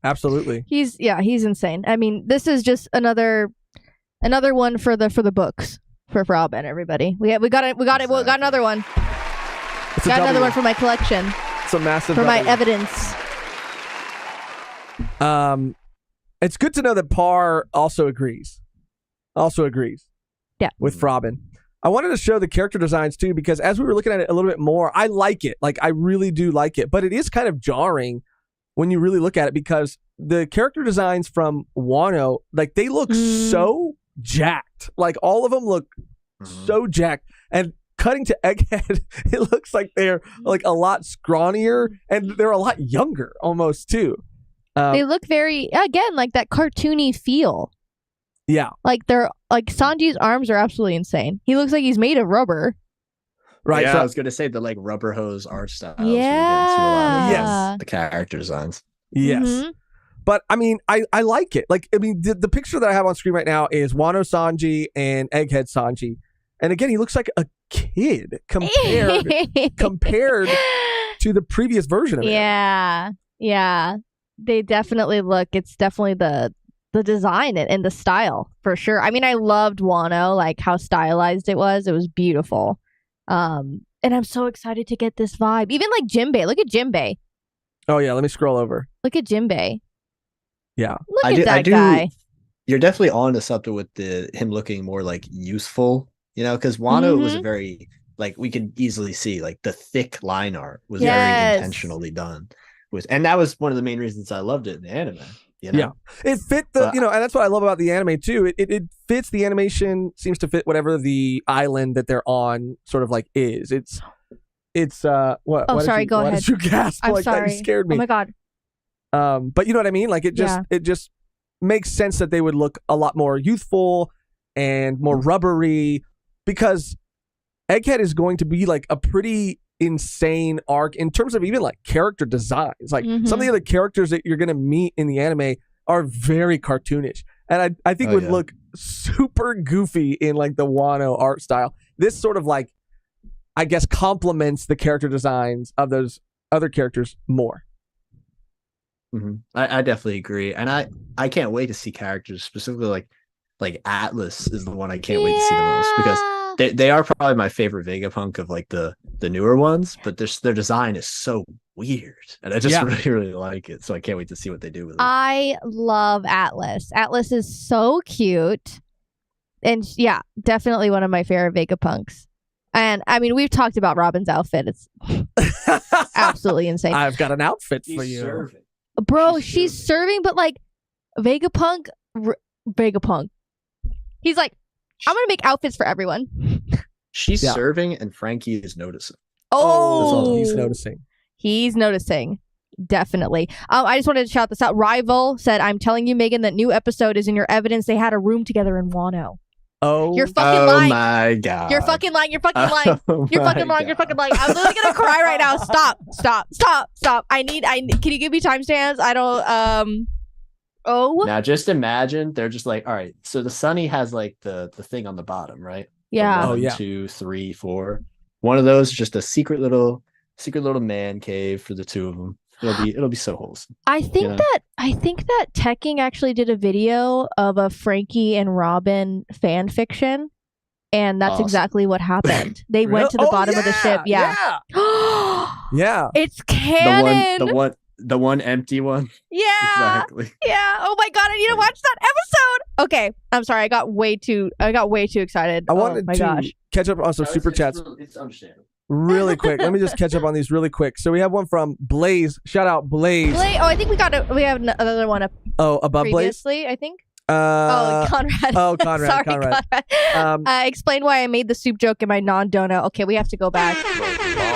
Speaker 1: Absolutely.
Speaker 2: He's insane. I mean, this is just another one for the books for Robin. Everybody, we got another one.
Speaker 1: It's a
Speaker 2: Got another
Speaker 1: W.
Speaker 2: one for my collection
Speaker 1: It's a massive
Speaker 2: for my
Speaker 1: W.
Speaker 2: evidence.
Speaker 1: It's good to know that Par also agrees.
Speaker 2: Yeah.
Speaker 1: With Robin. I wanted to show the character designs too, because as we were looking at it a little bit more, I like it. Like, I really do like it, but it is kind of jarring when you really look at it, because the character designs from Wano, like, they look so jacked. Like, all of them look so jacked. And cutting to Egghead, it looks like they're like a lot scrawnier and they're a lot younger almost too.
Speaker 2: They look very, again, like that cartoony feel.
Speaker 1: Yeah.
Speaker 2: Like they're like Sanji's arms are absolutely insane. He looks like he's made of rubber.
Speaker 1: Right.
Speaker 6: Yeah,
Speaker 1: So
Speaker 6: I was gonna say the like rubber hose art style.
Speaker 2: Yeah.
Speaker 1: Yes.
Speaker 6: The character designs.
Speaker 1: yes.
Speaker 2: Mhm.
Speaker 1: But I mean, I like it. Like, I mean, the picture that I have on screen right now is Wano Sanji and Egghead Sanji. And again, he looks like a kid compared to the previous version of him.
Speaker 2: Yeah. They definitely look. It's definitely the design and the style for sure. I mean, I loved Wano, like how stylized it was. It was beautiful. And I'm so excited to get this vibe. Even like Jinbei. Look at Jinbei.
Speaker 1: Oh yeah, let me scroll over.
Speaker 2: Look at Jinbei.
Speaker 1: Yeah.
Speaker 2: Look at that guy.
Speaker 6: You're definitely on to something with him looking more like youthful, you know, because Wano was a very like, we could easily see like the thick line art was very intentionally done with, and that was one of the main reasons I loved it in the anime. You know?
Speaker 1: Yeah, it fit the, you know, and that's what I love about the anime too. It fits the animation, seems to fit whatever the island that they're on sort of like is. It's what?
Speaker 2: Oh, sorry, go ahead.
Speaker 1: Why did you gasp
Speaker 2: I'm
Speaker 1: like
Speaker 2: sorry.
Speaker 1: that? You scared me.
Speaker 2: Oh my god.
Speaker 1: But you know what I mean? Like, it just makes sense that they would look a lot more youthful and more rubbery, because Egghead is going to be like a pretty insane arc in terms of even like character designs. Like some of the other characters that you're going to meet in the anime are very cartoonish, and I think would look super goofy in like the Wano art style. This sort of like, I guess, complements the character designs of those other characters more.
Speaker 6: I definitely agree, and I can't wait to see characters specifically like Atlas is the one I can't wait to see the most, because they are probably my favorite Vegapunk of like the newer ones, but their design is so weird, and I just really like it. So I can't wait to see what they do with it.
Speaker 2: I love Atlas. Atlas is so cute, and yeah, definitely one of my favorite Vegapunks. And I mean, we've talked about Robin's outfit. It's absolutely insane.
Speaker 1: I've got an outfit for you.
Speaker 6: Serving.
Speaker 2: Bro, she's serving, but like Vegapunk. He's like, I'm gonna make outfits for everyone.
Speaker 6: She's serving, and Frankie is noticing.
Speaker 2: Oh,
Speaker 1: That's all he's noticing.
Speaker 2: He's noticing. Definitely. I just wanted to shout this out. Rival said, "I'm telling you, Mehgan, that new episode is in your evidence. They had a room together in Wano."
Speaker 1: Oh,
Speaker 2: you're fucking lying.
Speaker 6: Oh my god.
Speaker 2: You're fucking lying. You're fucking lying. You're fucking lying. You're fucking lying. I'm literally gonna cry right now. Stop. I need. Can you give me timestamps? I don't. Oh.
Speaker 6: Now just imagine they're just like, all right. So the Sunny has like the thing on the bottom, right?
Speaker 2: Yeah.
Speaker 6: One, 2, 3, 4. One of those is just a secret little man cave for the two of them. It'll be so wholesome.
Speaker 2: I think that Tekking actually did a video of a Frankie and Robin fan fiction, and that's
Speaker 6: Awesome.
Speaker 2: exactly what happened. They went to the bottom of the ship. Yeah.
Speaker 1: Yeah.
Speaker 2: It's canon.
Speaker 6: The one empty one.
Speaker 2: Yeah.
Speaker 6: Exactly.
Speaker 2: Yeah. Oh my god, I need to watch that episode. Okay. I'm sorry. I got way too excited.
Speaker 1: I wanted
Speaker 2: my
Speaker 1: to
Speaker 2: gosh.
Speaker 1: catch up on some super chats
Speaker 6: It's understandable.
Speaker 1: really quick. Let me just catch up on these really quick. So we have one from Blaze. Shout out Blaze.
Speaker 2: I think we have another one up
Speaker 1: Above Blaze?
Speaker 2: previously, I think.
Speaker 1: Conrad.
Speaker 2: Sorry,
Speaker 1: Conrad.
Speaker 2: Explain why I made the soup joke in my non-donut. Okay, we have to go back.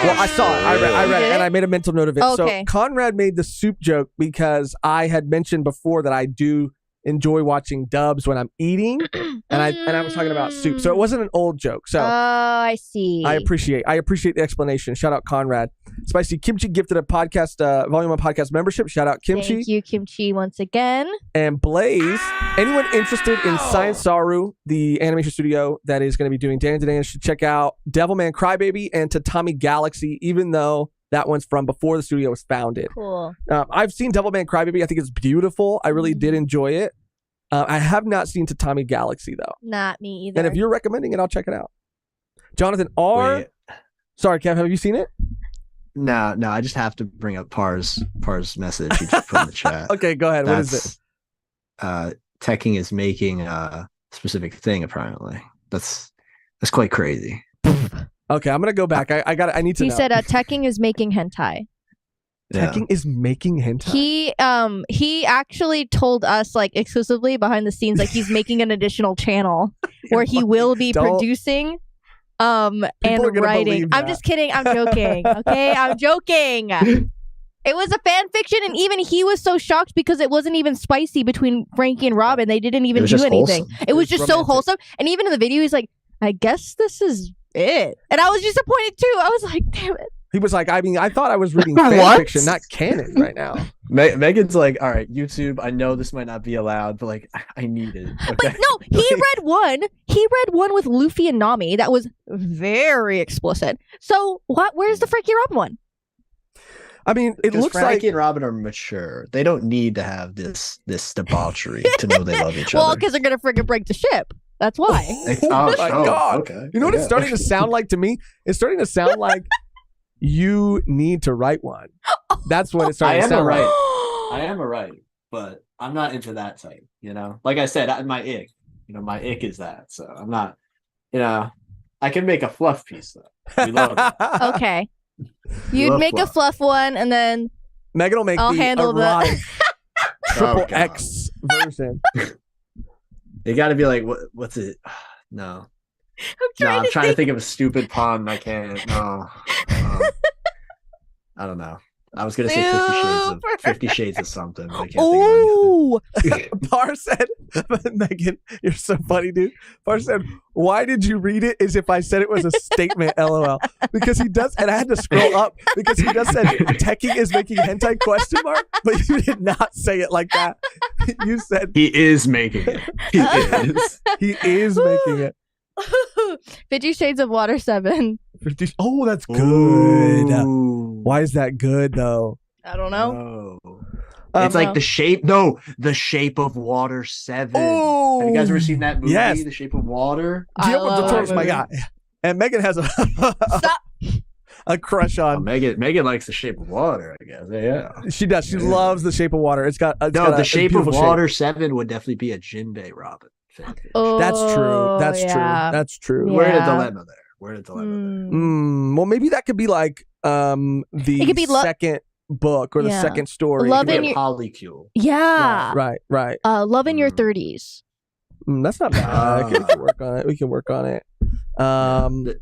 Speaker 1: Well, I saw it. I read it, and I made a mental note of it.
Speaker 2: Okay.
Speaker 1: So Conrad made the soup joke because I had mentioned before that I do enjoy watching dubs when I'm eating, and I was talking about soup. So it wasn't an old joke. So
Speaker 2: I see.
Speaker 1: I appreciate the explanation. Shout out Conrad. Spicy Kimchi gifted a podcast volume 1 podcast membership. Shout out Kimchi.
Speaker 2: Thank you, Kimchi, once again.
Speaker 1: And Blaze. Anyone interested in Science Saru, the animation studio that is going to be doing Dandadan, should check out Devilman Crybaby and Tatami Galaxy, even though that one's from before the studio was founded.
Speaker 2: Cool.
Speaker 1: I've seen Devilman Crybaby. I think it's beautiful. I really did enjoy it. I have not seen Tatami Galaxy, though.
Speaker 2: Not me either.
Speaker 1: And if you're recommending it, I'll check it out. Jonathan R.
Speaker 6: Wait.
Speaker 1: Sorry, Kev, have you seen it?
Speaker 6: No, I just have to bring up Par's message he just put in the chat.
Speaker 1: Okay, go ahead. What is it?
Speaker 6: Tekking is making a specific thing, apparently. That's quite crazy.
Speaker 1: Okay, I'm gonna go back. I need to know.
Speaker 2: He said Tekking is making hentai.
Speaker 1: Tekking is making hentai?
Speaker 2: He actually told us like exclusively behind the scenes like he's making an additional channel where he will be producing and writing. I'm just kidding. I'm joking. Okay, I'm joking. It was a fan fiction, and even he was so shocked because it wasn't even spicy between Frankie and Robin. They didn't even do anything.
Speaker 6: Wholesome.
Speaker 2: It was just so wholesome. And even in the video, he's like, I guess this is it. And I was disappointed too. I was like, damn it.
Speaker 1: He was like, I mean, I thought I was reading fan fiction, not canon right now.
Speaker 6: Megan's like, all right, YouTube, I know this might not be allowed, but like, I need it. Okay?
Speaker 2: But no, he read one. He read one with Luffy and Nami that was very explicit. So what? Where's the Frankie Robin one?
Speaker 1: I mean, it looks
Speaker 6: Frankie
Speaker 1: like
Speaker 6: and Robin are mature. They don't need to have this debauchery to know they love each
Speaker 2: Well,
Speaker 6: other.
Speaker 2: because they're gonna freaking break the ship. That's why.
Speaker 1: Oh my God.
Speaker 6: Okay.
Speaker 1: You know what it's starting to sound like to me? It's starting to sound like you need to write one. That's what it's starting to sound like.
Speaker 6: I am a writer, but I'm not into that type, you know? Like I said, my ick. You know, my ick is that. So I'm not, you know, I can make a fluff piece though. We love it.
Speaker 2: Okay. You'd make a fluff one, and then
Speaker 1: Mehgan will make
Speaker 2: I'll
Speaker 1: the
Speaker 2: handle
Speaker 1: erotic triple
Speaker 6: God.
Speaker 1: X version.
Speaker 6: They got to be like, what's it? No. I'm trying to think of a stupid pun. I can't. No. I don't know. I was gonna say 50 Shades of something, but I can't
Speaker 1: Ooh! Par said, Mehgan, you're so funny, dude. Par said, why did you read it as if I said it was a statement, LOL? Because he does, and I had to scroll up because he just said, Tekking is making hentai question mark, but you did not say it like that. You said,
Speaker 6: he is making it. He is.
Speaker 1: He is making it.
Speaker 2: 50 Shades of Water 7.
Speaker 1: Oh, that's good.
Speaker 6: Ooh.
Speaker 1: Why is that good though?
Speaker 2: I don't know.
Speaker 6: It's like The Shape of Water 7.
Speaker 1: Oh,
Speaker 6: have you guys ever seen that movie?
Speaker 1: Yes.
Speaker 6: The Shape of Water.
Speaker 1: Guillermo del Toro's my guy, and Mehgan has a crush on.
Speaker 6: Mehgan likes The Shape of Water, I guess. Yeah,
Speaker 1: she does. She loves The Shape of Water. It's got
Speaker 6: The Shape of Water 7 would definitely be a Jinbei Robin fan.
Speaker 2: Oh,
Speaker 1: that's true. That's
Speaker 2: yeah.
Speaker 1: true. That's true.
Speaker 2: Yeah.
Speaker 6: We're in a dilemma there.
Speaker 1: Well, maybe that could be like
Speaker 2: It could be
Speaker 1: second book or the second story.
Speaker 2: Love
Speaker 6: it
Speaker 2: in
Speaker 6: could be
Speaker 2: your
Speaker 6: polycule.
Speaker 2: Yeah.
Speaker 1: Right.
Speaker 2: Love in your 30s.
Speaker 1: That's not bad. We can work on it. We can work on it.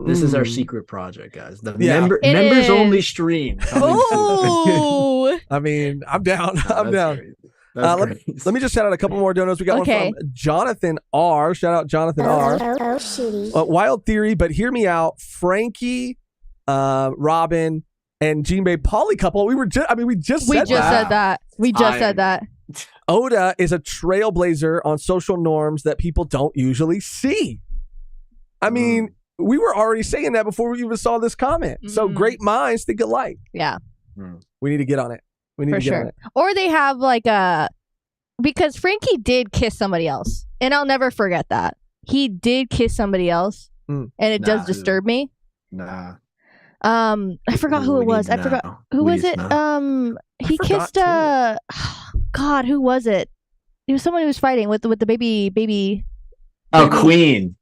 Speaker 6: This is our secret projret, guys. The
Speaker 2: It
Speaker 6: members
Speaker 2: is.
Speaker 6: only stream.
Speaker 2: Oh.
Speaker 1: I mean, I'm down. I'm down.
Speaker 6: Crazy.
Speaker 1: Let me just shout out a couple more donos. We got one from Jonathan R. Shout out Jonathan R. Wild theory, but hear me out. Frankie, Robin, and Jinbei poly couple. We just said that. Oda is a trailblazer on social norms that people don't usually see. I mean, we were already saying that before we even saw this comment. So great minds think alike.
Speaker 2: Yeah.
Speaker 1: We need to get on it. We need
Speaker 2: For
Speaker 1: to get
Speaker 2: sure.
Speaker 1: on it.
Speaker 2: Or they have like a because Frankie did kiss somebody else, and I'll never forget that. He did kiss somebody else, and it does disturb me.
Speaker 6: Nah.
Speaker 2: I forgot who it was. I forgot who was it. He kissed God, who was it? It was someone who was fighting with the baby.
Speaker 6: Oh, Queen.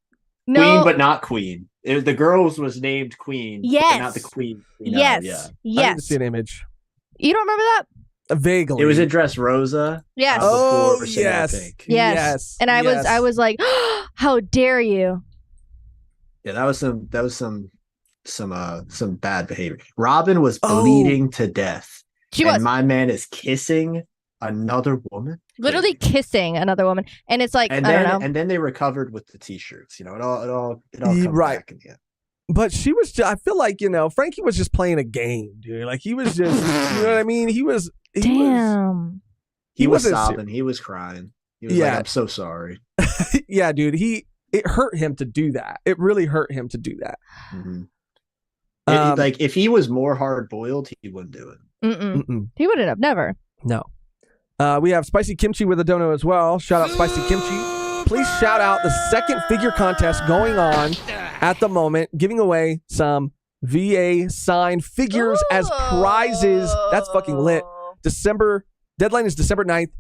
Speaker 2: No.
Speaker 6: Queen, but not Queen. The girls was named Queen.
Speaker 2: Yes.
Speaker 6: But not the Queen.
Speaker 2: Yes.
Speaker 6: Yeah.
Speaker 2: Yes.
Speaker 1: I need to see an image.
Speaker 2: You don't remember that?
Speaker 1: Vaguely.
Speaker 6: It was in Dressrosa.
Speaker 2: Yes.
Speaker 6: Before Cinema Pink.
Speaker 2: Yes. And I was like, oh, how dare you?
Speaker 6: Yeah, that was some bad behavior. Robin was bleeding to death.
Speaker 2: She was.
Speaker 6: And my man is kissing another woman.
Speaker 2: Literally kissing another woman. And it's like,
Speaker 6: and
Speaker 2: I
Speaker 6: then,
Speaker 2: don't know.
Speaker 6: And then they recovered with the t-shirts. You know, it all comes back in the end.
Speaker 1: But she was just, I feel like, Frankie was just playing a game, dude. Like he was just, you know what I mean? He was
Speaker 2: Damn.
Speaker 6: He was sobbing. He was crying. He was like, I'm so sorry.
Speaker 1: Yeah, dude. It hurt him to do that. It really hurt him to do that.
Speaker 6: Mm-hmm. Like if he was more hard boiled, he wouldn't do it.
Speaker 2: Mm-mm. He wouldn't have. Never.
Speaker 1: No. We have Spicy Kimchi with a dono as well. Shout out Spicy Kimchi. Please shout out the second figure contest going on at the moment, giving away some VA signed figures as prizes. That's fucking lit. Deadline is December 9th.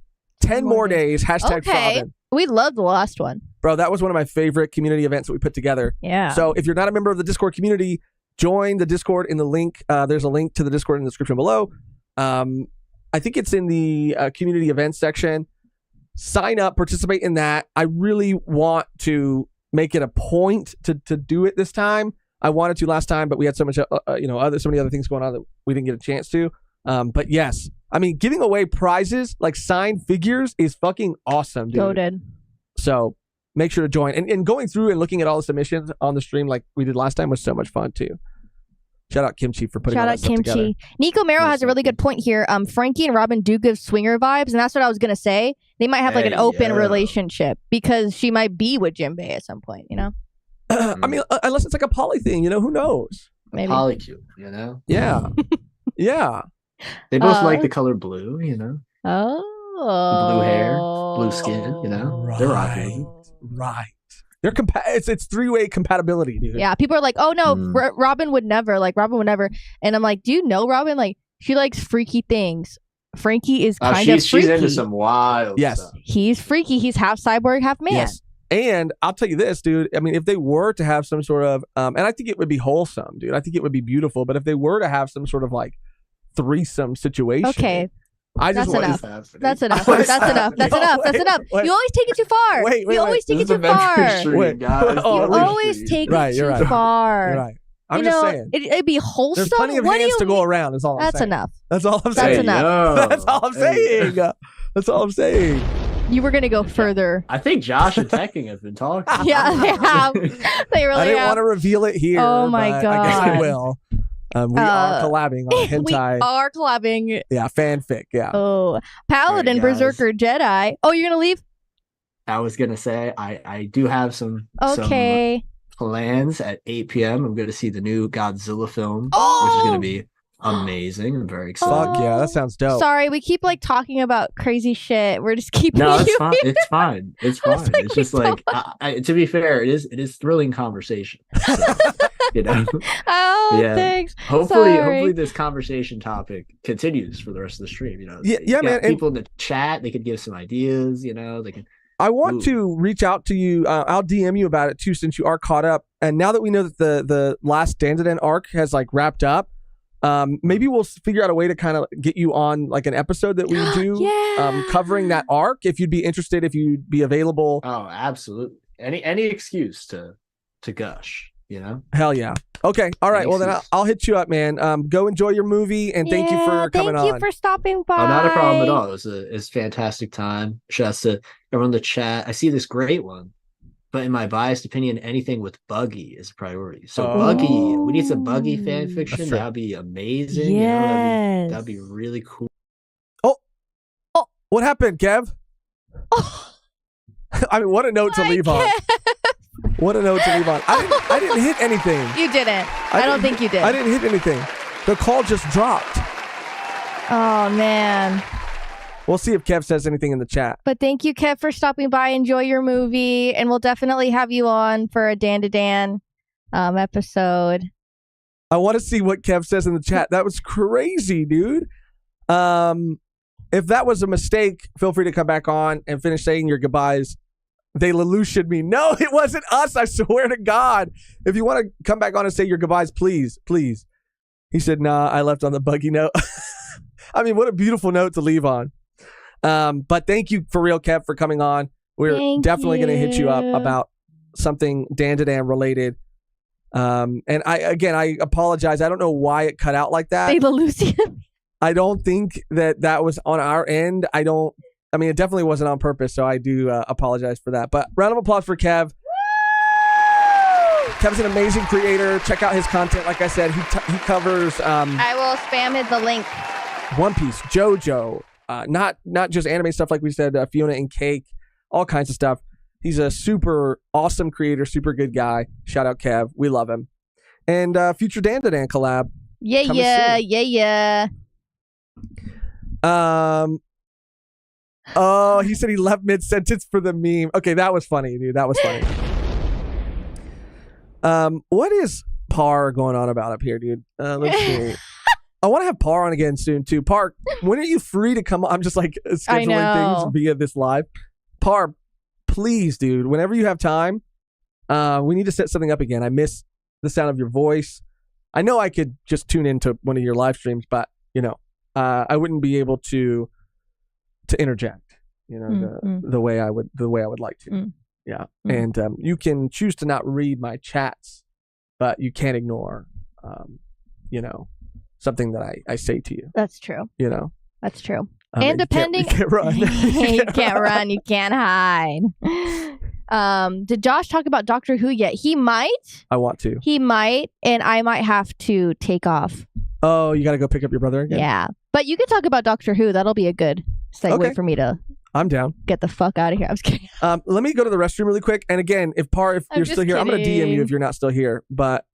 Speaker 1: 10 more days. Hashtag Robin.
Speaker 2: We loved the last one.
Speaker 1: Bro, that was one of my favorite community events that we put together.
Speaker 2: Yeah.
Speaker 1: So if you're not a member of the Discord community, join the Discord in the link. There's a link to the Discord in the description below. I think it's in the community events section. Sign up, participate in that. I really want to make it a point to do it this time. I wanted to last time, but we had so much, so many other things going on that we didn't get a chance to. But yes, I mean, giving away prizes like signed figures is fucking awesome, dude.
Speaker 2: Goated.
Speaker 1: So make sure to join. And going through and looking at all the submissions on the stream like we did last time was so much fun too. Shout out Kimchi for putting all that stuff together. Shout out Kimchi.
Speaker 2: Nico Mero has a really good point here. Frankie and Robin do give swinger vibes, and that's what I was going to say. They might have like an open relationship because she might be with Jinbei at some point,
Speaker 1: I mean, unless it's like a poly thing, who knows?
Speaker 2: Maybe.
Speaker 6: Polycule,
Speaker 1: Yeah. Yeah.
Speaker 6: They both like the color blue,
Speaker 2: Oh.
Speaker 6: Blue hair, blue skin,
Speaker 1: Right.
Speaker 6: They're rocking.
Speaker 1: Right. They're it's three-way compatibility, dude.
Speaker 2: Yeah, people are like, oh no, Robin would never. And I'm like, do you know Robin? Like, she likes freaky things. Frankie is kind of freaky.
Speaker 6: She's into some wild stuff.
Speaker 2: He's freaky. He's half cyborg, half man.
Speaker 1: Yes. And I'll tell you this, dude. I mean, if they were to have some sort of, and I think it would be wholesome, dude. I think it would be beautiful. But if they were to have some sort of like threesome situation.
Speaker 2: Okay.
Speaker 1: That's
Speaker 2: enough. That's enough. That's enough. That's enough. That's enough. You always take it too far. You always take it too far. You always take it too far.
Speaker 1: You're right. I'm just saying.
Speaker 2: It'd be wholesome.
Speaker 1: There's plenty of hands to go around. Is all I'm saying.
Speaker 2: That's enough.
Speaker 1: That's all I'm saying.
Speaker 2: That's enough.
Speaker 1: That's all I'm saying. That's all I'm saying.
Speaker 2: You were gonna go further.
Speaker 6: I think Josh and Tekking have been talking.
Speaker 2: Yeah, they have. They really have.
Speaker 1: I didn't want to reveal it here.
Speaker 2: Oh my god!
Speaker 1: I guess I will. We are collabing on hentai.
Speaker 2: We are collabing.
Speaker 1: Yeah, fanfic. Yeah.
Speaker 2: Oh, Paladin,
Speaker 6: right,
Speaker 2: Berserker, Jedi. Oh, you're gonna leave?
Speaker 6: I was gonna say I do have some plans at 8 p.m. I'm gonna see the new Godzilla film, which is gonna be amazing. I'm very excited.
Speaker 1: Fuck yeah, that sounds dope.
Speaker 2: Sorry, we keep like talking about crazy shit. We're just keeping.
Speaker 6: No, it's fine. It's fine. It's fine. Like, it's just like to be fair, it is thrilling conversation. So,
Speaker 2: Oh, thanks.
Speaker 6: Hopefully this conversation topic continues for the rest of the stream.
Speaker 1: Yeah, man.
Speaker 6: People in the chat, they could give some ideas. They can.
Speaker 1: I want to reach out to you. I'll DM you about it too, since you are caught up. And now that we know that the last Dandadan arc has like wrapped up, maybe we'll figure out a way to kind of get you on like an episode that we do covering that arc. If you'd be interested, if you'd be available.
Speaker 6: Oh, absolutely. Any excuse to gush.
Speaker 1: Hell yeah. Okay. All right. Well, then I'll hit you up, man. Go enjoy your movie, and thank you for coming on.
Speaker 2: Thank you for stopping by.
Speaker 6: Oh, not a problem at all. It was a fantastic time. Shouts to everyone in the chat. I see this great one, but in my biased opinion, anything with Buggy is a priority. So Buggy, we need some Buggy fan fiction. That'd be amazing.
Speaker 2: Yes.
Speaker 6: That'd be really cool.
Speaker 1: Oh, what happened, Kev?
Speaker 2: Oh.
Speaker 1: I mean, what a note to leave on. What a note to leave on. I didn't hit anything.
Speaker 2: You didn't. I don't think you did.
Speaker 1: I didn't hit anything. The call just dropped.
Speaker 2: Oh, man.
Speaker 1: We'll see if Kev says anything in the chat.
Speaker 2: But thank you, Kev, for stopping by. Enjoy your movie. And we'll definitely have you on for a Dandadan episode.
Speaker 1: I want to see what Kev says in the chat. That was crazy, dude. If that was a mistake, feel free to come back on and finish saying your goodbyes. They Lelouched me. No, it wasn't us. I swear to God. If you want to come back on and say your goodbyes, please, please. He said, nah, I left on the buggy note. I mean, what a beautiful note to leave on. But thank you for real, Kev, for coming on. We're definitely going to hit you up about something Dandadan related. And I apologize. I don't know why it cut out like that.
Speaker 2: They Lelouched.
Speaker 1: I don't think that was on our end. I mean, it definitely wasn't on purpose, so I do apologize for that. But round of applause for Kev. Woo! Kev's an amazing creator. Check out his content. Like I said, he covers...
Speaker 2: I will spam the link.
Speaker 1: One Piece, JoJo, not just anime stuff like we said, Fiona and Cake, all kinds of stuff. He's a super awesome creator, super good guy. Shout out Kev. We love him. And future Dandadan collab.
Speaker 2: Yeah.
Speaker 1: Oh, he said he left mid-sentence for the meme. Okay, that was funny, dude. That was funny. What is Par going on about up here, dude? Let's see. I want to have Par on again soon, too. Par, when are you free to come on? I'm just like scheduling things via this live. Par, please, dude, whenever you have time, we need to set something up again. I miss the sound of your voice. I know I could just tune into one of your live streams, but, I wouldn't be able to interject, the way I would like to. Yeah. And you can choose to not read my chats, but you can't ignore, something that I say to you.
Speaker 2: That's true. That's true. And depending,
Speaker 1: you can't run.
Speaker 2: you can't run. You can't hide. Did Josh talk about Doctor Who yet? He might.
Speaker 1: I want to.
Speaker 2: He might, and I might have to take off.
Speaker 1: Oh, you got to go pick up your brother again?
Speaker 2: Yeah. But you can talk about Doctor Who. That'll be a good segue for me to
Speaker 1: I'm down.
Speaker 2: Get the fuck out of here. I was kidding.
Speaker 1: Let me go to the restroom really quick. And again, if you're still here, I'm going to DM you if you're not still here. But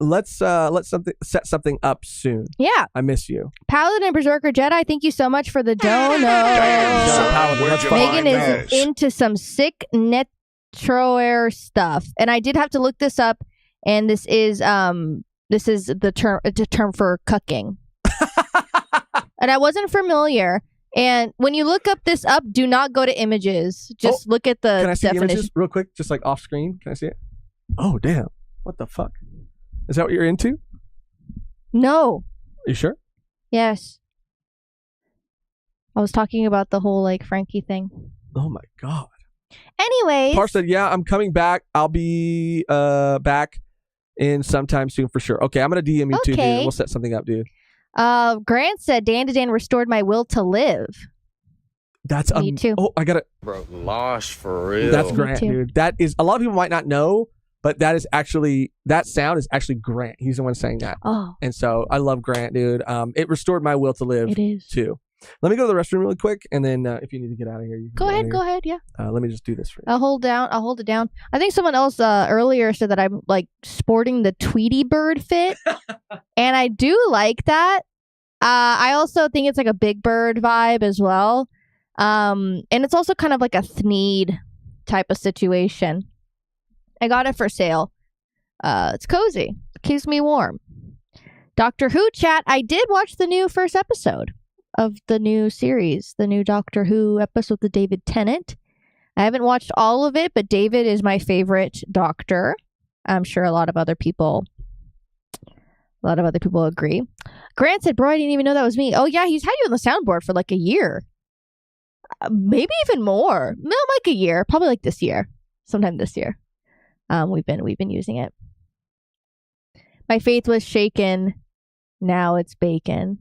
Speaker 1: let's set something up soon.
Speaker 2: Yeah.
Speaker 1: I miss you.
Speaker 2: Paladin and Berserker Jedi, thank you so much for the dono. Mehgan is into some sick Netroair stuff. And I did have to look this up. And this is the term for cucking. And I wasn't familiar. And when you look this up, do not go to images. Just look at the
Speaker 1: Can I see
Speaker 2: definition.
Speaker 1: the images real quick? Just like off screen? Can I see it? Oh, damn. What the fuck? Is that what you're into?
Speaker 2: No.
Speaker 1: Are you sure?
Speaker 2: Yes. I was talking about the whole Frankie thing.
Speaker 1: Oh my God.
Speaker 2: Anyways.
Speaker 1: Par said, yeah, I'm coming back. I'll be back in sometime soon for sure. Okay, I'm going to DM you too, dude. We'll set something up, dude.
Speaker 2: Grant said, Dandadan restored my will to live.
Speaker 1: That's
Speaker 2: me too.
Speaker 1: Oh, I got it.
Speaker 7: Bro, lost for real.
Speaker 1: That's Grant, dude. That is, a lot of people might not know, but that sound is actually Grant. He's the one saying that.
Speaker 2: Oh.
Speaker 1: And so I love Grant, dude. It restored my will to live.
Speaker 2: It is.
Speaker 1: Too. Let me go to the restroom really quick, and then if you need to get out of here, you can
Speaker 2: go ahead, yeah.
Speaker 1: Let me just do this for you.
Speaker 2: I'll hold it down. I think someone else earlier said that I'm sporting the Tweety Bird fit, and I do like that. I also think it's a Big Bird vibe as well, and it's also kind of like a Thneed type of situation. I got it for sale. It's cozy. It keeps me warm. Doctor Who chat. I did watch the new first episode of the new series, the new Doctor Who episode with David Tennant. I haven't watched all of it, but David is my favorite Doctor. I'm sure a lot of other people agree. Grant said, bro, I didn't even know that was me. Oh yeah, he's had you on the soundboard for a year. Maybe even more. No, a year. Probably this year. Sometime this year. We've been using it. My faith was shaken. Now it's bacon.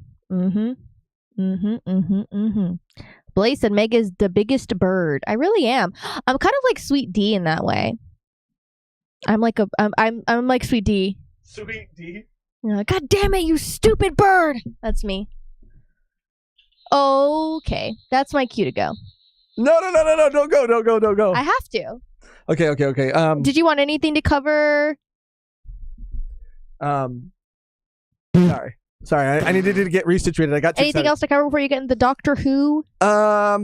Speaker 2: Blaze said Meg is the biggest bird. I really am. I'm kind of like Sweet D in that way. I'm like Sweet D.
Speaker 1: Sweet D.
Speaker 2: God damn it, you stupid bird! That's me. Okay, that's my cue to go.
Speaker 1: No! Don't go!
Speaker 2: I have to.
Speaker 1: Okay.
Speaker 2: Did you want anything to cover?
Speaker 1: Sorry. Sorry, I needed to get resituated. I got too
Speaker 2: Anything
Speaker 1: excited.
Speaker 2: else to cover before you get into Doctor Who?
Speaker 1: I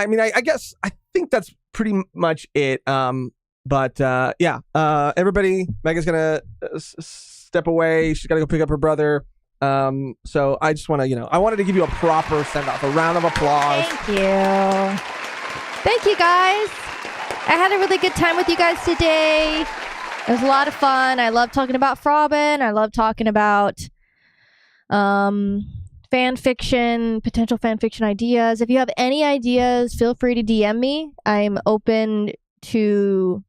Speaker 1: mean, I guess I think that's pretty much it. But everybody, Megan's gonna step away. She's gotta go pick up her brother. So I just want to, I wanted to give you a proper send off, a round of applause.
Speaker 2: Thank you guys. I had a really good time with you guys today. It was a lot of fun. I love talking about Frobin. I love talking about fan fiction, potential fan fiction ideas. If you have any ideas, feel free to DM me. I'm open to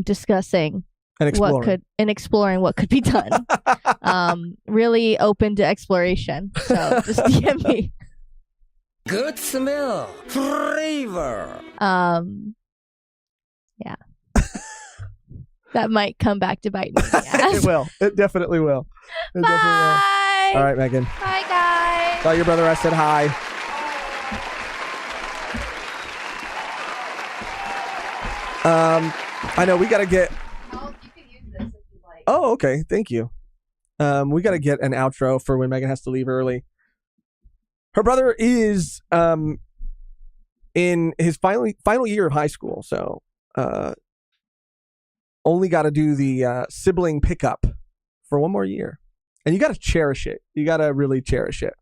Speaker 2: discussing
Speaker 1: And
Speaker 2: exploring what could be done. Really open to exploration. So just DM me.
Speaker 7: Good smell. Flavor.
Speaker 2: Yeah. That might come back to bite me. in the ass.
Speaker 1: It will. It definitely will. It
Speaker 2: Bye.
Speaker 1: definitely will. All right, Megan.
Speaker 2: Bye, guys.
Speaker 1: Tell your brother I said hi. I know we got to get.
Speaker 2: You can use this if you like.
Speaker 1: Oh, okay. Thank you. We got to get an outro for when Megan has to leave early. Her brother is in his final year of high school, so only got to do the sibling pickup for one more year, and you got to cherish it. You got to really cherish it.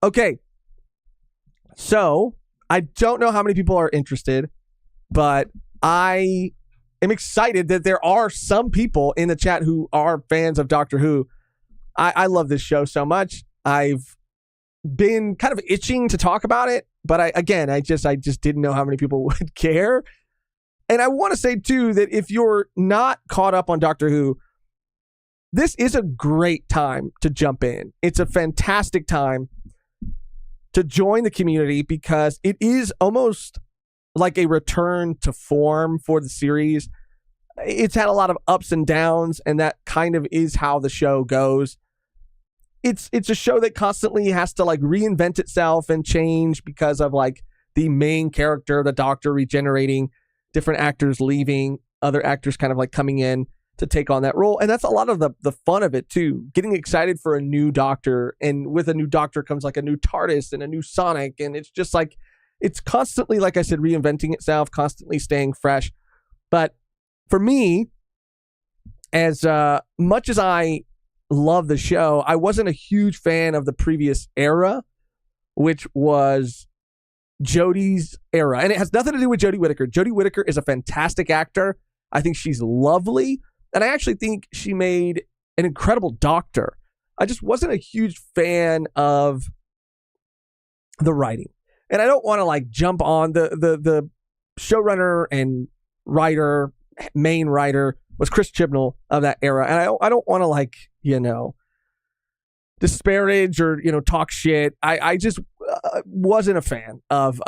Speaker 1: Okay, so I don't know how many people are interested, but I am excited that there are some people in the chat who are fans of Doctor Who. I love this show so much. I've been kind of itching to talk about it, but I just didn't know how many people would care. And I want to say too that if you're not caught up on Doctor Who, this is a great time to jump in. It's a fantastic time to join the community because it is almost like a return to form for the series. It's had a lot of ups and downs, and that kind of is how the show goes. It's a show that constantly has to like reinvent itself and change because of like the main character, the Doctor, regenerating, different actors leaving, other actors kind of like coming in to take on that role. And that's a lot of the fun of it too. Getting excited for a new Doctor, and with a new Doctor comes like a new TARDIS and a new Sonic, and it's just like it's constantly, like I said, reinventing itself, constantly staying fresh. But for me, as much as I love the show, I wasn't a huge fan of the previous era, which was Jodie's era. And it has nothing to do with Jodie Whittaker. Jodie Whittaker is a fantastic actor. I think she's lovely. And I actually think she made an incredible Doctor. I just wasn't a huge fan of the writing. And I don't want to like jump on the showrunner and writer, main writer was Chris Chibnall of that era. And I don't want to like, disparage or, talk shit. I just wasn't a fan of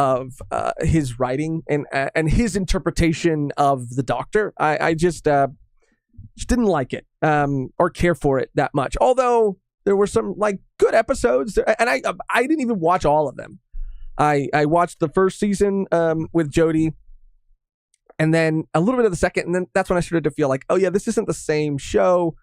Speaker 1: his writing and his interpretation of the Doctor. I just didn't like it or care for it that much. Although there were some like good episodes, and I didn't even watch all of them. I watched the first season with Jodie, and then a little bit of the second, and then that's when I started to feel like, oh yeah, this isn't the same show.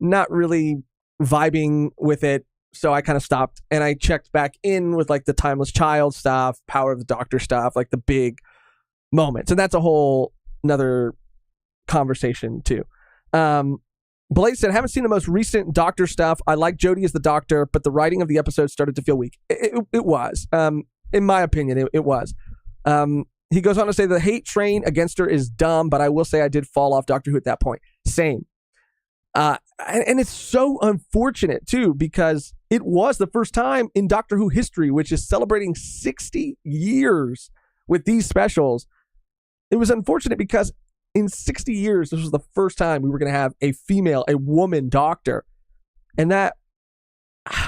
Speaker 1: Not really vibing with it, so I kind of stopped, and I checked back in with like the Timeless Child stuff, Power of the Doctor stuff, like the big moments, and that's a whole another conversation too. Blake said, haven't seen the most recent Doctor stuff. I like Jodie as the Doctor, but the writing of the episode started to feel weak. It was, in my opinion, it was. He goes on to say the hate train against her is dumb, but I will say I did fall off Doctor Who at that point. Same. And it's so unfortunate too, because it was the first time in Doctor Who history, which is celebrating 60 years with these specials. It was unfortunate because in 60 years, this was the first time we were going to have a woman Doctor. And that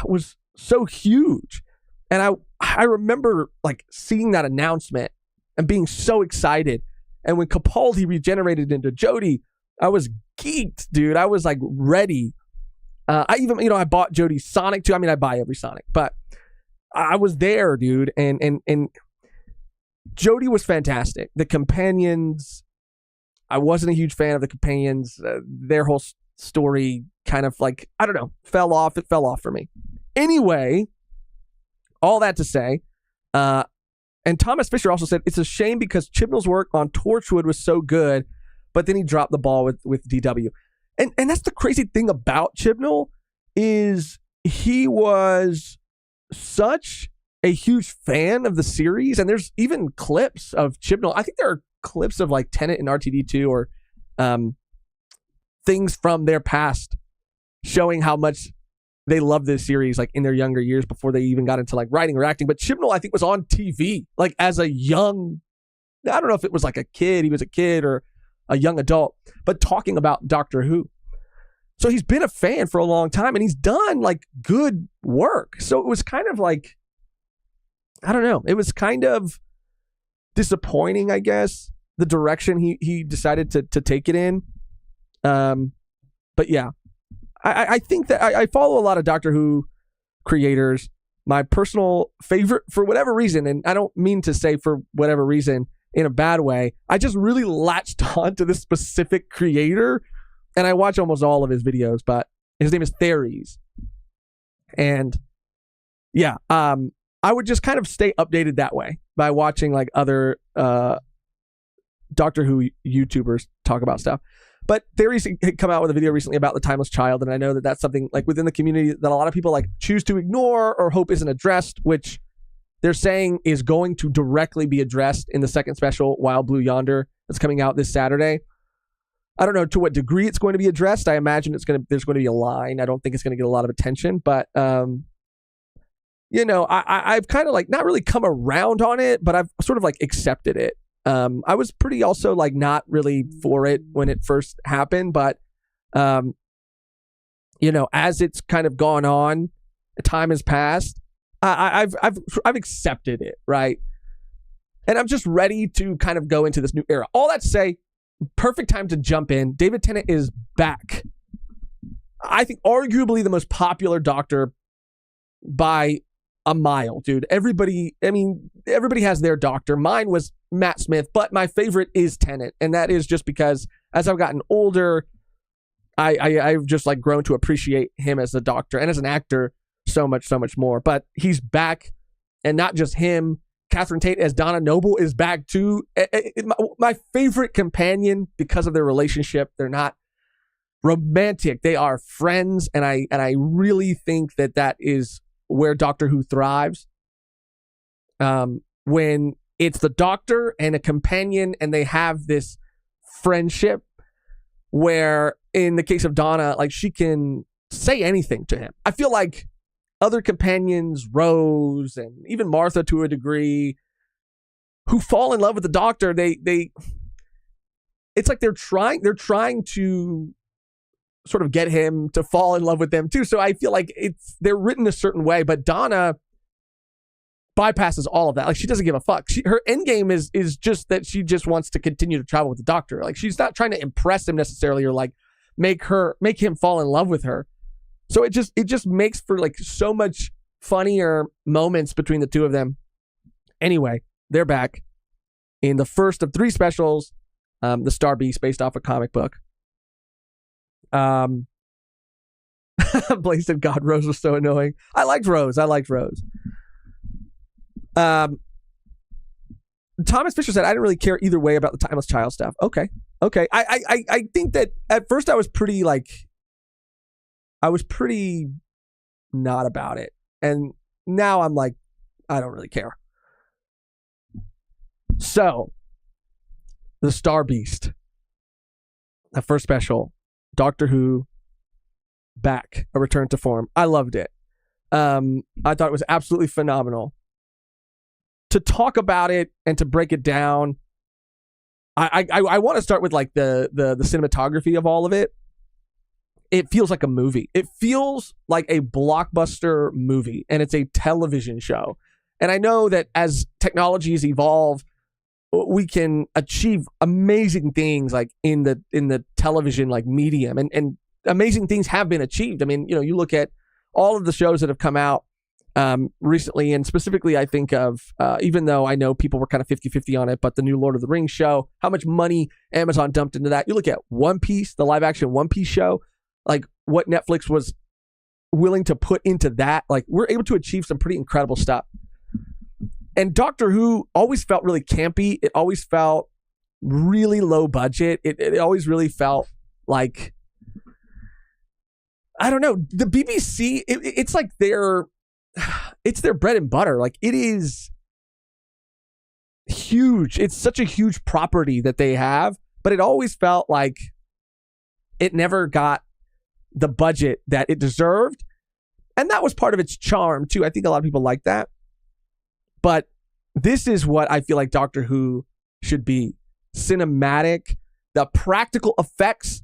Speaker 1: was so huge. And I remember like seeing that announcement and being so excited. And when Capaldi regenerated into Jodie, I was geeked, dude. I was like ready. I even, I bought Jodie's Sonic too. I mean, I buy every Sonic, but I was there, dude. And Jodie was fantastic. The companions, I wasn't a huge fan of the companions. Their whole story kind of like, I don't know, fell off. It fell off for me. Anyway, all that to say, and Thomas Fisher also said, it's a shame because Chibnall's work on Torchwood was so good, but then he dropped the ball with DW. And that's the crazy thing about Chibnall is he was such a huge fan of the series. And there's even clips of Chibnall. I think there are clips of like Tenet and RTD2 or things from their past showing how much they loved this series like in their younger years before they even got into like writing or acting. But Chibnall, I think, was on TV like as a young, I don't know if it was like a kid, he was a kid or a young adult, but talking about Doctor Who. So he's been a fan for a long time and he's done like good work. So it was kind of like, I don't know, it was kind of disappointing, I guess, the direction he decided to take it in. But yeah, I think that I follow a lot of Doctor Who creators. My personal favorite, for whatever reason, and I don't mean to say for whatever reason in a bad way, I just really latched on to this specific creator, and I watch almost all of his videos, but his name is Theories. And yeah, I would just kind of stay updated that way by watching like other Doctor Who YouTubers talk about stuff. But Theories had come out with a video recently about the Timeless Child, and I know that that's something like within the community that a lot of people like choose to ignore or hope isn't addressed, which they're saying is going to directly be addressed in the second special, Wild Blue Yonder, that's coming out this Saturday. I don't know to what degree it's going to be addressed. I imagine there's going to be a line. I don't think it's going to get a lot of attention, but you know, I've kind of like not really come around on it, but I've sort of like accepted it. I was pretty also like not really for it when it first happened, but you know, as it's kind of gone on, time has passed. I've accepted it, right? And I'm just ready to kind of go into this new era. All that to say, perfect time to jump in. David Tennant is back. I think arguably the most popular Doctor by a mile, dude. Everybody has their Doctor. Mine was Matt Smith, but my favorite is Tennant, and that is just because as I've gotten older, I've just like grown to appreciate him as a Doctor and as an actor so much more. But he's back, and not just him. Catherine Tate as Donna Noble is back too. My favorite companion because of their relationship. They're not romantic; they are friends, and I really think that is where Doctor Who thrives. When it's the Doctor and a companion, and they have this friendship where, in the case of Donna, like she can say anything to him. I feel like other companions, Rose and even Martha to a degree, who fall in love with the Doctor, they it's like they're trying to sort of get him to fall in love with them too. So I feel like they're written a certain way, but Donna bypasses all of that. Like she doesn't give a fuck. Her end game is just that she just wants to continue to travel with the Doctor. Like she's not trying to impress him necessarily or like make him fall in love with her. So it just makes for like so much funnier moments between the two of them. Anyway, they're back in the first of 3 specials, the Star Beast, based off a comic book. Blaze said, God, Rose was so annoying. I liked Rose. Thomas Fisher said, I didn't really care either way about the Timeless Child stuff. Okay. I think that at first I was pretty not about it. And now I'm like, I don't really care. So, the Star Beast, the first special, Doctor Who, back, a return to form. I loved it. I thought it was absolutely phenomenal. To talk about it and to break it down, I want to start with like the cinematography of all of it. It feels like a movie. It feels like a blockbuster movie, and it's a television show. And I know that as technologies evolve, we can achieve amazing things like in the television like medium, and amazing things have been achieved. I mean, you know, you look at all of the shows that have come out recently, and specifically I think of, even though I know people were kind of 50-50 on it, but the new Lord of the Rings show, how much money Amazon dumped into that. You look at One Piece, the live action One Piece show, like what Netflix was willing to put into that. Like we're able to achieve some pretty incredible stuff. And Doctor Who always felt really campy. It always felt really low budget. It always really felt like, I don't know, the BBC, it's like it's their bread and butter. Like it is huge. It's such a huge property that they have, but it always felt like it never got the budget that it deserved. And that was part of its charm too. I think a lot of people like that. But this is what I feel like Doctor Who should be. Cinematic. The practical effects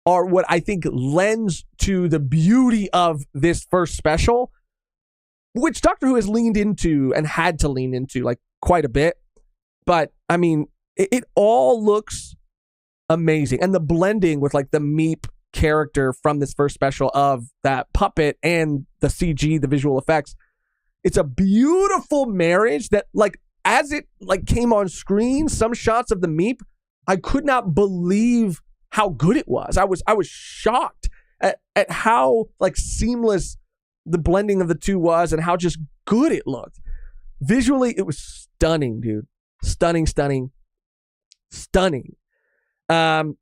Speaker 1: are what I think lends to the beauty of this first special, which Doctor Who has leaned into and had to lean into like quite a bit. But I mean, it all looks amazing. And the blending with like the Meep character from this first special of that puppet and the CG, the visual effects, it's a beautiful marriage that like as it like came on screen, some shots of the Meep, I could not believe how good it was. I was shocked at how like seamless the blending of the two was and how just good it looked. Visually, it was stunning, dude. Stunning. The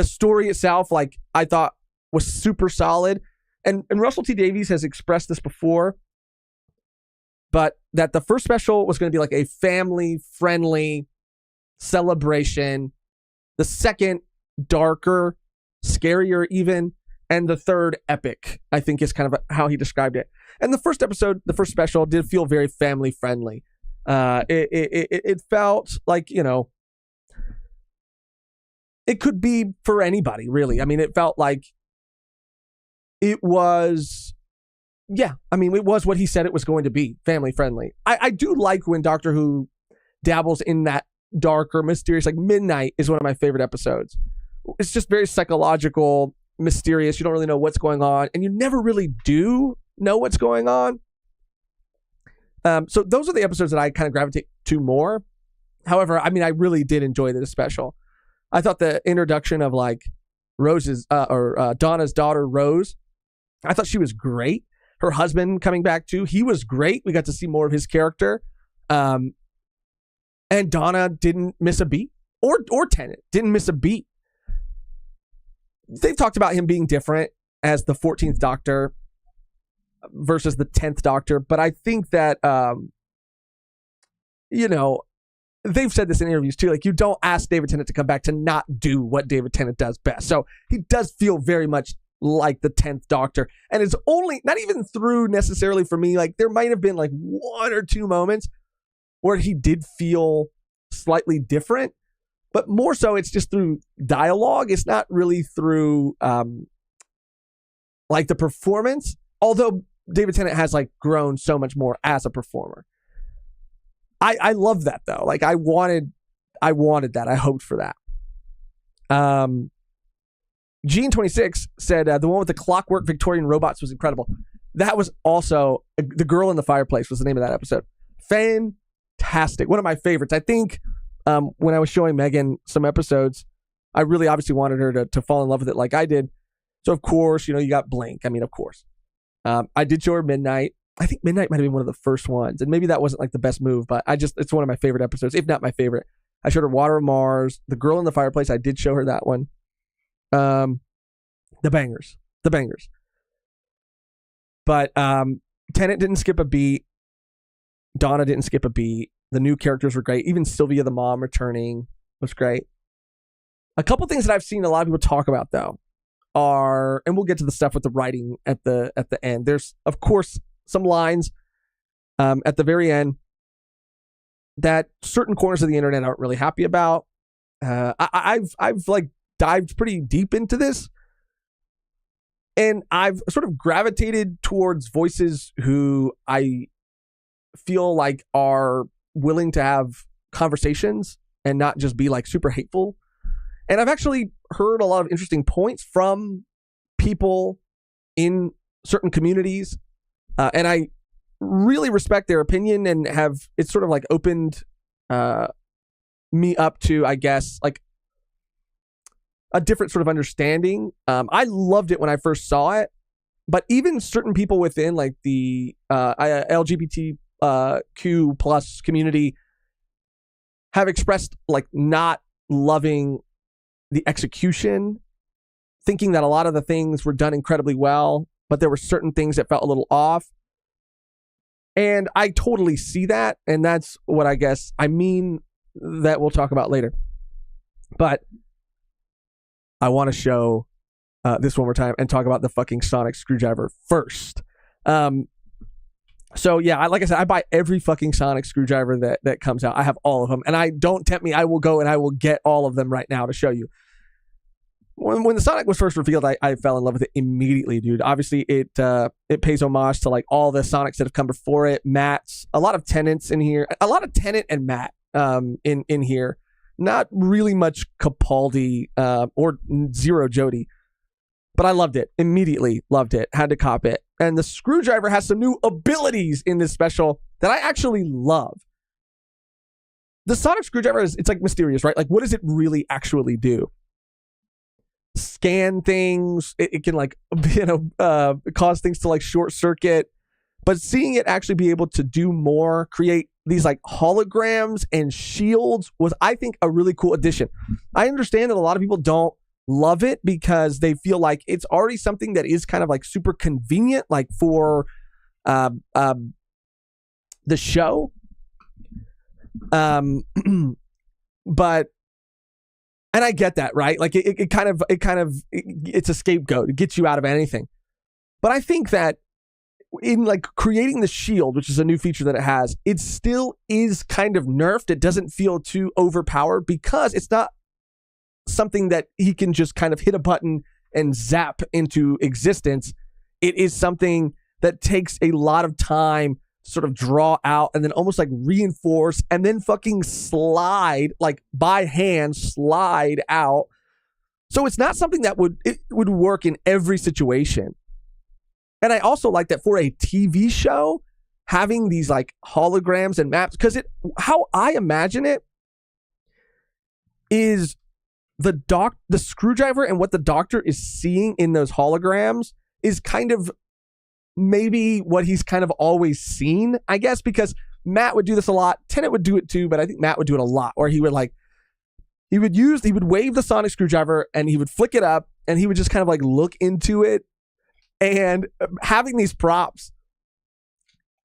Speaker 1: story itself, like I thought was super solid. And Russell T Davies has expressed this before, but that the first special was going to be like a family-friendly celebration. The second, darker, scarier even. And the third, epic, I think is kind of how he described it. And the first episode, the first special, did feel very family-friendly. It felt like, you know, it could be for anybody, really. I mean, it felt like it was, it was what he said it was going to be, family-friendly. I do like when Doctor Who dabbles in that darker, mysterious, like Midnight is one of my favorite episodes. It's just very psychological, mysterious. You don't really know what's going on, and you never really do know what's going on. So those are the episodes that I kind of gravitate to more. However, I mean, I really did enjoy this special. I thought the introduction of like Rose's Donna's daughter, Rose, I thought she was great. Her husband coming back too, he was great. We got to see more of his character. And Donna didn't miss a beat, or Tennant didn't miss a beat. They've talked about him being different as the 14th Doctor versus the 10th Doctor, but I think that, they've said this in interviews too, like you don't ask David Tennant to come back to not do what David Tennant does best. So he does feel very much like the 10th Doctor, and it's only, not even through necessarily for me, like there might have been like one or two moments where he did feel slightly different, but more so it's just through dialogue. It's not really through like the performance, although David Tennant has like grown so much more as a performer. I love that though. Like I wanted that. I hoped for that. Gene26 said the one with the clockwork Victorian robots was incredible. That was also The Girl in the Fireplace was the name of that episode. Fantastic. One of my favorites. I think when I was showing Mehgan some episodes, I really obviously wanted her to fall in love with it like I did. So of course, you got Blink. I mean, of course. I did show her Midnight. I think Midnight might have been one of the first ones, and maybe that wasn't like the best move, but it's one of my favorite episodes, if not my favorite. I showed her Water of Mars, The Girl in the Fireplace. I did show her that one. The bangers. But Tennant didn't skip a beat. Donna didn't skip a beat. The new characters were great. Even Sylvia the mom returning was great. A couple things that I've seen a lot of people talk about though are, and we'll get to the stuff with the writing at the end. There's of course some lines at the very end that certain corners of the internet aren't really happy about. I've like dived pretty deep into this, and I've sort of gravitated towards voices who I feel like are willing to have conversations and not just be like super hateful. And I've actually heard a lot of interesting points from people in certain communities. And I really respect their opinion, and it's sort of like opened me up to, I guess, like a different sort of understanding. I loved it when I first saw it, but even certain people within like the LGBTQ plus community have expressed like not loving the execution, thinking that a lot of the things were done incredibly well, but there were certain things that felt a little off. And I totally see that. And that's what I guess I mean that we'll talk about later. But I want to show this one more time and talk about the fucking sonic screwdriver first. So yeah, like I said, I buy every fucking sonic screwdriver that comes out. I have all of them. And don't tempt me. I will go and I will get all of them right now to show you. When the Sonic was first revealed, I fell in love with it immediately, dude. Obviously, it pays homage to like all the Sonics that have come before it. Matt's, a lot of Tenants in here, a lot of Tennant and Matt in here. Not really much Capaldi or Zero Jody, but I loved it immediately. Loved it. Had to cop it. And the screwdriver has some new abilities in this special that I actually love. The Sonic screwdriver it's like mysterious, right? Like, what does it really actually do? Scan things. It can like, cause things to like short circuit, but seeing it actually be able to do more, create these like holograms and shields was, I think, a really cool addition. I understand that a lot of people don't love it because they feel like it's already something that is kind of like super convenient, like for the show. But and I get that, right? Like it's a scapegoat. It gets you out of anything. But I think that in like creating the shield, which is a new feature that it has, it still is kind of nerfed. It doesn't feel too overpowered because it's not something that he can just kind of hit a button and zap into existence. It is something that takes a lot of time to sort of draw out and then almost like reinforce and then fucking slide, like by hand, slide out. So it's not something that would work in every situation. And I also like that for a TV show, having these like holograms and maps, because how I imagine it is the screwdriver and what the Doctor is seeing in those holograms is kind of maybe what he's kind of always seen, I guess, because Matt would do this a lot. Tennant would do it too, but I think Matt would do it a lot, where he would wave the sonic screwdriver and he would flick it up and he would just kind of like look into it. And having these props,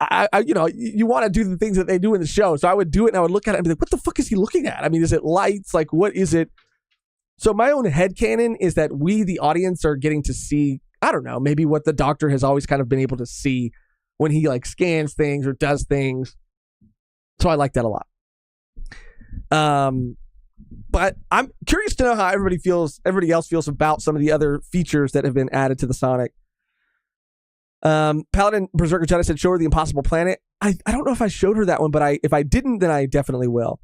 Speaker 1: you want to do the things that they do in the show. So I would do it and I would look at it and be like, what the fuck is he looking at? I mean, is it lights? Like, what is it? So my own headcanon is that we, the audience, are getting to see, I don't know, maybe what the Doctor has always kind of been able to see when he like scans things or does things. So I like that a lot. But I'm curious to know how everybody else feels about some of the other features that have been added to the Sonic. Paladin Berserker Jedi said, show her the Impossible Planet. I don't know if I showed her that one, but if I didn't, then I definitely will.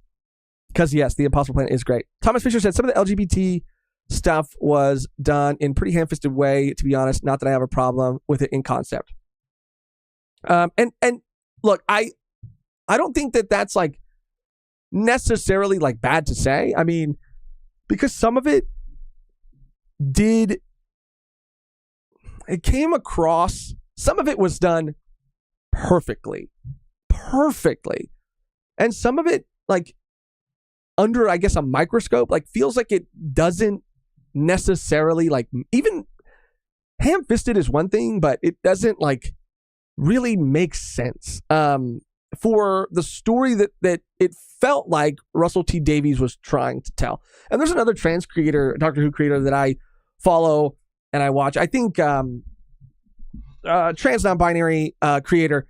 Speaker 1: Because yes, the Impossible Planet is great. Thomas Fisher said, some of the LGBT stuff was done in pretty ham-fisted way, to be honest. Not that I have a problem with it in concept. And look, I don't think that that's like necessarily like bad to say. I mean, because some of it came across, some of it was done perfectly. And some of it, like, under, I guess, a microscope, like, feels like it doesn't necessarily, like, even ham-fisted is one thing, but it doesn't, like, really make sense. For the story that it felt like Russell T Davies was trying to tell. And there's another trans creator, Doctor Who creator, that I follow and I watch. I think trans non-binary creator,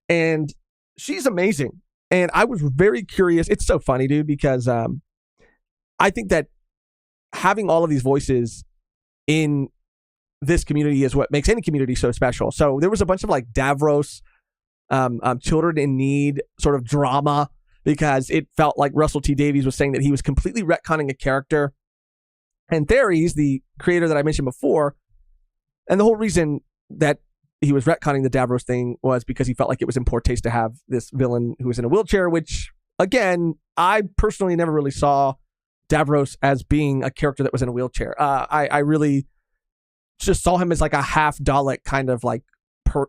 Speaker 1: and she's amazing. And I was very curious. It's so funny, dude, because I think that having all of these voices in this community is what makes any community so special. So there was a bunch of like Davros, children in need sort of drama, because it felt like Russell T Davies was saying that he was completely retconning a character. And Theres, the creator that I mentioned before, and the whole reason that he was retconning the Davros thing was because he felt like it was in poor taste to have this villain who was in a wheelchair, which, again, I personally never really saw Davros as being a character that was in a wheelchair. I really just saw him as like a half Dalek kind of like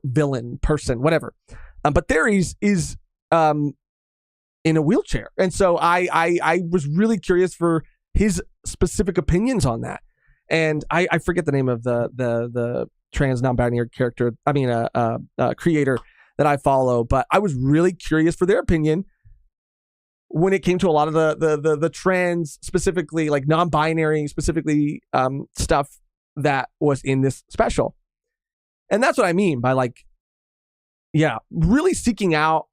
Speaker 1: villain person, whatever. But there is in a wheelchair, and so I was really curious for his specific opinions on that. And I forget the name of the trans non-binary character. I mean, creator that I follow, but I was really curious for their opinion when it came to a lot of the trans, specifically like non-binary, specifically stuff that was in this special. And that's what I mean by like, yeah, really seeking out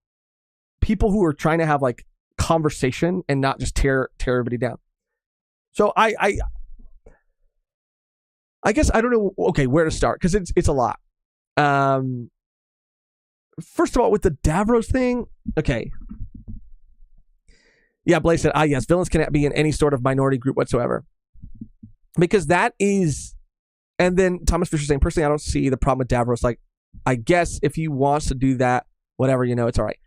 Speaker 1: people who are trying to have like conversation and not just tear everybody down. So I guess I don't know, okay, where to start, because it's a lot. First of all, with the Davros thing, okay. Yeah, Blaze said, yes, villains cannot be in any sort of minority group whatsoever. Because that is, and then Thomas Fisher saying, personally, I don't see the problem with Davros. Like, I guess if he wants to do that, whatever, it's all right.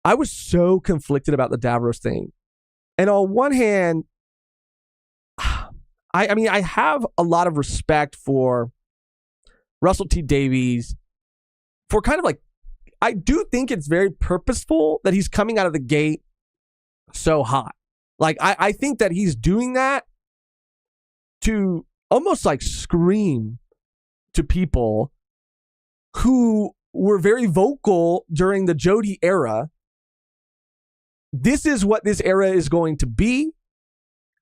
Speaker 1: I was so conflicted about the Davros thing. And on one hand, I mean, I have a lot of respect for Russell T. Davies for kind of like, I do think it's very purposeful that he's coming out of the gate so hot. Like, I think that he's doing that to almost like scream to people who were very vocal during the Jodie era. This is what this era is going to be.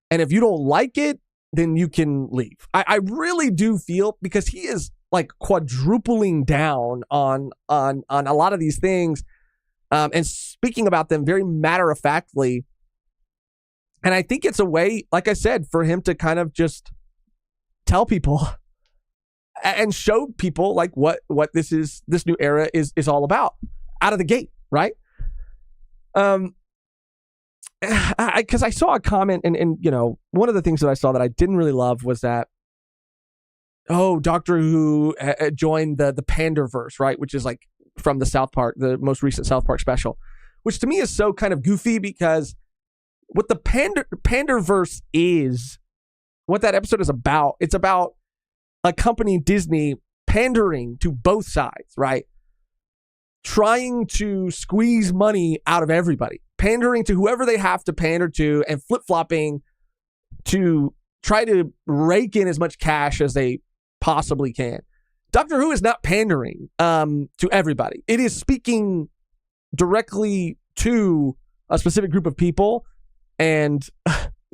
Speaker 1: And if you don't like it, then you can leave. I really do feel, because he is like quadrupling down on a lot of these things, and speaking about them very matter-of-factly. And I think it's a way, like I said, for him to kind of just tell people and show people like what this new era is all about out of the gate, right? Because I saw a comment, and one of the things that I saw that I didn't really love was that, Doctor Who joined the Panderverse, right? Which is like from the South Park, the most recent South Park special, which to me is so kind of goofy, because what the Panderverse is, what that episode is about, it's about a company, Disney, pandering to both sides, right? Trying to squeeze money out of everybody, pandering to whoever they have to pander to, and flip-flopping to try to rake in as much cash as they possibly can. Doctor Who is not pandering to everybody. It is speaking directly to a specific group of people, and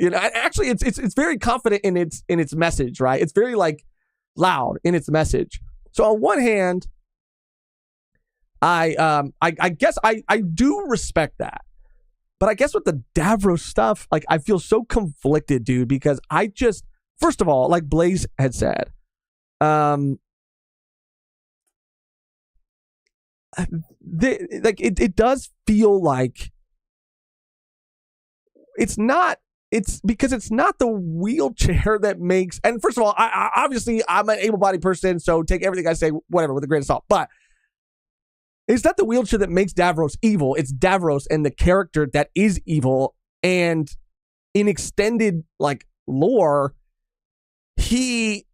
Speaker 1: actually, it's very confident in its message, right? It's very like loud in its message. So on one hand, I guess I do respect that. But I guess with the Davros stuff, like, I feel so conflicted, dude, because I just, first of all, like Blaze had said, it does feel like it's because it's not the wheelchair that makes, and first of all, I obviously I'm an able-bodied person, so take everything I say, whatever, with a grain of salt, but it's not the wheelchair that makes Davros evil. It's Davros and the character that is evil. And in extended like lore, he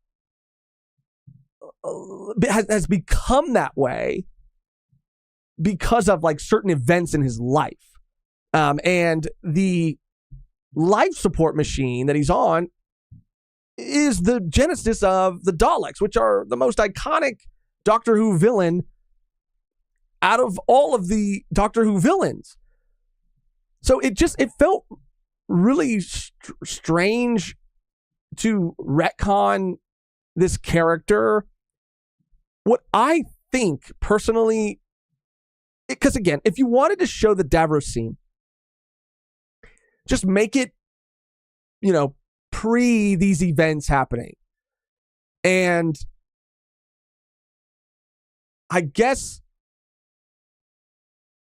Speaker 1: has become that way because of like certain events in his life. And the life support machine that he's on is the genesis of the Daleks, which are the most iconic Doctor Who villain out of all of the Doctor Who villains. So it felt really strange to retcon this character. What I think personally, because again, if you wanted to show the Davros scene, just make it, pre these events happening. And I guess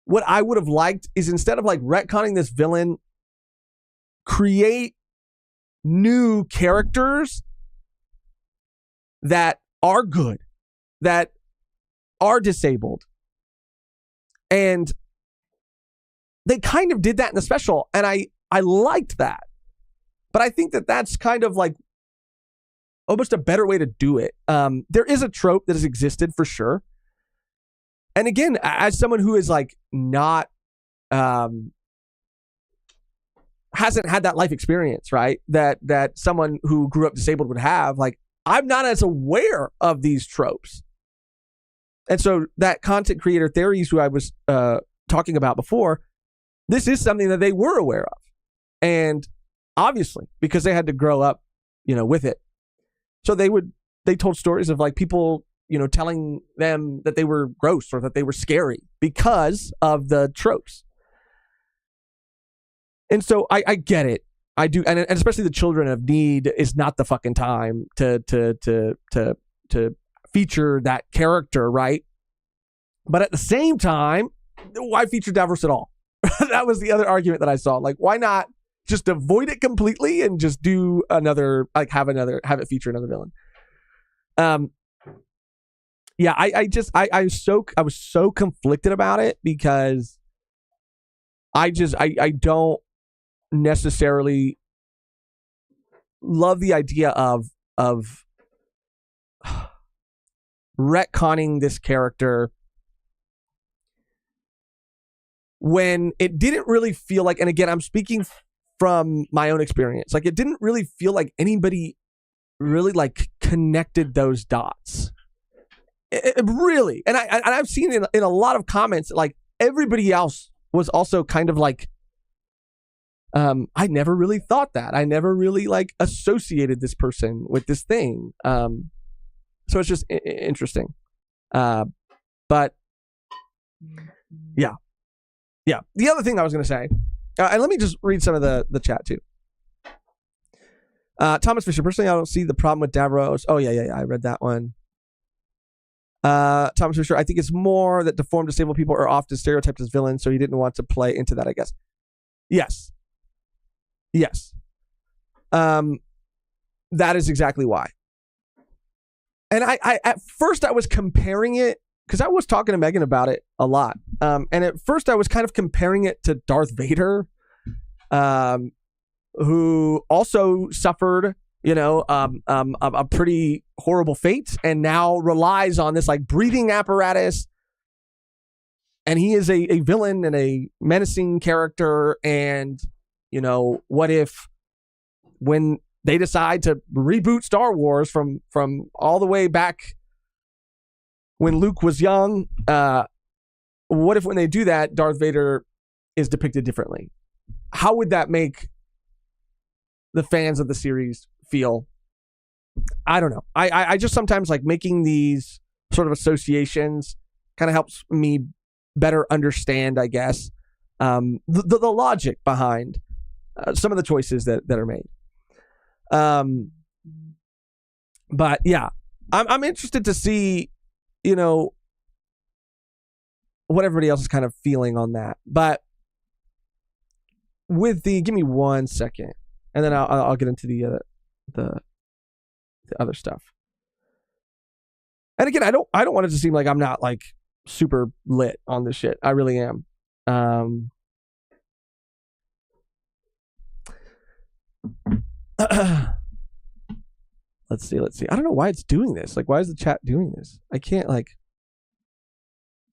Speaker 1: what I would have liked is, instead of like retconning this villain, create new characters that are good, that are disabled. And they kind of did that in the special, and I liked that. But I think that that's kind of like almost a better way to do it. There is a trope that has existed for sure. And again, as someone who is like not, hasn't had that life experience, right? That someone who grew up disabled would have, like, I'm not as aware of these tropes. And so that content creator theories who I was talking about before, this is something that they were aware of. And obviously, because they had to grow up, with it. So they told stories of like people, telling them that they were gross or that they were scary because of the tropes. And so I get it. I do. And especially the children of need is not the fucking time to feature that character, right? But at the same time, why feature Davros at all? That was the other argument that I saw. Like, why not just avoid it completely and just do another, like have it feature another villain? Yeah, I was so conflicted about it because I don't necessarily love the idea of retconning this character when it didn't really feel like, and again, I'm speaking from my own experience, like it didn't really feel like anybody really like connected those dots. It really, and I've seen in a lot of comments, like everybody else was also kind of like, I never really thought that. I never really like associated this person with this thing. So it's just interesting. But yeah. The other thing I was going to say, and let me just read some of the chat too. Thomas Fisher, personally, I don't see the problem with Davros. Oh yeah. I read that one. Thomas Fisher, I think it's more that deformed disabled people are often stereotyped as villains, so he didn't want to play into that, I guess. Yes. That is exactly why. And I at first I was comparing it, because I was talking to Mehgan about it a lot. And at first I was kind of comparing it to Darth Vader, who also suffered, a pretty horrible fate and now relies on this like breathing apparatus. And he is a villain and a menacing character. And, what if when they decide to reboot Star Wars from all the way back when Luke was young, what if when they do that, Darth Vader is depicted differently? How would that make the fans of the series feel? I don't know. I just sometimes like making these sort of associations kind of helps me better understand, I guess, the logic behind some of the choices that are made. But yeah, I'm interested to see, what everybody else is kind of feeling on that. But with give me 1 second, and then I'll get into the other stuff. And again, I don't want it to seem like I'm not like super lit on this shit. I really am. Let's see. I don't know why it's doing this. Like, why is the chat doing this? I can't like.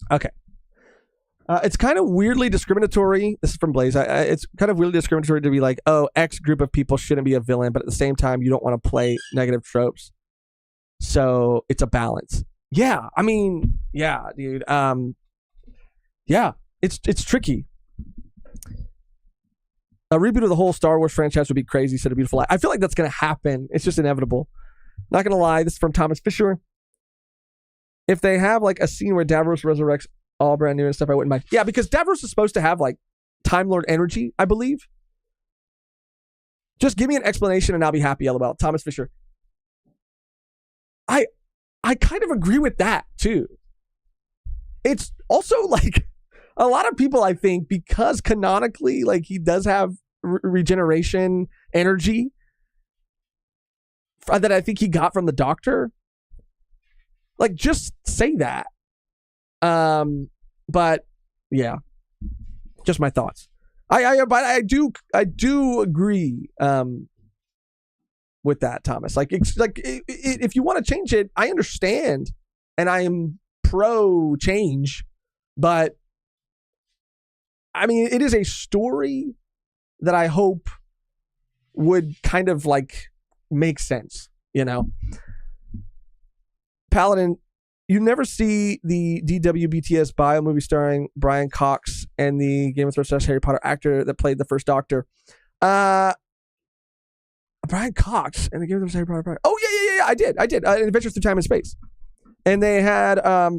Speaker 1: Okay. It's kind of weirdly discriminatory. This is from Blaze. It's kind of weirdly discriminatory to be like, oh, X group of people shouldn't be a villain, but at the same time, you don't want to play negative tropes. So it's a balance. Yeah, I mean, yeah, dude. Yeah, it's tricky. A reboot of the whole Star Wars franchise would be crazy, said A Beautiful Lie. I feel like that's going to happen. It's just inevitable. Not going to lie. This is from Thomas Fisher. If they have like a scene where Davros resurrects all brand new and stuff, I wouldn't mind. Yeah, because Davros is supposed to have like Time Lord energy, I believe. Just give me an explanation and I'll be happy, LOL. Thomas Fisher. I kind of agree with that too. It's also like a lot of people, I think, because canonically, like he does have regeneration energy that I think he got from the Doctor. Like, just say that. But yeah, just my thoughts. But I do agree. with that, Thomas. Like, if you want to change it, I understand, and I am pro change, but I mean, it is a story that I hope would kind of like make sense, you know? Paladin, you never see the DWBTS bio movie starring Brian Cox and the Game of Thrones / Harry Potter actor that played the first Doctor. Brian Cox and the Game of Thrones Harry Potter. Oh yeah, I did. Adventures Through Time and Space. And they had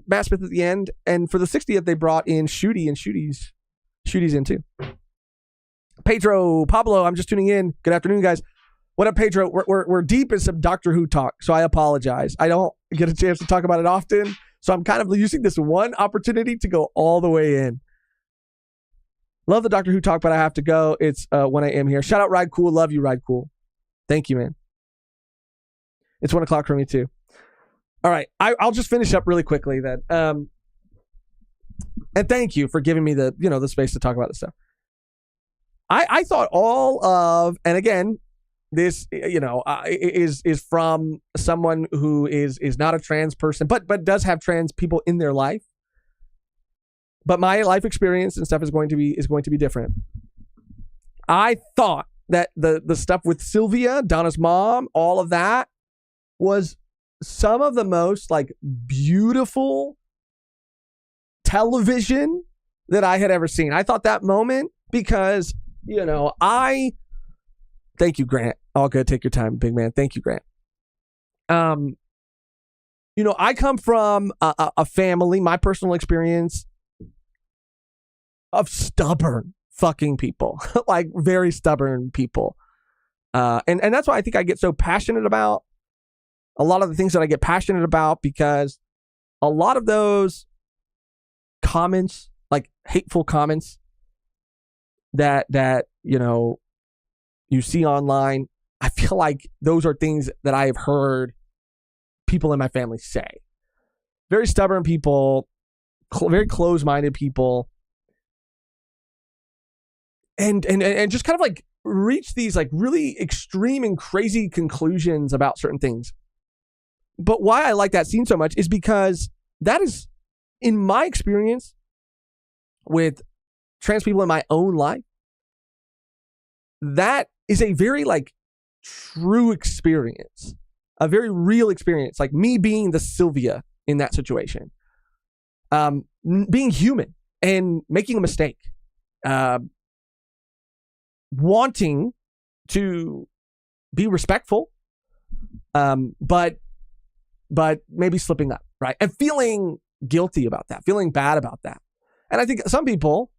Speaker 1: Matt Smith at the end, and for the 60th they brought in Shooty, and Shooty's in too. Pedro Pablo, I'm just tuning in. Good afternoon, guys. What up, Pedro? We're deep in some Doctor Who talk, so I apologize. I don't get a chance to talk about it often, so I'm kind of using this one opportunity to go all the way in. Love the Doctor Who talk, but I have to go. It's 1 a.m. here. Shout out Ride Cool. Love you, Ride Cool. Thank you, man. It's 1 o'clock for me too. All right, I'll just finish up really quickly then. And thank you for giving me the space to talk about this stuff. I thought all of, and again, this is from someone who is not a trans person, but does have trans people in their life. But my life experience and stuff is going to be different. I thought that the stuff with Sylvia, Donna's mom, all of that was some of the most like beautiful television that I had ever seen. I thought that moment because, thank you, Grant. All good. Take your time, big man. Thank you, Grant. I come from a family, my personal experience of stubborn fucking people, like very stubborn people. And that's why I think I get so passionate about a lot of the things that I get passionate about, because a lot of those comments, like hateful comments that you see online, I feel like those are things that I have heard people in my family say. Very stubborn people, very closed-minded people, and just kind of like reach these like really extreme and crazy conclusions about certain things. But why I like that scene so much is because that is, in my experience with trans people in my own life, that is a very like true experience, a very real experience. Like me being the Sylvia in that situation, being human and making a mistake, wanting to be respectful, but maybe slipping up, right? And feeling guilty about that, feeling bad about that. And I think some people,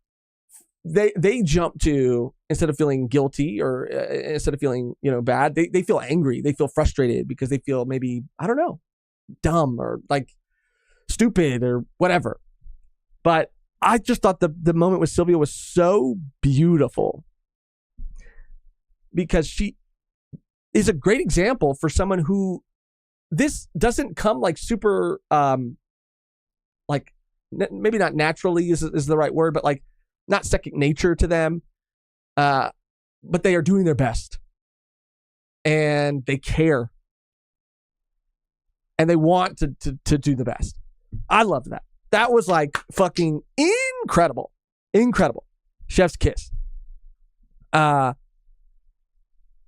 Speaker 1: they jump to, instead of feeling guilty or instead of feeling, bad, they feel angry. They feel frustrated because they feel maybe, I don't know, dumb or like stupid or whatever. But I just thought the moment with Sylvia was so beautiful because she is a great example for someone who, this doesn't come like super, like maybe not naturally is the right word, but like not second nature to them. But they are doing their best and they care and they want to do the best. I loved that. That was like fucking incredible. Incredible. Chef's kiss.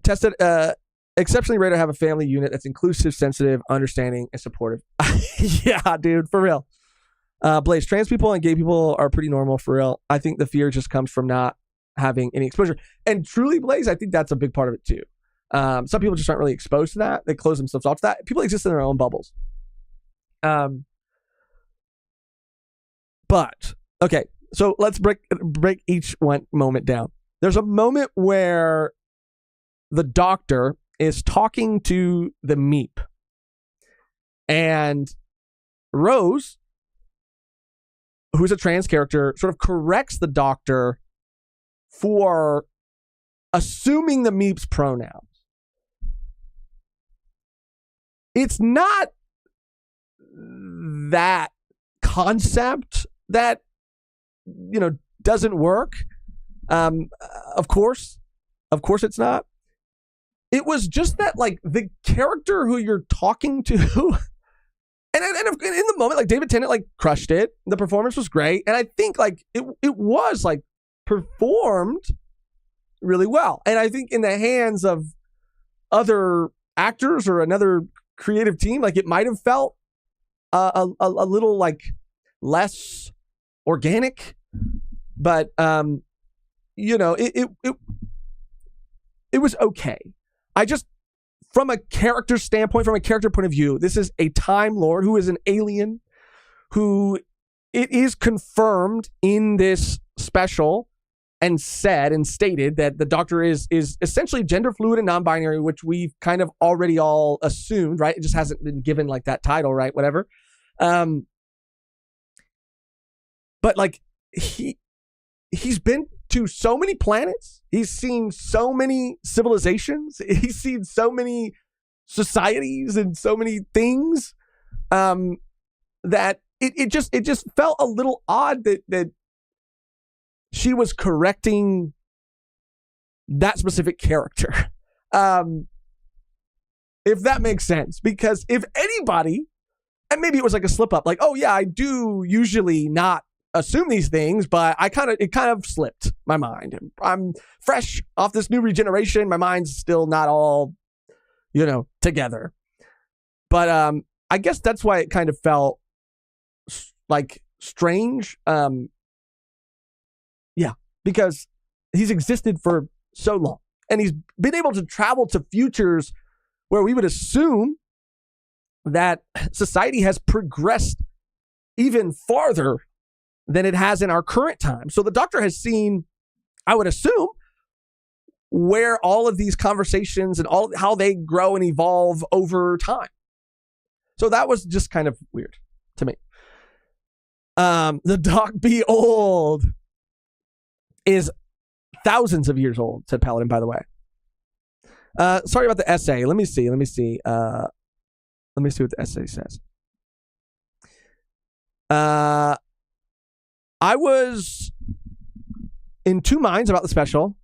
Speaker 1: Tested, exceptionally rare to have a family unit that's inclusive, sensitive, understanding, and supportive. Yeah, dude, for real. Blaze, trans people and gay people are pretty normal, for real. I think the fear just comes from not having any exposure. And truly, Blaze, I think that's a big part of it too. Some people just aren't really exposed to that. They close themselves off to that. People exist in their own bubbles. But okay, so let's break each one moment down. There's a moment where the doctor is talking to the Meep, and Rose, who's a trans character, sort of corrects the doctor for assuming the Meep's pronouns. It's not that concept that, doesn't work. Of course it's not. it was just that like the character who you're talking to, and in the moment, like David Tennant like crushed it. The performance was great, and I think like it was like performed really well. And I think in the hands of other actors or another creative team, like it might have felt a little like less organic, but you know, it was okay. I just, from a character standpoint, from a character point of view, this is a Time Lord who is an alien who it is confirmed in this special and said and stated that the Doctor is essentially gender fluid and non-binary, which we've kind of already all assumed, right? It just hasn't been given like that title, right? Whatever. But like he's been to so many planets. He's seen so many civilizations. He's seen so many societies and so many things that it just felt a little odd that she was correcting that specific character. If that makes sense. Because if anybody, and maybe it was like a slip up, like, oh yeah, I do usually not assume these things, but it kind of slipped my mind. I'm fresh off this new regeneration. My mind's still not all, you know, together. But I guess that's why it kind of felt like strange. Yeah, because he's existed for so long and he's been able to travel to futures where we would assume that society has progressed even farther than it has in our current time. So the Doctor has seen, I would assume, where all of these conversations and all how they grow and evolve over time. So that was just kind of weird to me. The Doc be old is thousands of years old, said Paladin, by the way. Sorry about the essay. Let me see what the essay says. I was in two minds about the special.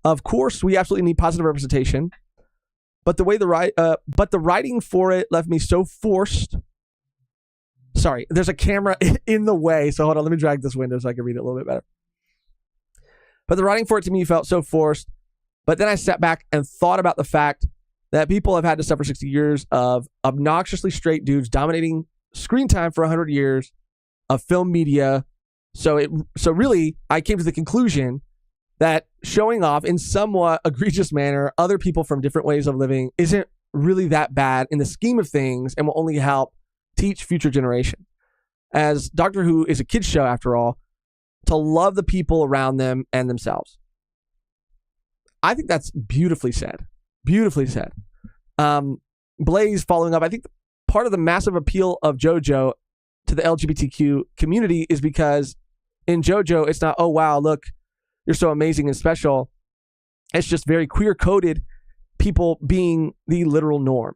Speaker 1: Of course, we absolutely need positive representation, but the writing for it left me so forced. Sorry, there's a camera in the way, so hold on. Let me drag this window so I can read it a little bit better. But the writing for it to me felt so forced. But then I sat back and thought about the fact that people have had to suffer 60 years of obnoxiously straight dudes dominating screen time for 100 years of film media. So really, I came to the conclusion that showing off in somewhat egregious manner other people from different ways of living isn't really that bad in the scheme of things and will only help teach future generations. As Doctor Who is a kid's show, after all, to love the people around them and themselves. I think that's beautifully said. Beautifully said. Blaze following up, I think part of the massive appeal of JoJo to the LGBTQ community is because in JoJo, it's not, oh, wow, look, you're so amazing and special. It's just very queer-coded people being the literal norm.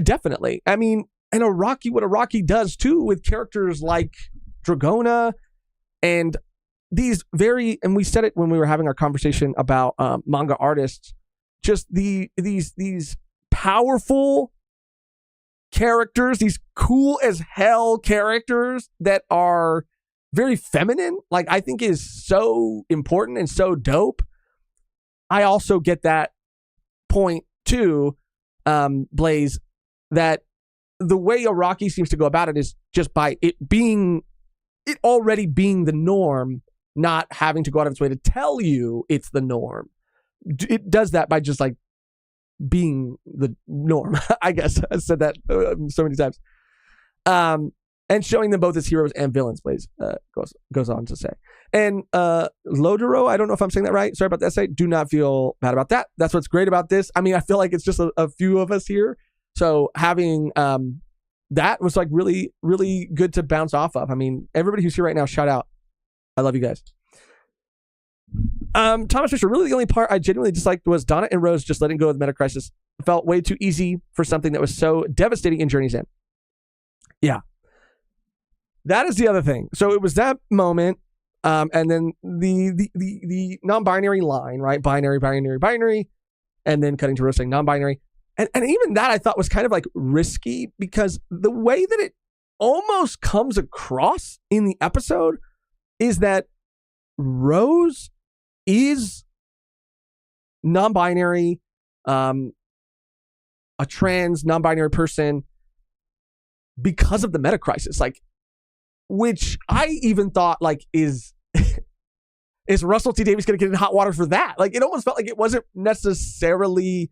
Speaker 1: Definitely. I mean, and what Araki does, too, with characters like Dragona and these and we said it when we were having our conversation about manga artists, just these powerful characters, these cool as hell characters that are very feminine, like I think is so important and so dope. I also get that point too, Blaze, that the way Araki seems to go about it is just by it already being the norm, not having to go out of its way to tell you it's the norm. It does that by just like being the norm. I guess I said that so many times. And showing them both as heroes and villains, Blaze goes on to say. And Lodero, I don't know if I'm saying that right. Sorry about the essay. Do not feel bad about that. That's what's great about this. I mean, I feel like it's just a few of us here. So having that was like really, really good to bounce off of. I mean, everybody who's here right now, shout out. I love you guys. Thomas Fisher, really the only part I genuinely disliked was Donna and Rose just letting go of the meta crisis. It felt way too easy for something that was so devastating in Journey's End. Yeah. That is the other thing. So it was that moment, and then the non-binary line, right? Binary, and then cutting to Rose saying non-binary. And even that I thought was kind of like risky because the way that it almost comes across in the episode is that Rose is non-binary, a trans non-binary person because of the meta crisis, like, which I even thought like is Russell T Davies going to get in hot water for that? Like, it almost felt like it wasn't necessarily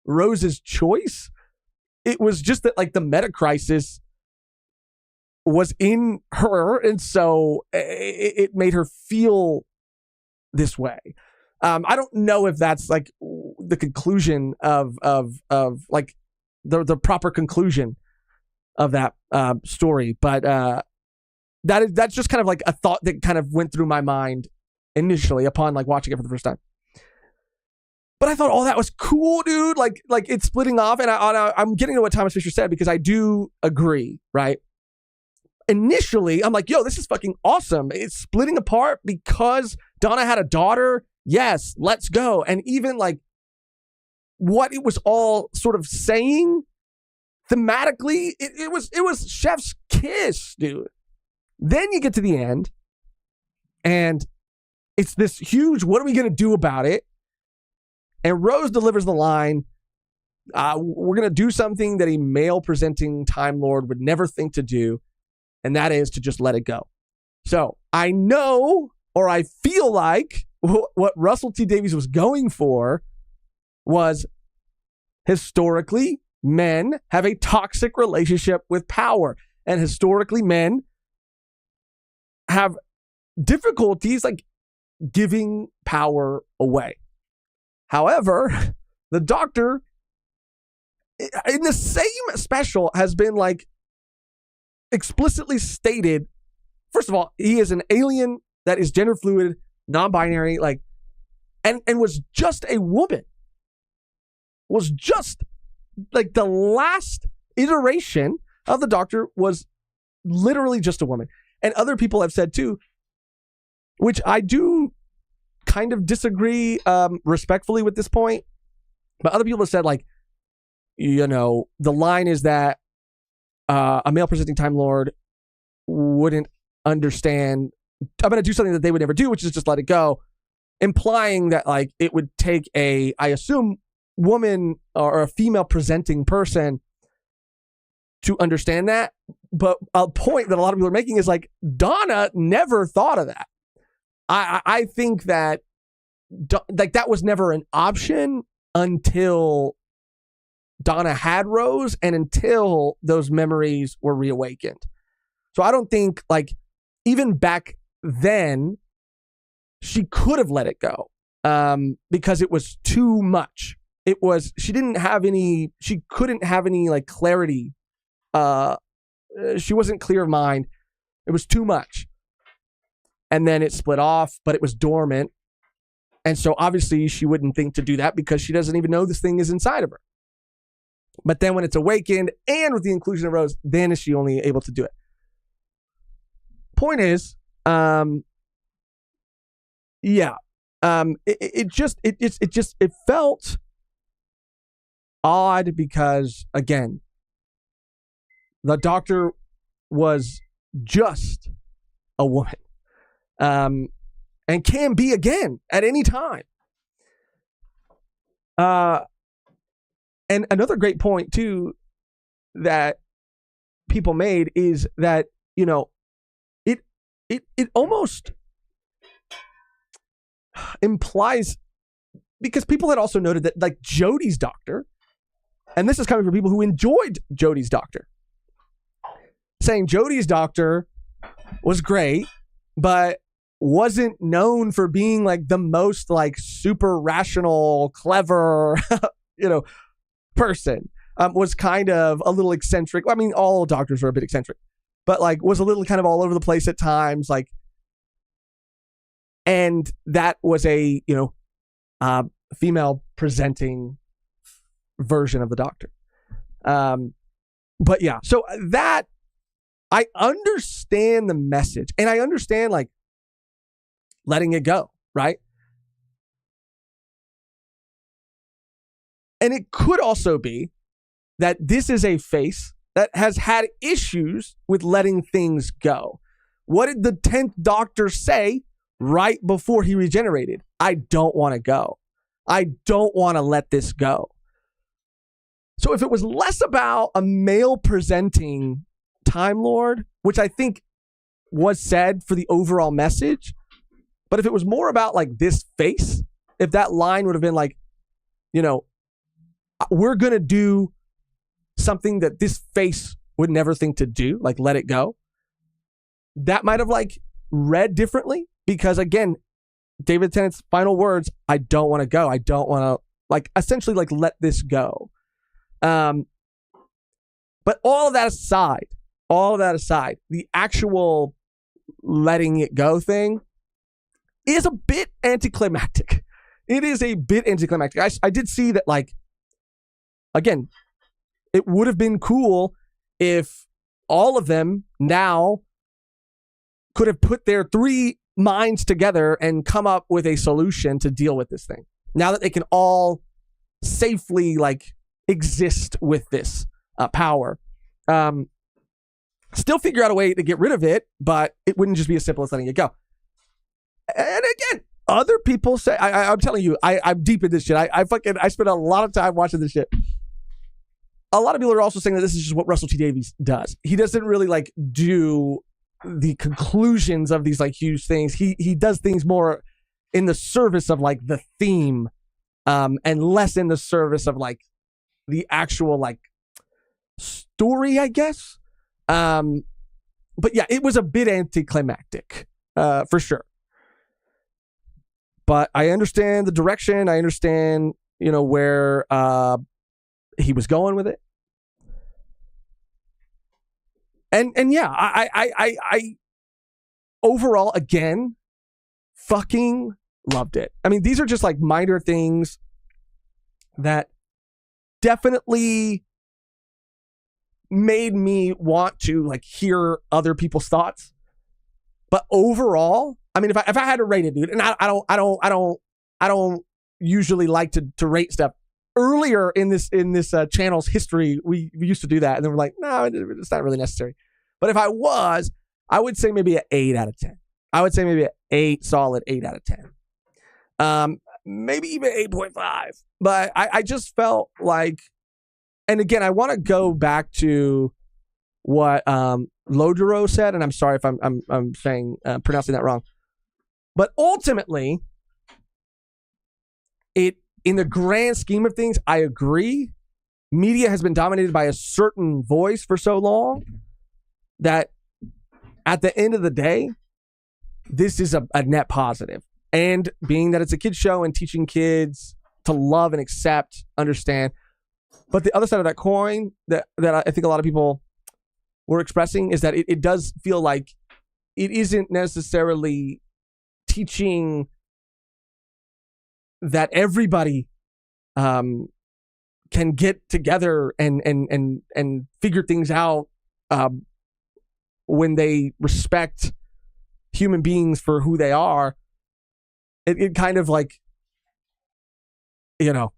Speaker 1: Rose's choice. It was just that like the meta crisis was in her, and so it made her feel this way. I don't know if that's like the conclusion of like the proper conclusion of that story, but that's just kind of like a thought that kind of went through my mind initially upon like watching it for the first time. But I thought all that was cool, dude. Like it's splitting off, and I'm getting to what Thomas Fisher said because I do agree, right? Initially, I'm like, yo, this is fucking awesome. It's splitting apart because Donna had a daughter. Yes, let's go. And even like what it was all sort of saying thematically, it was chef's kiss, dude. Then you get to the end, and it's this huge, what are we going to do about it? And Rose delivers the line, we're going to do something that a male-presenting Time Lord would never think to do, and that is to just let it go. So I know, or I feel like, what Russell T Davies was going for was, historically, men have a toxic relationship with power. And historically, men have difficulties like giving power away. However, the Doctor, in the same special, has been like explicitly stated, first of all, he is an alien that is gender fluid, non-binary, like, and was just a woman. Was just like the last iteration of the Doctor was literally just a woman. And other people have said too, which I do kind of disagree respectfully with this point, but other people have said like, you know, the line is that a male presenting Time Lord wouldn't understand, I'm going to do something that they would never do, which is just let it go, implying that like it would take a, I assume, woman or a female presenting person to understand that. But a point that a lot of people are making is like, Donna never thought of that. I think that like that was never an option until Donna had Rose and until those memories were reawakened. So I don't think like even back then she could have let it go because it was too much. It was, she couldn't have any like clarity. She wasn't clear of mind. It was too much. And then it split off, but it was dormant. And so obviously she wouldn't think to do that because she doesn't even know this thing is inside of her. But then when it's awakened and with the inclusion of Rose, then is she only able to do it. Point is, it felt odd because, again, the Doctor was just a woman. And can be again at any time. And another great point too that people made is that, you know, it almost implies, because people had also noted that like Jodie's Doctor, and this is coming from people who enjoyed Jodie's Doctor, saying Jodie's Doctor was great, but wasn't known for being like the most like super rational, clever, you know, person. Was kind of a little eccentric. I mean, all doctors are a bit eccentric, but like was a little kind of all over the place at times. Like, and that was a, you know, female presenting version of the Doctor. But yeah, so that I understand the message, and I understand like letting it go, right? And it could also be that this is a face that has had issues with letting things go. What did the 10th Doctor say right before he regenerated? I don't want to go. I don't want to let this go. So if it was less about a male presenting Time Lord, which I think was said for the overall message, but if it was more about like this face, if that line would have been like, you know, we're going to do something that this face would never think to do, like let it go, that might have like read differently, because again, David Tennant's final words, I don't want to go. I don't want to, like, essentially like let this go. But all of that aside, the actual letting it go thing is a bit anticlimactic. It is a bit anticlimactic. I did see that, like, again, it would have been cool if all of them now could have put their 3 minds together and come up with a solution to deal with this thing. Now that they can all safely, like, exist with this power. Still figure out a way to get rid of it, but it wouldn't just be as simple as letting it go. And again, other people say, I'm telling you, I'm deep in this shit. I spent a lot of time watching this shit. A lot of people are also saying that this is just what Russell T Davies does. He doesn't really like do the conclusions of these like huge things. He does things more in the service of like the theme, and less in the service of like the actual like story, I guess. But yeah, it was a bit anticlimactic, for sure. But I understand the direction. I understand, you know, where he was going with it. And yeah, I overall, again, fucking loved it. I mean, these are just like minor things that definitely made me want to like hear other people's thoughts. But overall, I mean, if I had to rate it, dude, and I don't usually like to rate stuff. Earlier in this channel's history, we used to do that, and then we're like, no, it's not really necessary. But if I would say maybe an 8 out of 10. I would say maybe an solid 8 out of 10. Maybe even 8.5. But I just felt like, and again, I want to go back to what Lodero said, and I'm sorry if I'm saying pronouncing that wrong. But ultimately, in the grand scheme of things, I agree. Media has been dominated by a certain voice for so long that at the end of the day, this is a net positive. And being that it's a kid's show and teaching kids to love and accept, understand. But the other side of that coin that I think a lot of people were expressing is that it does feel like it isn't necessarily teaching that everybody can get together and figure things out when they respect human beings for who they are. It kind of like, you know,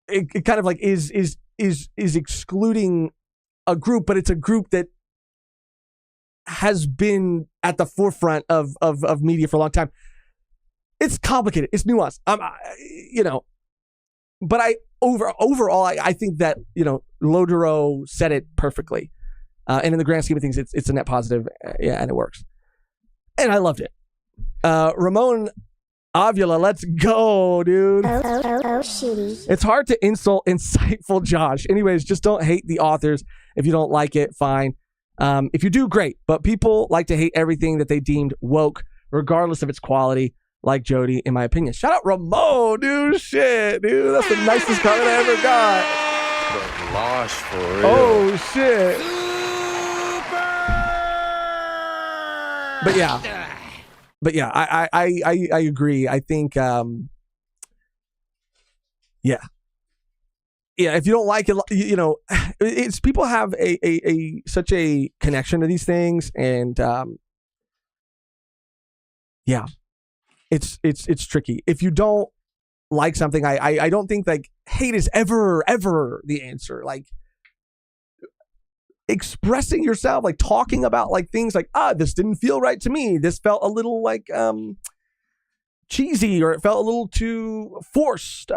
Speaker 1: it kind of like is excluding a group, but it's a group that has been at the forefront of media for a long time. It's complicated. It's nuanced. You know, but overall, I think that, you know, Lodero said it perfectly. And in the grand scheme of things, it's a net positive. Yeah, and it works. And I loved it. Ramon Avila, let's go, dude.
Speaker 8: Shitty.
Speaker 1: It's hard to insult insightful Josh. Anyways, just don't hate the authors. If you don't like it, fine. If you do, great. But people like to hate everything that they deemed woke, regardless of its quality, like Jody, in my opinion. Shout out Ramon, dude. Shit, dude. That's the nicest comment I ever got.
Speaker 9: But Losh, for real.
Speaker 1: Oh, shit. But yeah, I agree. I think, yeah. If you don't like it, you know, it's people have a such a connection to these things, and yeah, it's tricky. If you don't like something, I don't think like hate is ever the answer. Like expressing yourself, like talking about like things like, this didn't feel right to me. This felt a little like cheesy, or it felt a little too forced.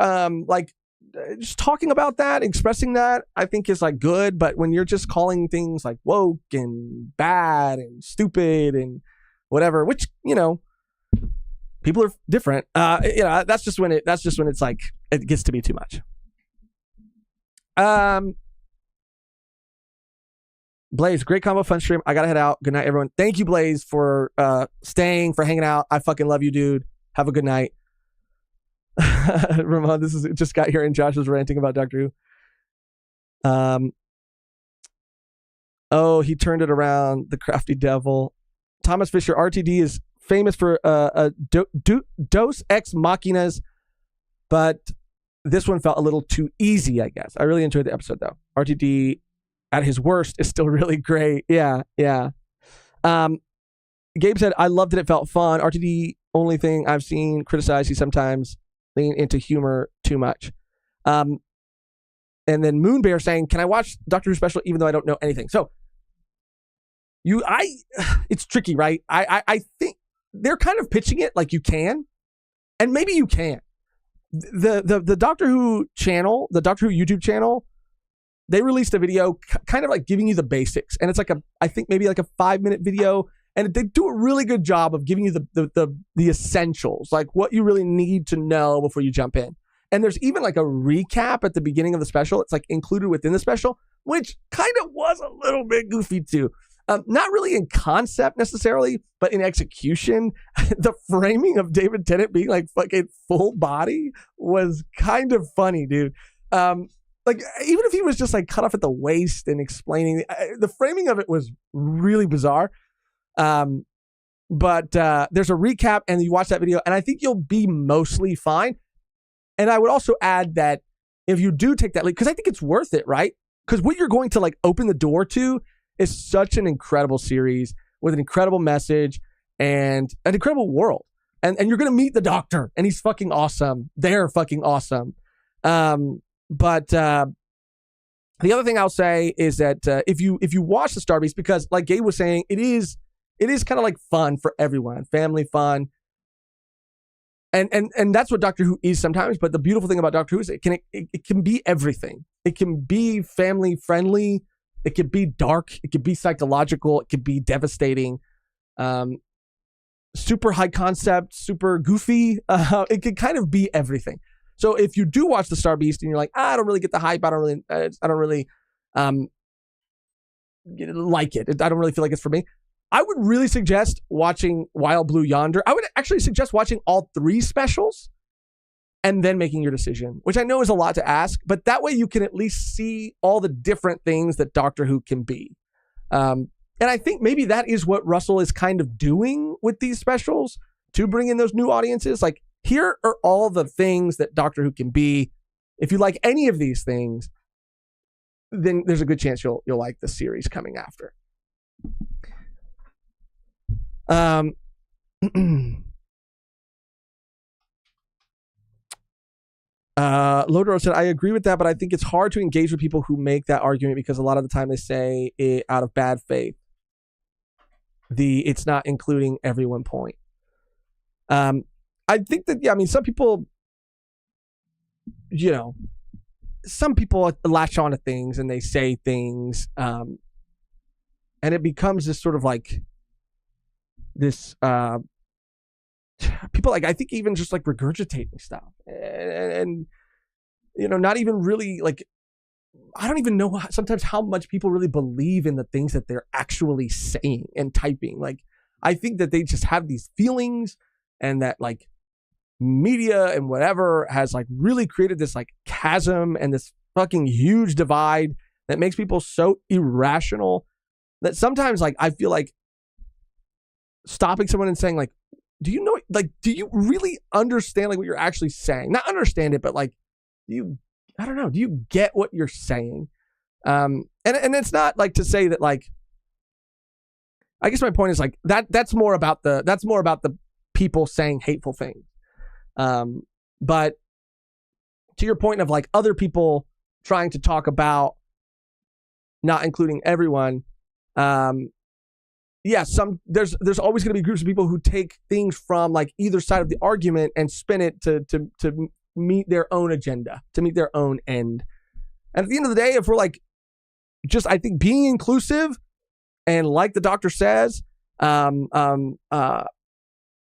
Speaker 1: Just talking about that, expressing that, I think is like good. But when you're just calling things like woke and bad and stupid and whatever, which, you know, people are different. You know, that's just when it's like, it gets to be too much. Blaze, great combo, fun stream. I gotta head out. Good night, everyone. Thank you, Blaze, for staying, for hanging out. I fucking love you, dude. Have a good night. Ramon, this is just got here and Josh was ranting about Doctor Who. Oh, he turned it around. The crafty devil. Thomas Fisher, RTD is famous for Dos Ex Machinas, but this one felt a little too easy, I guess. I really enjoyed the episode though. RTD at his worst is still really great. Yeah. Gabe said, I loved it. It felt fun. RTD, only thing I've seen criticized, he sometimes lean into humor too much. And then Moonbear saying, can I watch Doctor Who special even though I don't know anything? So it's tricky, right? I think they're kind of pitching it like you can, and maybe you can. The Doctor Who channel, the Doctor Who YouTube channel, they released a video kind of like giving you the basics. And it's like I think maybe like a 5-minute video. And they do a really good job of giving you the essentials, like what you really need to know before you jump in. And there's even like a recap at the beginning of the special. It's like included within the special, which kind of was a little bit goofy too. Not really in concept necessarily, but in execution. The framing of David Tennant being like fucking full body was kind of funny, dude. Like even if he was just like cut off at the waist and explaining, the framing of it was really bizarre. But there's a recap and you watch that video and I think you'll be mostly fine. And I would also add that if you do take that leap, because I think it's worth it, right? Because what you're going to like open the door to is such an incredible series with an incredible message and an incredible world. And you're going to meet the Doctor and he's fucking awesome. They're fucking awesome. But the other thing I'll say is that if you watch the Star Beast, because like Gabe was saying, it is kind of like fun for everyone, family fun. And that's what Doctor Who is sometimes. But the beautiful thing about Doctor Who is it can be everything. It can be family friendly. It can be dark. It can be psychological. It can be devastating. Super high concept, super goofy. It can kind of be everything. So if you do watch the Star Beast and you're like, I don't really get the hype. I don't really like it. I don't really feel like it's for me. I would really suggest watching Wild Blue Yonder. I would actually suggest watching all 3 specials and then making your decision, which I know is a lot to ask, but that way you can at least see all the different things that Doctor Who can be. And I think maybe that is what Russell is kind of doing with these specials to bring in those new audiences. Like, here are all the things that Doctor Who can be. If you like any of these things, then there's a good chance you'll like the series coming after. Lodro said, I agree with that, but I think it's hard to engage with people who make that argument because a lot of the time they say it out of bad faith. It's not including everyone point. I think that, yeah, I mean, some people latch on to things and they say things, and it becomes this sort of like this, people like, I think even just like regurgitating stuff and not even really like, I don't even know sometimes how much people really believe in the things that they're actually saying and typing. Like, I think that they just have these feelings and that like media and whatever has like really created this like chasm and this fucking huge divide that makes people so irrational that sometimes like I feel like stopping someone and saying like, do you really understand like what you're actually saying? Not understand it, but like, do you get what you're saying? And it's not like to say that like, I guess my point is like that's more about the people saying hateful things. But to your point of like other people trying to talk about not including everyone, yeah, there's always going to be groups of people who take things from like either side of the argument and spin it to meet their own agenda, to meet their own end. And at the end of the day, if we're like just, I think being inclusive and like the doctor says,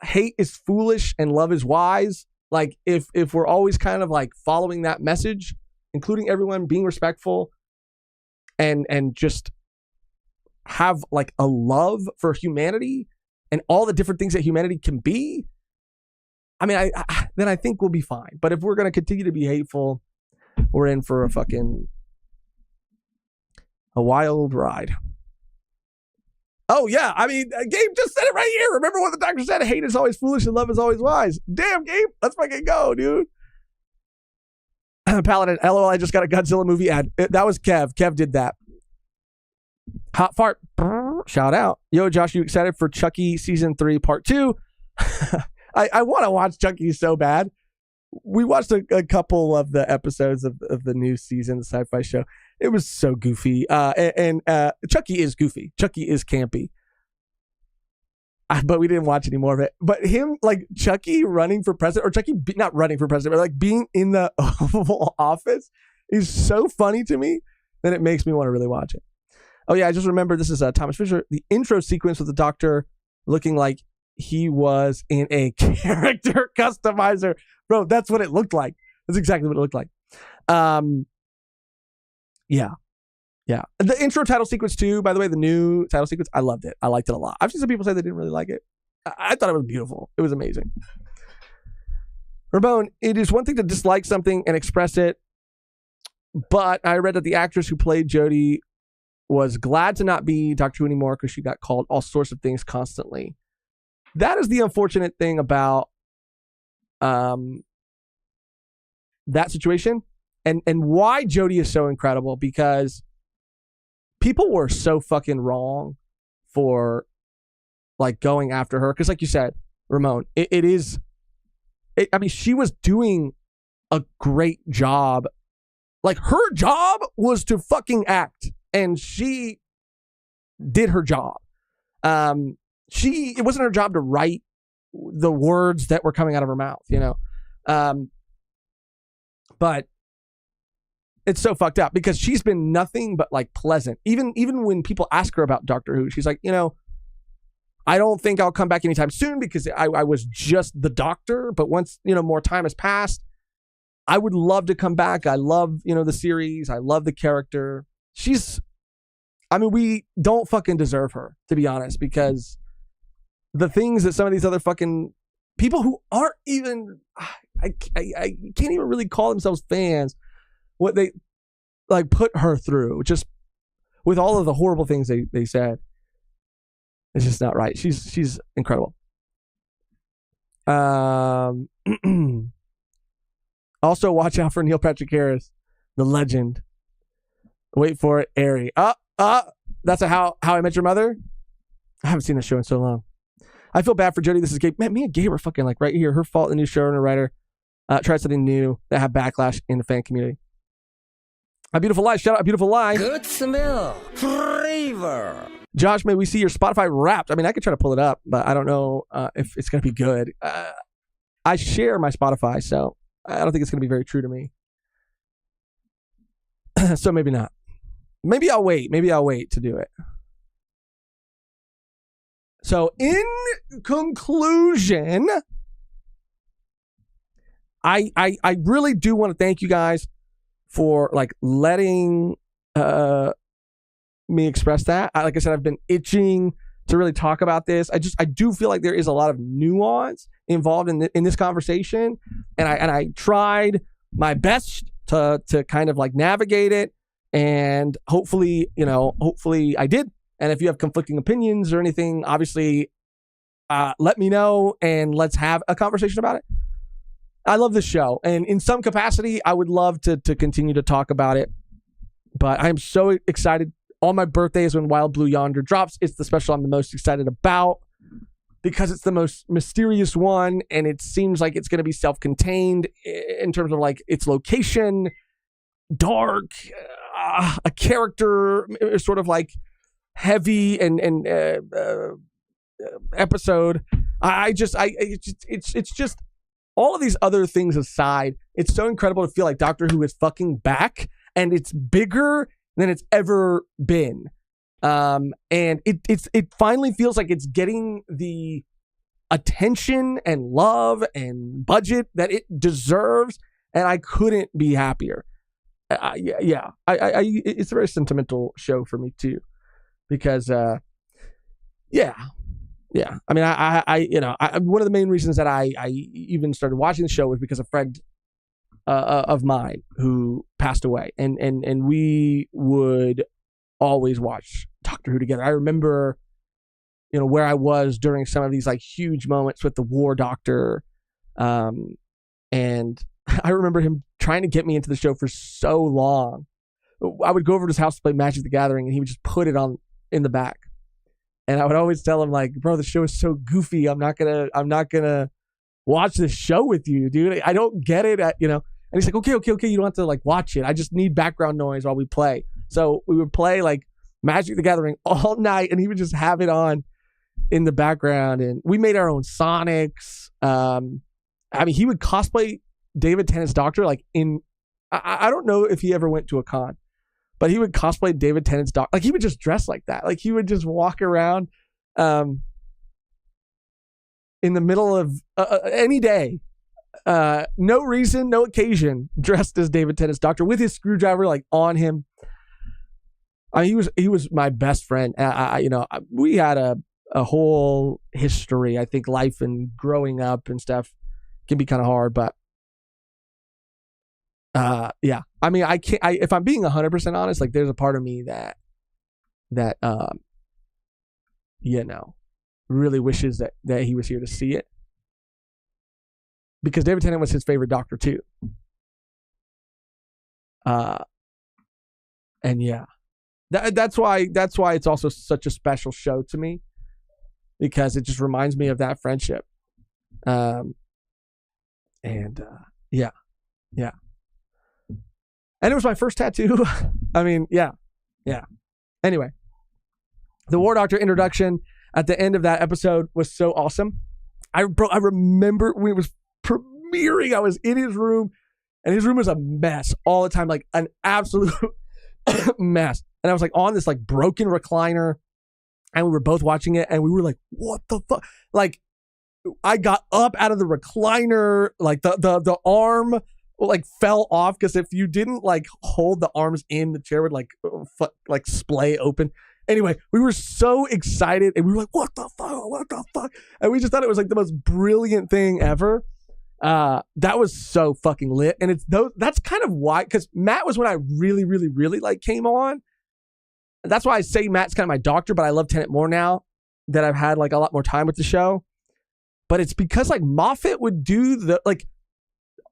Speaker 1: hate is foolish and love is wise. Like if we're always kind of like following that message, including everyone, being respectful and just have like a love for humanity and all the different things that humanity can be, I mean, then I think we'll be fine. But if we're going to continue to be hateful, we're in for a wild ride. Oh, yeah. I mean, Gabe just said it right here. Remember what the doctor said? Hate is always foolish and love is always wise. Damn, Gabe. Let's fucking go, dude. Paladin, LOL, I just got a Godzilla movie ad. That was Kev. Kev did that. Hot fart. Shout out. Yo, Josh, you excited for Chucky season 3 part 2? I want to watch Chucky so bad. We watched a couple of the episodes of the new season, the sci-fi show. It was so goofy. And Chucky is goofy. Chucky is campy. But we didn't watch any more of it. But him, like Chucky running for president, or Chucky not running for president, but like being in the Oval Office is so funny to me that it makes me want to really watch it. Oh, yeah, I just remember this is Thomas Fisher. The intro sequence with the doctor looking like he was in a character customizer. Bro, that's what it looked like. That's exactly what it looked like. Yeah. The intro title sequence too, by the way, the new title sequence, I loved it. I liked it a lot. I've seen some people say they didn't really like it. I thought it was beautiful. It was amazing. Ramon, it is one thing to dislike something and express it, but I read that the actress who played Jodie was glad to not be Doctor Who anymore because she got called all sorts of things constantly. That is the unfortunate thing about that situation, and why Jodie is so incredible, because people were so fucking wrong for like going after her. Because like you said, Ramon, I mean, she was doing a great job. Like her job was to fucking act, and she did her job. It wasn't her job to write the words that were coming out of her mouth, you know? But it's so fucked up because she's been nothing but like pleasant. Even when people ask her about Doctor Who, she's like, you know, I don't think I'll come back anytime soon because I was just the doctor. But once, you know, more time has passed, I would love to come back. I love, you know, the series. I love the character. We don't fucking deserve her, to be honest, because the things that some of these other fucking people who aren't even, I can't even really call themselves fans, what they like put her through, just with all of the horrible things they said. It's just not right. She's incredible. Also, watch out for Neil Patrick Harris, the legend. Wait for it, Airy. That's How I Met Your Mother. I haven't seen that show in so long. I feel bad for Jodie. This is Gabe. Man, me and Gabe are fucking like right here. Her fault. The new showrunner writer tried something new that had backlash in the fan community. A Beautiful Lie. Shout out A Beautiful Lie.
Speaker 7: Good smell. Flavor.
Speaker 1: Josh, may we see your Spotify Wrapped? I mean, I could try to pull it up, but I don't know if it's going to be good. I share my Spotify, so I don't think it's going to be very true to me. So maybe not. Maybe I'll wait. Maybe I'll wait to do it. So in conclusion, I really do want to thank you guys for like letting me express that. Like I said, I've been itching to really talk about this. I do feel like there is a lot of nuance involved in this conversation, and I tried my best to kind of like navigate it, and hopefully I did. And if you have conflicting opinions or anything, obviously, let me know and let's have a conversation about it. I love this show, and in some capacity, I would love to continue to talk about it. But I'm so excited. On my birthday is when Wild Blue Yonder drops. It's the special I'm the most excited about. because it's the most mysterious one, and it seems like it's going to be self-contained in terms of like its location, dark, a character sort of like heavy and episode. It's just all of these other things aside, it's so incredible to feel like Doctor Who is fucking back, and it's bigger than it's ever been. And it finally feels like it's getting the attention and love and budget that it deserves, and I couldn't be happier. It's a very sentimental show for me too, because I mean, one of the main reasons that I even started watching the show was because a friend of mine who passed away, and we would always watch Doctor Who together. I remember, where I was during some of these like huge moments with the War Doctor, and I remember him trying to get me into the show for so long. I would go over to his house to play Magic the Gathering, and he would just put it on in the back. And I would always tell him, like, bro, the show is so goofy. I'm not gonna watch this show with you, dude. I don't get it. And he's like, okay. You don't have to like watch it. I just need background noise while we play. So we would play like Magic the Gathering all night, and he would just have it on in the background. And we made our own Sonics. He would cosplay David Tennant's Doctor like in. I don't know if he ever went to a con, but he would cosplay David Tennant's Doctor. Like he would just dress like that. Like he would just walk around in the middle of any day. No reason, no occasion, dressed as David Tennant's Doctor with his screwdriver like on him. He was my best friend. We had a whole history. I think life and growing up and stuff can be kind of hard, but I mean, if I'm being 100% honest, like there's a part of me that really wishes that he was here to see it, because David Tennant was his favorite Doctor too. And yeah, that's why it's also such a special show to me, because it just reminds me of that friendship. Yeah. And it was my first tattoo. I mean, yeah. Anyway, the War Doctor introduction at the end of that episode was so awesome. I remember when it was premiering, I was in his room, and his room was a mess all the time, like an absolute mess. And I was like on this like broken recliner, and we were both watching it, and we were like, what the fuck? Like, I got up out of the recliner, like the arm like fell off, because if you didn't like hold the arms in, the chair would like splay open. Anyway, we were so excited, and we were like, what the fuck? And we just thought it was like the most brilliant thing ever. That was so fucking lit. And that's kind of why, because Matt was when I really, really, really like came on. That's why I say Matt's kind of my Doctor, but I love Tennant more now that I've had like a lot more time with the show. But it's because like Moffat would do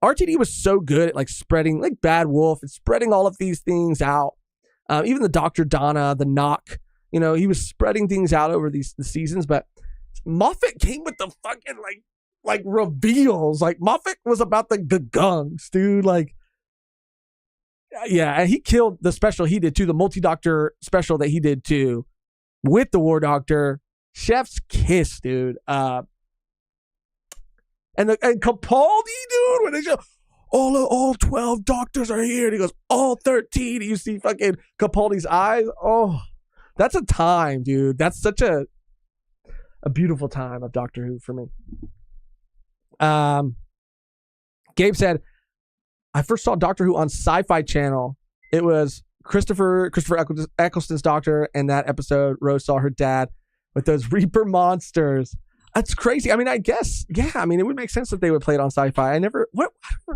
Speaker 1: RTD was so good at like spreading, like Bad Wolf, and spreading all of these things out. Even the Dr. Donna, the Knock, he was spreading things out over the seasons. But Moffat came with the fucking like reveals. Like Moffat was about the gungs, dude. Like, yeah, and he killed the special he did too, the multi-Doctor special that he did too, with the War Doctor. Chef's kiss, dude. And Capaldi, dude, when they show all 12 Doctors are here, and he goes, all 13, and you see fucking Capaldi's eyes. Oh, that's a time, dude. That's such a beautiful time of Doctor Who for me. Gabe said, I first saw Doctor Who on Sci-Fi Channel. It was Christopher Eccleston's Doctor, and that episode Rose saw her dad with those Reaper monsters. That's crazy. I mean, I guess, yeah. I mean, it would make sense that they would play it on Sci-Fi. I don't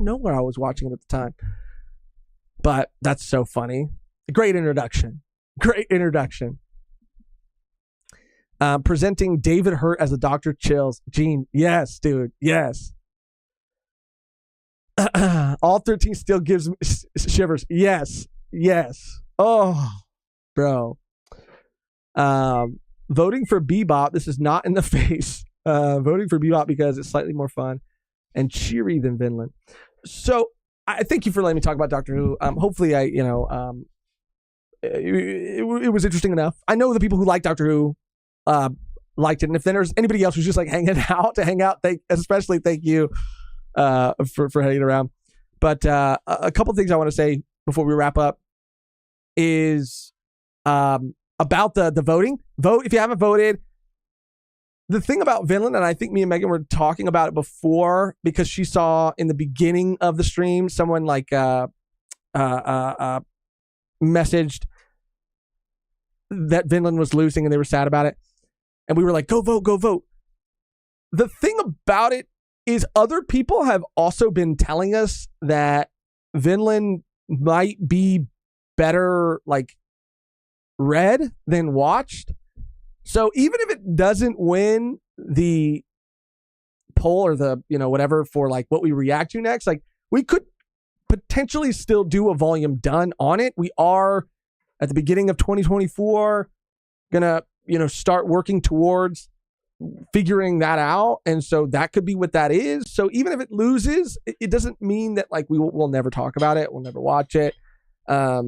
Speaker 1: know where I was watching it at the time, but that's so funny. Great introduction. Presenting David Hurt as the Doctor chills. Gene, yes, dude, yes. All 13 still gives me shivers. Yes. Oh, bro. Voting for Bebop. This is not in the face Voting for Bebop because it's slightly more fun and cheery than Vinland. So I thank you for letting me talk about Doctor Who. Hopefully it was interesting enough. I know the people who like Doctor Who liked it, and if there's anybody else who's just like hanging out to hang out, especially thank you for hanging around. But a couple things I want to say before we wrap up is about the voting. Vote if you haven't voted. The thing about Vinland, and I think me and Mehgan were talking about it before because she saw in the beginning of the stream someone like messaged that Vinland was losing and they were sad about it. And we were like, go vote, go vote. The thing about it is other people have also been telling us that Vinland might be better like read than watched. So even if it doesn't win the poll or the, whatever for like what we react to next, like we could potentially still do a volume done on it. We are at the beginning of 2024 gonna, start working towards figuring that out. And so that could be what that is. So even if it loses, it doesn't mean that like we'll never talk about it. We'll never watch it. Yeah.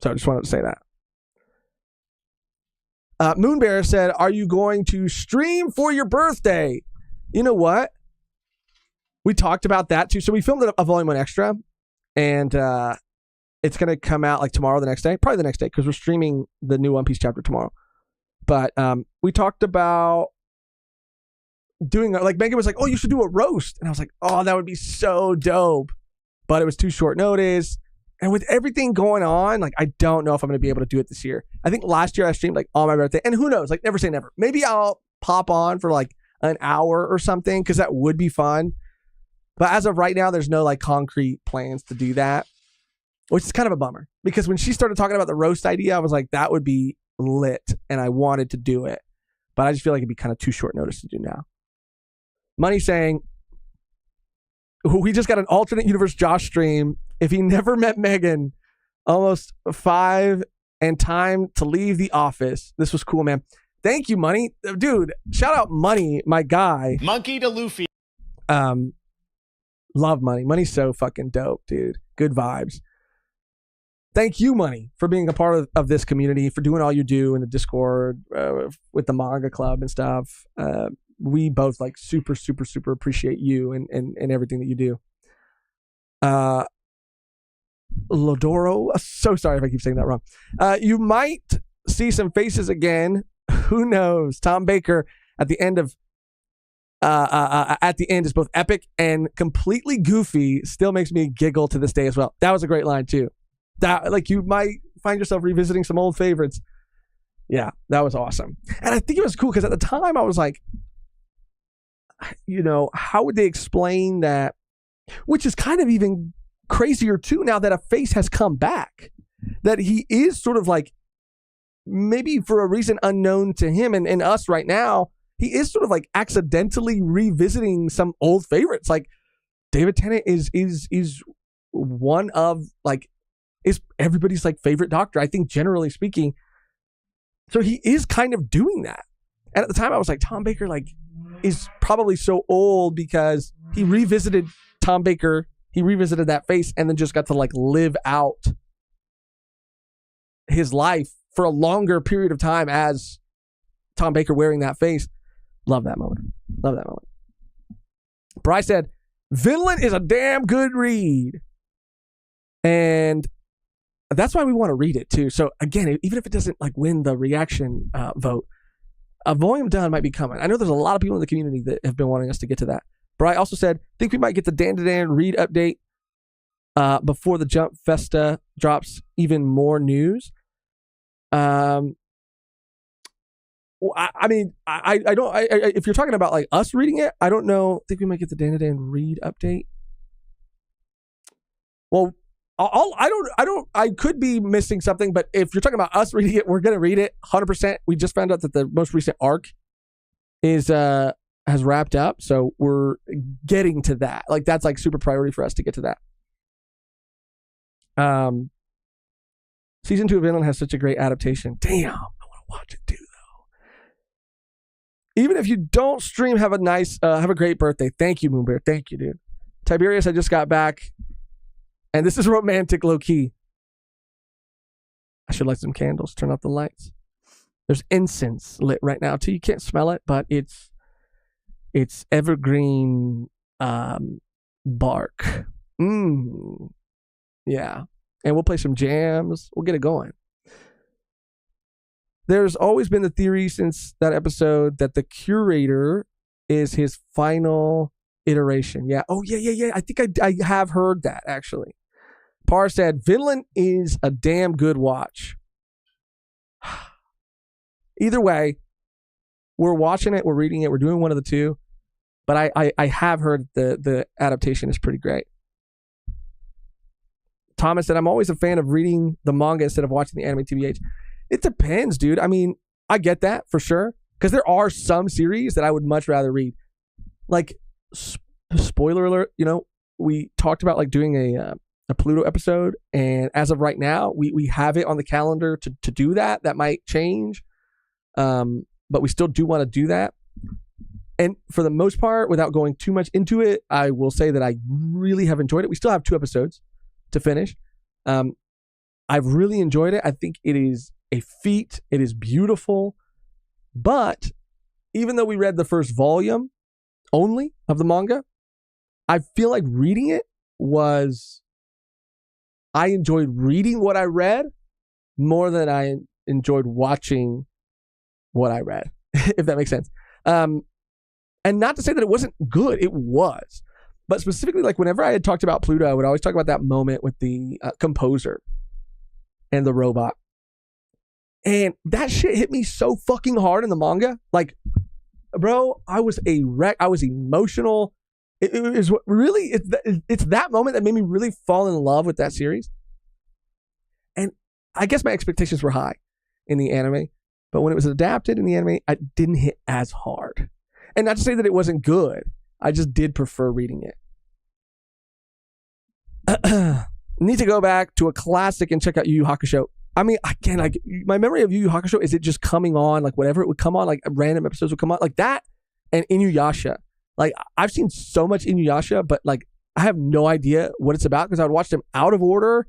Speaker 1: So I just wanted to say that. Moonbear said, are you going to stream for your birthday? You know what? We talked about that too. So we filmed a volume 1 extra and it's going to come out like tomorrow, the next day, probably the next day because we're streaming the new One Piece chapter tomorrow. But we talked about doing like Mehgan was like, oh, you should do a roast. And I was like, oh, that would be so dope. But it was too short notice. And with everything going on, like, I don't know if I'm going to be able to do it this year. I think last year I streamed like on my birthday. And who knows? Like, never say never. Maybe I'll pop on for like an hour or something because that would be fun. But as of right now, there's no like concrete plans to do that, which is kind of a bummer. Because when she started talking about the roast idea, I was like, that would be lit. And I wanted to do it. But I just feel like it'd be kind of too short notice to do now. Money saying, we just got an alternate universe Josh stream. If he never met Mehgan, almost 5 and time to leave the office. This was cool, man. Thank you, Money. Dude, shout out Money, my guy.
Speaker 8: Monkey to Luffy.
Speaker 1: Love Money. Money's so fucking dope, dude. Good vibes. Thank you, Money, for being a part of this community, for doing all you do in the Discord with the manga club and stuff. We both like super, super, super appreciate you and everything that you do. Lodoro, so sorry if I keep saying that wrong. You might see some faces again. Who knows? Tom Baker at the end is both epic and completely goofy. Still makes me giggle to this day as well. That was a great line too. That like you might find yourself revisiting some old favorites. Yeah, that was awesome. And I think it was cool because at the time I was like, how would they explain that? Which is kind of even crazier too now that a face has come back. That he is sort of like, maybe for a reason unknown to him and us right now, he is sort of like accidentally revisiting some old favorites. Like David Tennant is one of like, is everybody's like favorite Doctor, I think generally speaking. So he is kind of doing that. And at the time I was like, Tom Baker like is probably so old because he revisited Tom Baker. He revisited that face and then just got to like live out his life for a longer period of time as Tom Baker wearing that face. Love that moment. Love that moment. Bryce said, Vinland is a damn good read. And that's why we want to read it too. So again, even if it doesn't like win the reaction vote, a volume done might be coming. I know there's a lot of people in the community that have been wanting us to get to that. Bri also said, think we might get the Dandadan read update before the Jump Festa drops even more news. I mean, I don't. If you're talking about like us reading it, I don't know. I think we might get the Dandadan read update. Well, I could be missing something, but if you're talking about us reading it, we're gonna read it 100%. We just found out that the most recent arc has wrapped up, so we're getting to that. Like that's like super priority for us to get to that. Season 2 of Vinland has such a great adaptation. Damn, I want to watch it too, Even if you don't stream, have a great birthday. Thank you, Moonbear. Thank you, dude. Tiberius, I just got back, and this is romantic, low key. I should light some candles. Turn off the lights. There's incense lit right now too. You can't smell it, but it's evergreen bark. Yeah, and we'll play some jams. We'll get it going. There's always been the theory since that episode that the curator is his final iteration. Yeah. Oh, yeah. I think I have heard that, actually. Par said, Vinland is a damn good watch. Either way, we're watching it, we're reading it, we're doing one of the two. But I have heard the adaptation is pretty great. Thomas said, I'm always a fan of reading the manga instead of watching the anime TBH. It depends, dude. I mean, I get that for sure. Because there are some series that I would much rather read. Like, spoiler alert, we talked about like doing a Pluto episode. And as of right now, we have it on the calendar to do that. That might change. But we still do want to do that. And for the most part, without going too much into it, I will say that I really have enjoyed it. We still have 2 episodes to finish. I've really enjoyed it. I think it is a feat. It is beautiful. But even though we read the first volume only of the manga, I feel like reading it I enjoyed reading what I read more than I enjoyed watching what I read, if that makes sense. And not to say that it wasn't good. It was. But specifically, like whenever I had talked about Pluto, I would always talk about that moment with the composer and the robot. And that shit hit me so fucking hard in the manga. Like, bro, I was a wreck. I was emotional. It was really, it's that moment that made me really fall in love with that series. And I guess my expectations were high in the anime. But when it was adapted in the anime, I didn't hit as hard. And not to say that it wasn't good. I just did prefer reading it. Need to go back to a classic and check out Yu Yu Hakusho. I mean, again, like my memory of Yu Yu Hakusho is it just coming on, like whatever it would come on, like random episodes would come on, like that, and Inuyasha. Like I've seen so much Inuyasha, but like I have no idea what it's about because I would watch them out of order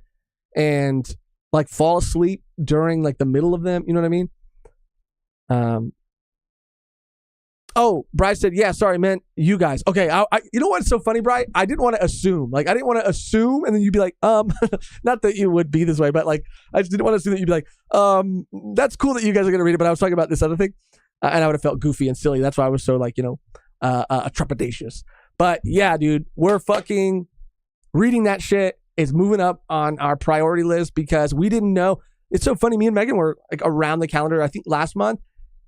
Speaker 1: and like fall asleep during like the middle of them. You know what I mean? Oh, Bryce said, yeah, sorry, man, you guys. Okay, I you know what's so funny, Bryce? I didn't want to assume. Like, I didn't want to assume, and then you'd be like, not that you would be this way, but like, I just didn't want to assume that you'd be like, that's cool that you guys are going to read it, but I was talking about this other thing, and I would have felt goofy and silly. That's why I was so like, trepidatious. But yeah, dude, we're fucking reading that shit. It's moving up on our priority list because we didn't know. It's so funny. Me and Mehgan were like around the calendar, I think last month.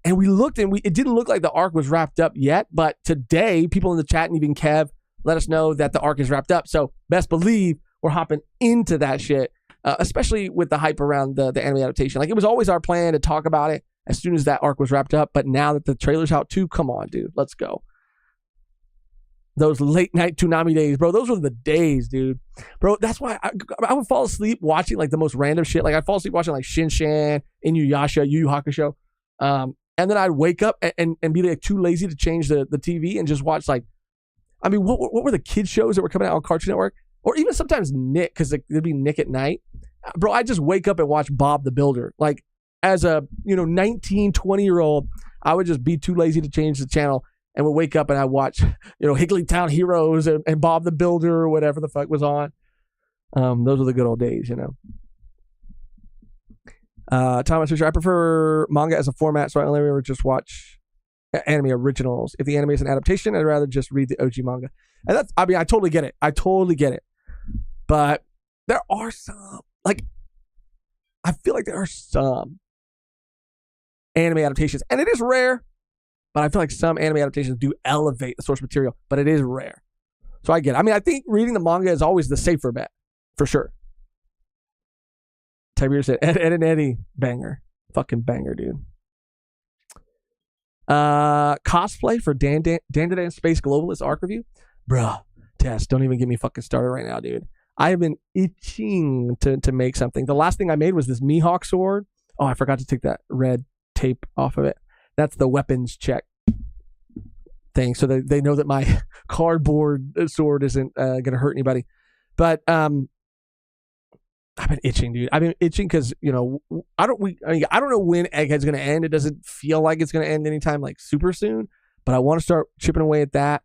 Speaker 1: And we looked and it didn't look like the arc was wrapped up yet. But today, people in the chat and even Kev let us know that the arc is wrapped up. So best believe we're hopping into that shit, especially with the hype around the anime adaptation. Like it was always our plan to talk about it as soon as that arc was wrapped up. But now that the trailer's out too, come on, dude, let's go. Those late night Toonami days, bro. Those were the days, dude. Bro, that's why I would fall asleep watching like the most random shit. Like I'd fall asleep watching like Shin-Chan, Inuyasha, Yu Yu Hakusho. And then I'd wake up and be like too lazy to change the TV and just watch like, I mean, what were the kids shows that were coming out on Cartoon Network? Or even sometimes Nick, because there'd be Nick at night. Bro, I just wake up and watch Bob the Builder. Like as a, 19, 20-year-old, I would just be too lazy to change the channel and would wake up and I watch, Higglytown Heroes and Bob the Builder or whatever the fuck was on. Those were the good old days, Thomas Fisher, I prefer manga as a format, so I only ever just watch anime originals. If the anime is an adaptation, I'd rather just read the OG manga. And I totally get it. But there are some, like, I feel like there are some anime adaptations, and it is rare, but I feel like some anime adaptations do elevate the source material, but it is rare. So I get it. I mean, I think reading the manga is always the safer bet, for sure. Tiberius said, Ed and Eddie, banger. Fucking banger, dude. Cosplay for Dandadan Space Globalist arc review? Bruh, Tess, don't even get me fucking started right now, dude. I have been itching to make something. The last thing I made was this Mihawk sword. Oh, I forgot to take that red tape off of it. That's the weapons check. thing, so they know that my cardboard sword isn't gonna hurt anybody. But I've been itching, dude. I've been itching because I don't know when Egghead's gonna end. It doesn't feel like it's gonna end anytime like super soon. But I want to start chipping away at that,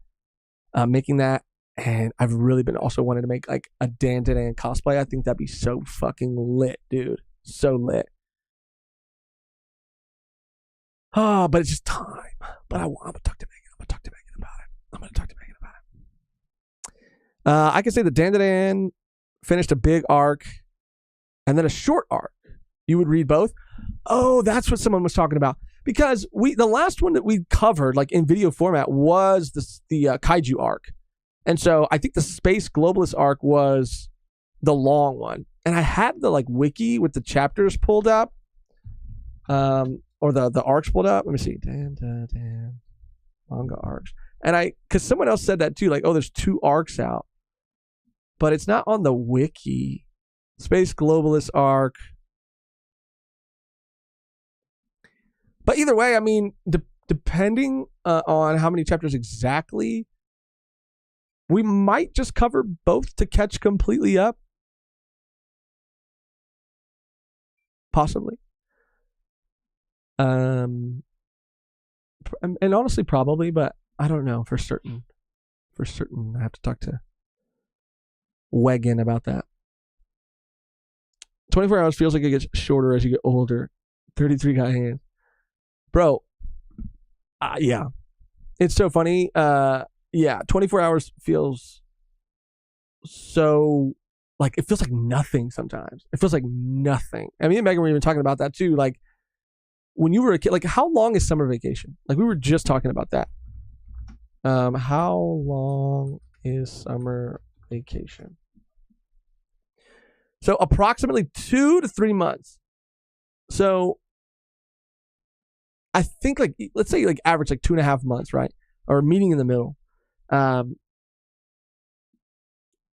Speaker 1: making that, and I've really been also wanting to make like a Dandadan cosplay. I think that'd be so fucking lit, dude. So lit. Oh, but it's just time. But I'm gonna talk to Mehgan. I'm gonna talk to Mehgan about it. I can say that Dandadan finished a big arc and then a short arc. You would read both? Oh, that's what someone was talking about. Because the last one that we covered, like in video format, was the Kaiju arc. And so I think the Space Globalist arc was the long one. And I had the like wiki with the chapters pulled up. Or the arcs pulled up. Let me see. Dandadan manga arcs. And because someone else said that too, like, oh, there's 2 arcs out. But it's not on the wiki. Space Globalist arc. But either way, I mean, depending on how many chapters exactly, we might just cover both to catch completely up. Possibly. And honestly, probably, but I don't know for certain. For certain, I have to talk to Mehgan about that. 24 hours feels like it gets shorter as you get older. 33 guy hands. Bro, yeah. It's so funny. 24 hours feels so, like, it feels like nothing sometimes. It feels like nothing. I mean, Mehgan were even talking about that too. Like, when you were a kid, like, how long is summer vacation? Like, we were just talking about that. How long is summer vacation? So, approximately 2 to 3 months. So, I think, like, let's say, like, average, like, 2.5 months, right? Or meeting in the middle. I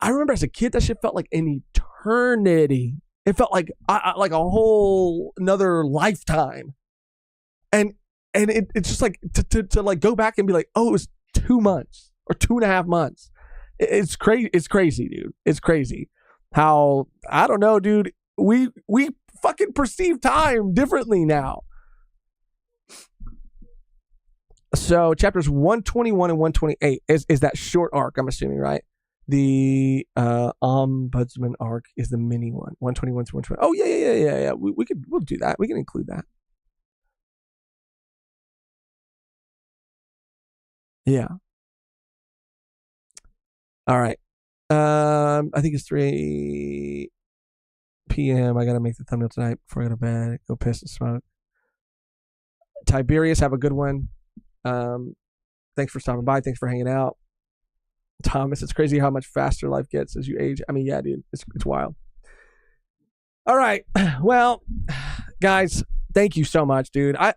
Speaker 1: remember as a kid, that shit felt like an eternity. It felt like like a whole another lifetime. And it's just like to like go back and be like, oh, it was 2 months or 2.5 months. It's crazy. It's crazy, dude. It's crazy how, I don't know, dude. We fucking perceive time differently now. So chapters 121 and 128 is that short arc, I'm assuming, right? The Ombudsman arc is the mini one. 121 to 120. Oh, yeah. We'll do that. We can include that. Yeah. All right. I think it's 3 p.m. I gotta make the thumbnail tonight before I go to bed. Go piss and smoke. Tiberius, have a good one. Thanks for stopping by. Thanks for hanging out. Thomas, it's crazy how much faster life gets as you age. I mean, yeah, dude, it's wild. All right. Well, guys, thank you so much, dude. I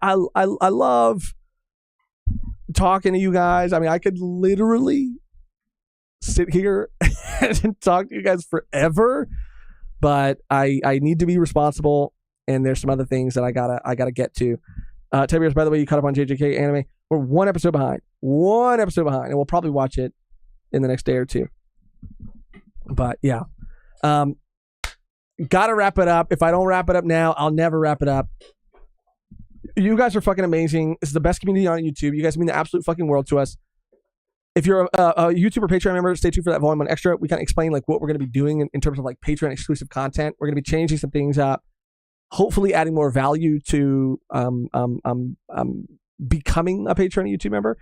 Speaker 1: love talking to you guys. I mean, I could literally sit here and talk to you guys forever, but I need to be responsible, and there's some other things that I gotta get to. Tiberius, by the way, you caught up on JJK anime. We're one episode behind, and we'll probably watch it in the next day or two. But yeah, gotta wrap it up. If I don't wrap it up now, I'll never wrap it up. You guys are fucking amazing. This is the best community on YouTube. You guys mean the absolute fucking world to us. If you're a YouTube or Patreon member, stay tuned for that Volume 1 Extra. We kind of explain like what we're going to be doing in terms of like Patreon exclusive content. We're going to be changing some things up, hopefully adding more value to becoming a Patreon YouTube member.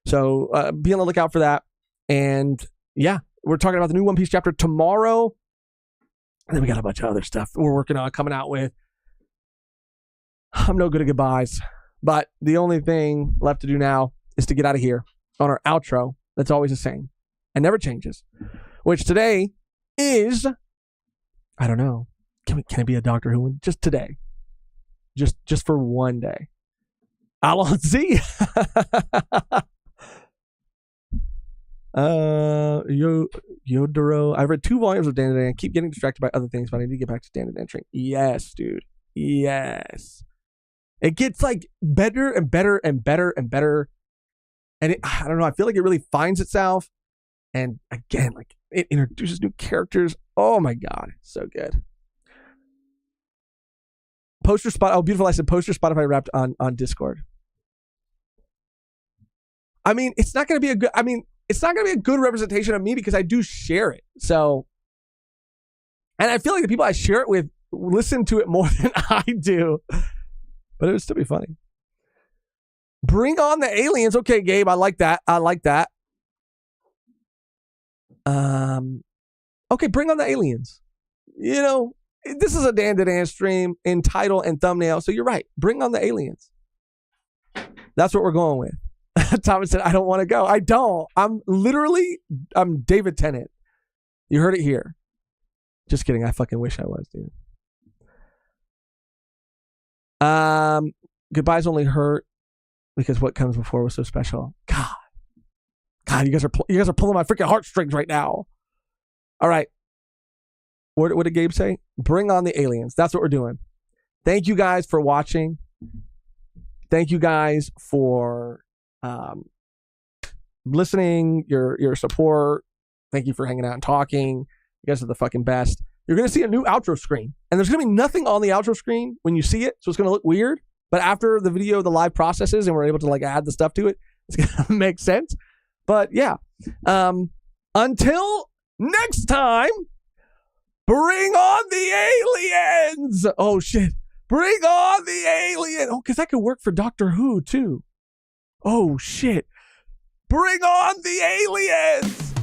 Speaker 1: So be on the lookout for that. And yeah, we're talking about the new One Piece chapter tomorrow. And then we got a bunch of other stuff we're working on coming out with. I'm no good at goodbyes, but the only thing left to do now is to get out of here on our outro. That's always the same and never changes, which today is, I don't know. Can it be a Doctor Who one? Just today. Just for one day. Alonzi. Yodoro. I've read 2 volumes of Dandadan. I keep getting distracted by other things, but I need to get back to Dandadan entering. Yes, dude. Yes. It gets like better and better and better and better And I don't know, I feel like it really finds itself. And again, like it introduces new characters. Oh my God, so good. Poster spot. Oh, beautiful. I said poster Spotify wrapped on Discord. I mean, it's not going to be a good representation of me because I do share it. So, and I feel like the people I share it with listen to it more than I do, but it would still be funny. Bring on the aliens. Okay, Gabe, I like that. Okay, bring on the aliens. You know, this is a Dandadan stream in title and thumbnail, so you're right. Bring on the aliens. That's what we're going with. Thomas said, I don't want to go. I don't. I'm David Tennant. You heard it here. Just kidding. I fucking wish I was, dude. Goodbyes only hurt because what comes before was so special. God, you guys are pulling my freaking heartstrings right now. All right. What did Gabe say? Bring on the aliens. That's what we're doing. Thank you guys for watching. Thank you guys for listening, your support. Thank you for hanging out and talking. You guys are the fucking best. You're going to see a new outro screen. And there's going to be nothing on the outro screen when you see it. So it's going to look weird. But after the video, the live processes, and we're able to like add the stuff to it, it's going to make sense. But yeah. Until next time, bring on the aliens. Oh, shit. Bring on the alien. Oh, because that could work for Doctor Who, too. Oh, shit. Bring on the aliens.